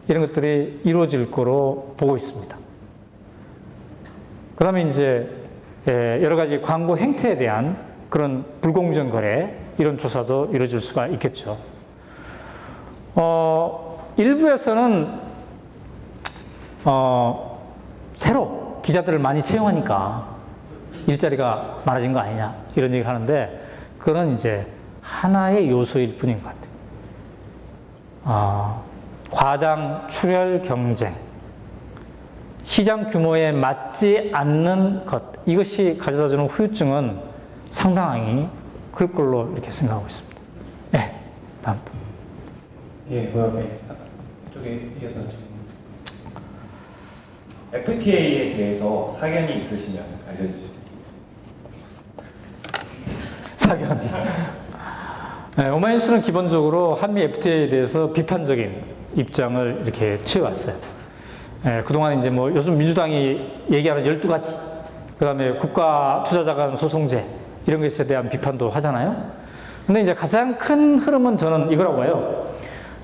이런 것들이 이루어질 거로 보고 있습니다. 그 다음에 이제 여러 가지 광고 행태에 대한 그런 불공정 거래 이런 조사도 이루어질 수가 있겠죠. 일부에서는 새로 기자들을 많이 채용하니까 일자리가 많아진 거 아니냐 이런 얘기를 하는데 그건 이제 하나의 요소일 뿐인 것 같아요. 과당 출혈 경쟁, 시장 규모에 맞지 않는 것, 이것이 가져다주는 후유증은 상당히 클 걸로 이렇게 생각하고 있습니다. 네, 다음 분. 예, 이쪽에 이어서 지금 FTA에 대해서 사견이 있으시면 알려주시죠. 사견. 네, 오마이뉴스는 기본적으로 한미 FTA에 대해서 비판적인 입장을 이렇게 취해왔어요. 네, 그동안 이제 뭐 요즘 민주당이 얘기하는 12가지, 그 다음에 국가 투자자 간 소송제, 이런 것에 대한 비판도 하잖아요. 근데 이제 가장 큰 흐름은 저는 이거라고 해요.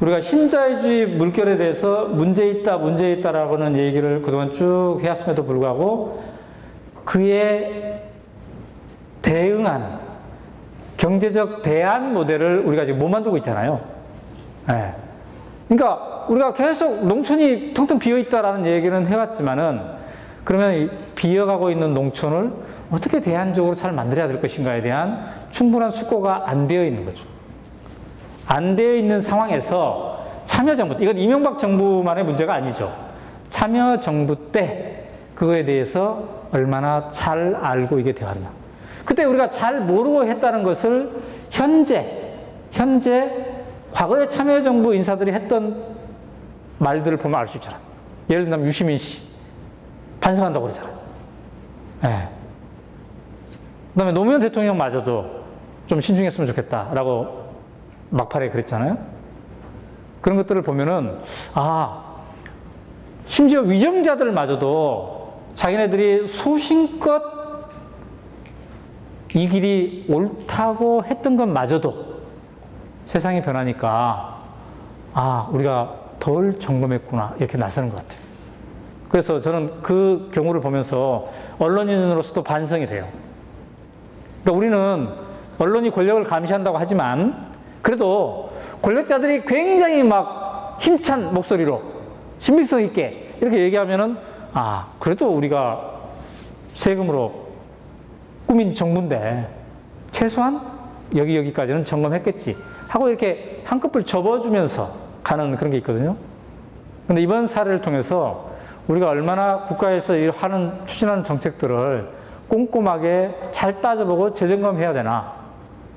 우리가 신자유주의 물결에 대해서 문제 있다라고는 얘기를 그동안 쭉 해왔음에도 불구하고 그에 대응하는 경제적 대안 모델을 우리가 지금 못 만들고 있잖아요. 네. 그러니까 우리가 계속 농촌이 텅텅 비어있다라는 얘기는 해왔지만은 그러면 이 비어가고 있는 농촌을 어떻게 대안적으로 잘 만들어야 될 것인가에 대한 충분한 숙고가 안 되어 있는 거죠. 안 되어 있는 상황에서 참여정부, 이건 이명박 정부만의 문제가 아니죠. 참여정부 때 그거에 대해서 얼마나 잘 알고 이게 되었나. 그때 우리가 잘 모르고 했다는 것을 현재 과거에 참여정부 인사들이 했던 말들을 보면 알 수 있잖아. 예를 들면 유시민 씨 반성한다고 그러잖아. 네. 그 다음에 노무현 대통령마저도 좀 신중했으면 좋겠다라고 막판에 그랬잖아요. 그런 것들을 보면은 심지어 위정자들마저도 자기네들이 소신껏 이 길이 옳다고 했던 것마저도 세상이 변하니까 우리가 덜 점검했구나 이렇게 나서는 것 같아요. 그래서 저는 그 경우를 보면서 언론인으로서도 반성이 돼요. 그러니까 우리는 언론이 권력을 감시한다고 하지만 그래도 권력자들이 굉장히 막 힘찬 목소리로 신빙성 있게 이렇게 얘기하면은 그래도 우리가 세금으로 꾸민 정부인데 최소한 여기까지는 점검했겠지 하고 이렇게 한꺼풀 접어주면서 가는 그런 게 있거든요. 근데 이번 사례를 통해서 우리가 얼마나 국가에서 추진하는 정책들을 꼼꼼하게 잘 따져보고 재점검해야 되나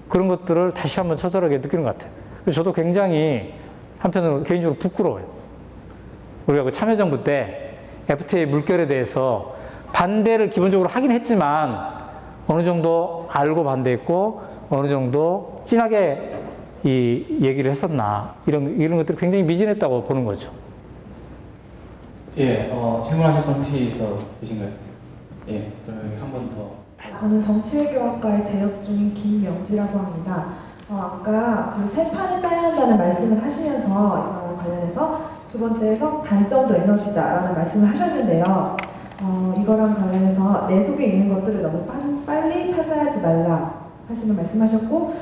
그런 것들을 다시 한번 처절하게 느끼는 것 같아요. 그래서 저도 굉장히 한편으로 개인적으로 부끄러워요. 우리가 그 참여정부 때 FTA 물결에 대해서 반대를 기본적으로 하긴 했지만 어느 정도 알고 반대했고 어느 정도 진하게 이 얘기를 했었나 이런 것들이 굉장히 미진했다고 보는 거죠. 예, 질문하실 분 혹시 더 계신가요? 예, 그럼 한 번 더. 저는 정치외교학과에 재학 중인 김명지라고 합니다. 아까 그 세 판을 짜야 한다는 말씀을 하시면서 이거랑 관련해서 두 번째에서 단점도 에너지다라는 말씀을 하셨는데요. 이거랑 관련해서 내 속에 있는 것들을 너무 빨리 판단하지 말라 하시는 말씀하셨고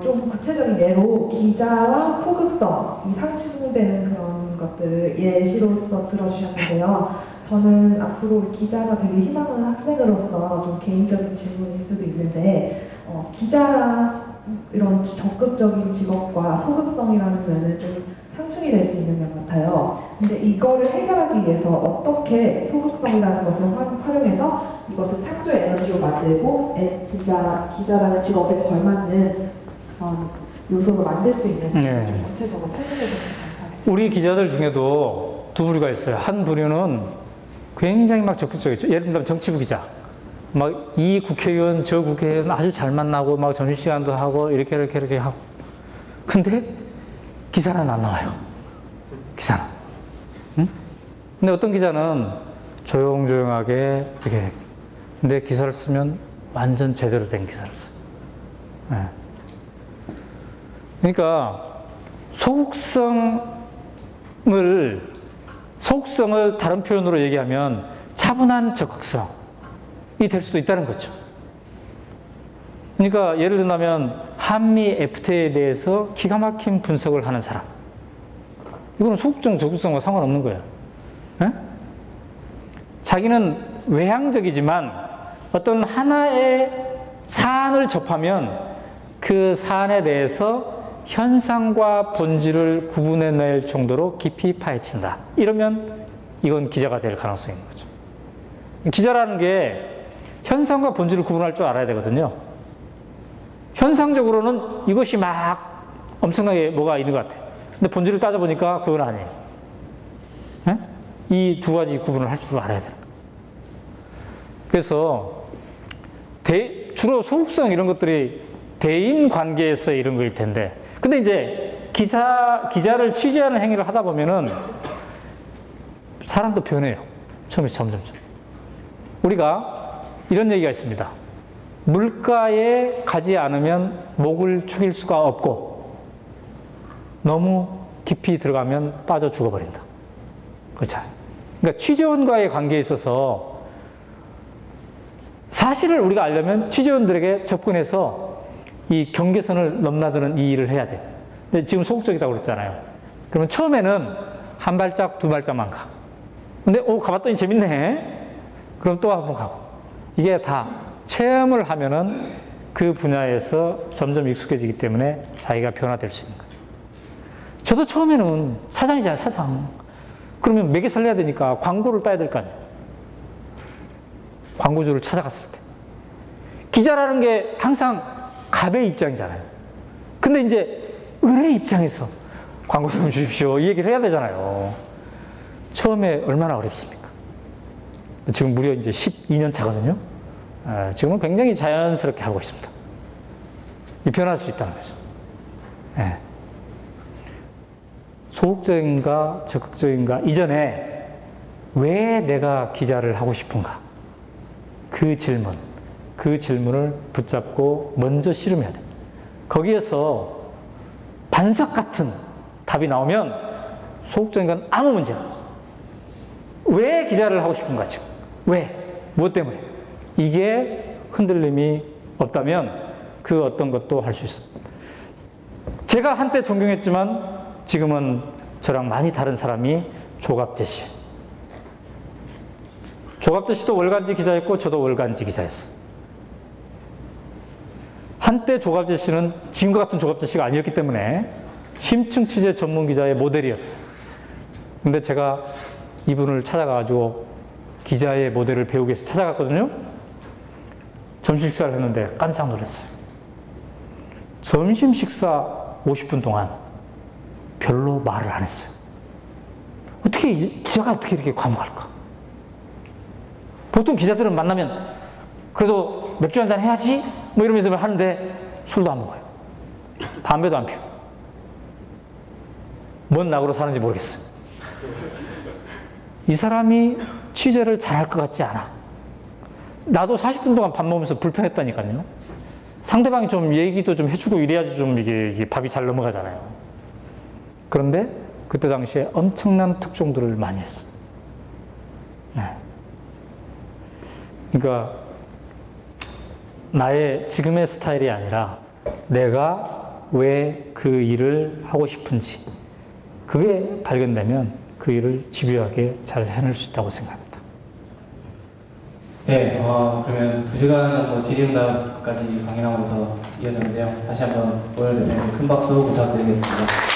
좀 구체적인 예로 기자와 소극성이 상충되는 그런 것들을 예시로서 들어주셨는데요. 저는 앞으로 기자가 되게 희망하는 학생으로서 좀 개인적인 질문일 수도 있는데 기자랑 이런 적극적인 직업과 소극성이라는 면은 좀 상충이 될 수 있는 것 같아요. 근데 이거를 해결하기 위해서 어떻게 소극성이라는 것을 활용해서 이것을 창조 에너지로 만들고 진짜 기자라는 직업에 걸맞는 요소로 만들 수 있는지 좀 구체적으로 설명해 주시면 감사하겠습니다. 우리 기자들 중에도 두 부류가 있어요. 한 부류는 굉장히 막 적극적이죠. 예를 들면 정치부 기자. 막 이 국회의원, 저 국회의원 아주 잘 만나고 막 점심시간도 하고 이렇게 하고. 근데 기사는 안 나와요. 기사는. 응? 근데 어떤 기자는 조용조용하게 이렇게 근데 기사를 쓰면 완전 제대로 된 기사를 써요. 네. 그러니까 소극성을 다른 표현으로 얘기하면 차분한 적극성이 될 수도 있다는 거죠. 그러니까 예를 들면 한미 FTA에 대해서 기가 막힌 분석을 하는 사람. 이거는 소극성, 적극성과 상관없는 거예요. 네? 자기는 외향적이지만 어떤 하나의 사안을 접하면 그 사안에 대해서 현상과 본질을 구분해낼 정도로 깊이 파헤친다. 이러면 이건 기자가 될 가능성이 있는 거죠. 기자라는 게 현상과 본질을 구분할 줄 알아야 되거든요. 현상적으로는 이것이 막 엄청나게 뭐가 있는 것 같아요. 근데 본질을 따져보니까 그건 아니에요. 네? 이 두 가지 구분을 할 줄 알아야 돼요. 그래서 주로 소극성 이런 것들이 대인 관계에서 이런 거일 텐데, 근데 이제 기자를 취재하는 행위를 하다 보면은 사람도 변해요. 처음에 점점. 우리가 이런 얘기가 있습니다. 물가에 가지 않으면 목을 축일 수가 없고 너무 깊이 들어가면 빠져 죽어버린다. 그렇죠? 그러니까 취재원과의 관계에 있어서 사실을 우리가 알려면 취재원들에게 접근해서 이 경계선을 넘나드는 이 일을 해야 돼요. 근데 지금 소극적이라고 그랬잖아요. 그러면 처음에는 한 발짝, 두 발짝만 가. 근데 가봤더니 재밌네. 그럼 또 한 번 가고. 이게 다 체험을 하면은 그 분야에서 점점 익숙해지기 때문에 자기가 변화될 수 있는 거예요. 저도 처음에는 사장이잖아요, 사장. 그러면 매개 살려야 되니까 광고를 따야 될 거 아니에요. 광고주를 찾아갔을 때. 기자라는 게 항상 갑의 입장이잖아요. 근데 이제 을의 입장에서 광고 좀 주십시오. 이 얘기를 해야 되잖아요. 처음에 얼마나 어렵습니까? 지금 무려 이제 12년 차거든요. 지금은 굉장히 자연스럽게 하고 있습니다. 변할 수 있다는 거죠. 네. 소극적인가 적극적인가 이전에 왜 내가 기자를 하고 싶은가? 그 질문을 붙잡고 먼저 씨름해야 돼. 거기에서 반석 같은 답이 나오면 소극적인 건 아무 문제가 없어. 왜 기자를 하고 싶은가 지금? 왜? 무엇 때문에? 이게 흔들림이 없다면 그 어떤 것도 할 수 있어. 제가 한때 존경했지만 지금은 저랑 많이 다른 사람이 조갑재 씨. 조갑재 씨도 월간지 기자였고 저도 월간지 기자였어요. 한때 조갑재 씨는 지금과 같은 조갑재 씨가 아니었기 때문에 심층 취재 전문 기자의 모델이었어요. 근데 제가 이분을 찾아가가지고 기자의 모델을 배우기 위해서 찾아갔거든요. 점심 식사를 했는데 깜짝 놀랐어요. 점심 식사 50분 동안 별로 말을 안 했어요. 어떻게 기자가 어떻게 이렇게 과묵할까? 보통 기자들은 만나면 그래도 맥주 한잔 해야지 뭐 이러면서 하는데 술도 안 먹어요. 담배도 안 피워. 뭔 낙으로 사는지 모르겠어요. 이 사람이 취재를 잘할 것 같지 않아. 나도 40분 동안 밥 먹으면서 불편했다니까요. 상대방이 좀 얘기도 좀 해주고 이래야지 좀 이게 밥이 잘 넘어가잖아요. 그런데 그때 당시에 엄청난 특종들을 많이 했어. 네. 그러니까 나의 지금의 스타일이 아니라 내가 왜 그 일을 하고 싶은지 그게 발견되면 그 일을 집요하게 잘 해낼 수 있다고 생각합니다. 네, 그러면 2시간 정도 질의응답까지 강연하고 있어서 이어졌는데요. 다시 한번 오늘 큰 박수 부탁드리겠습니다.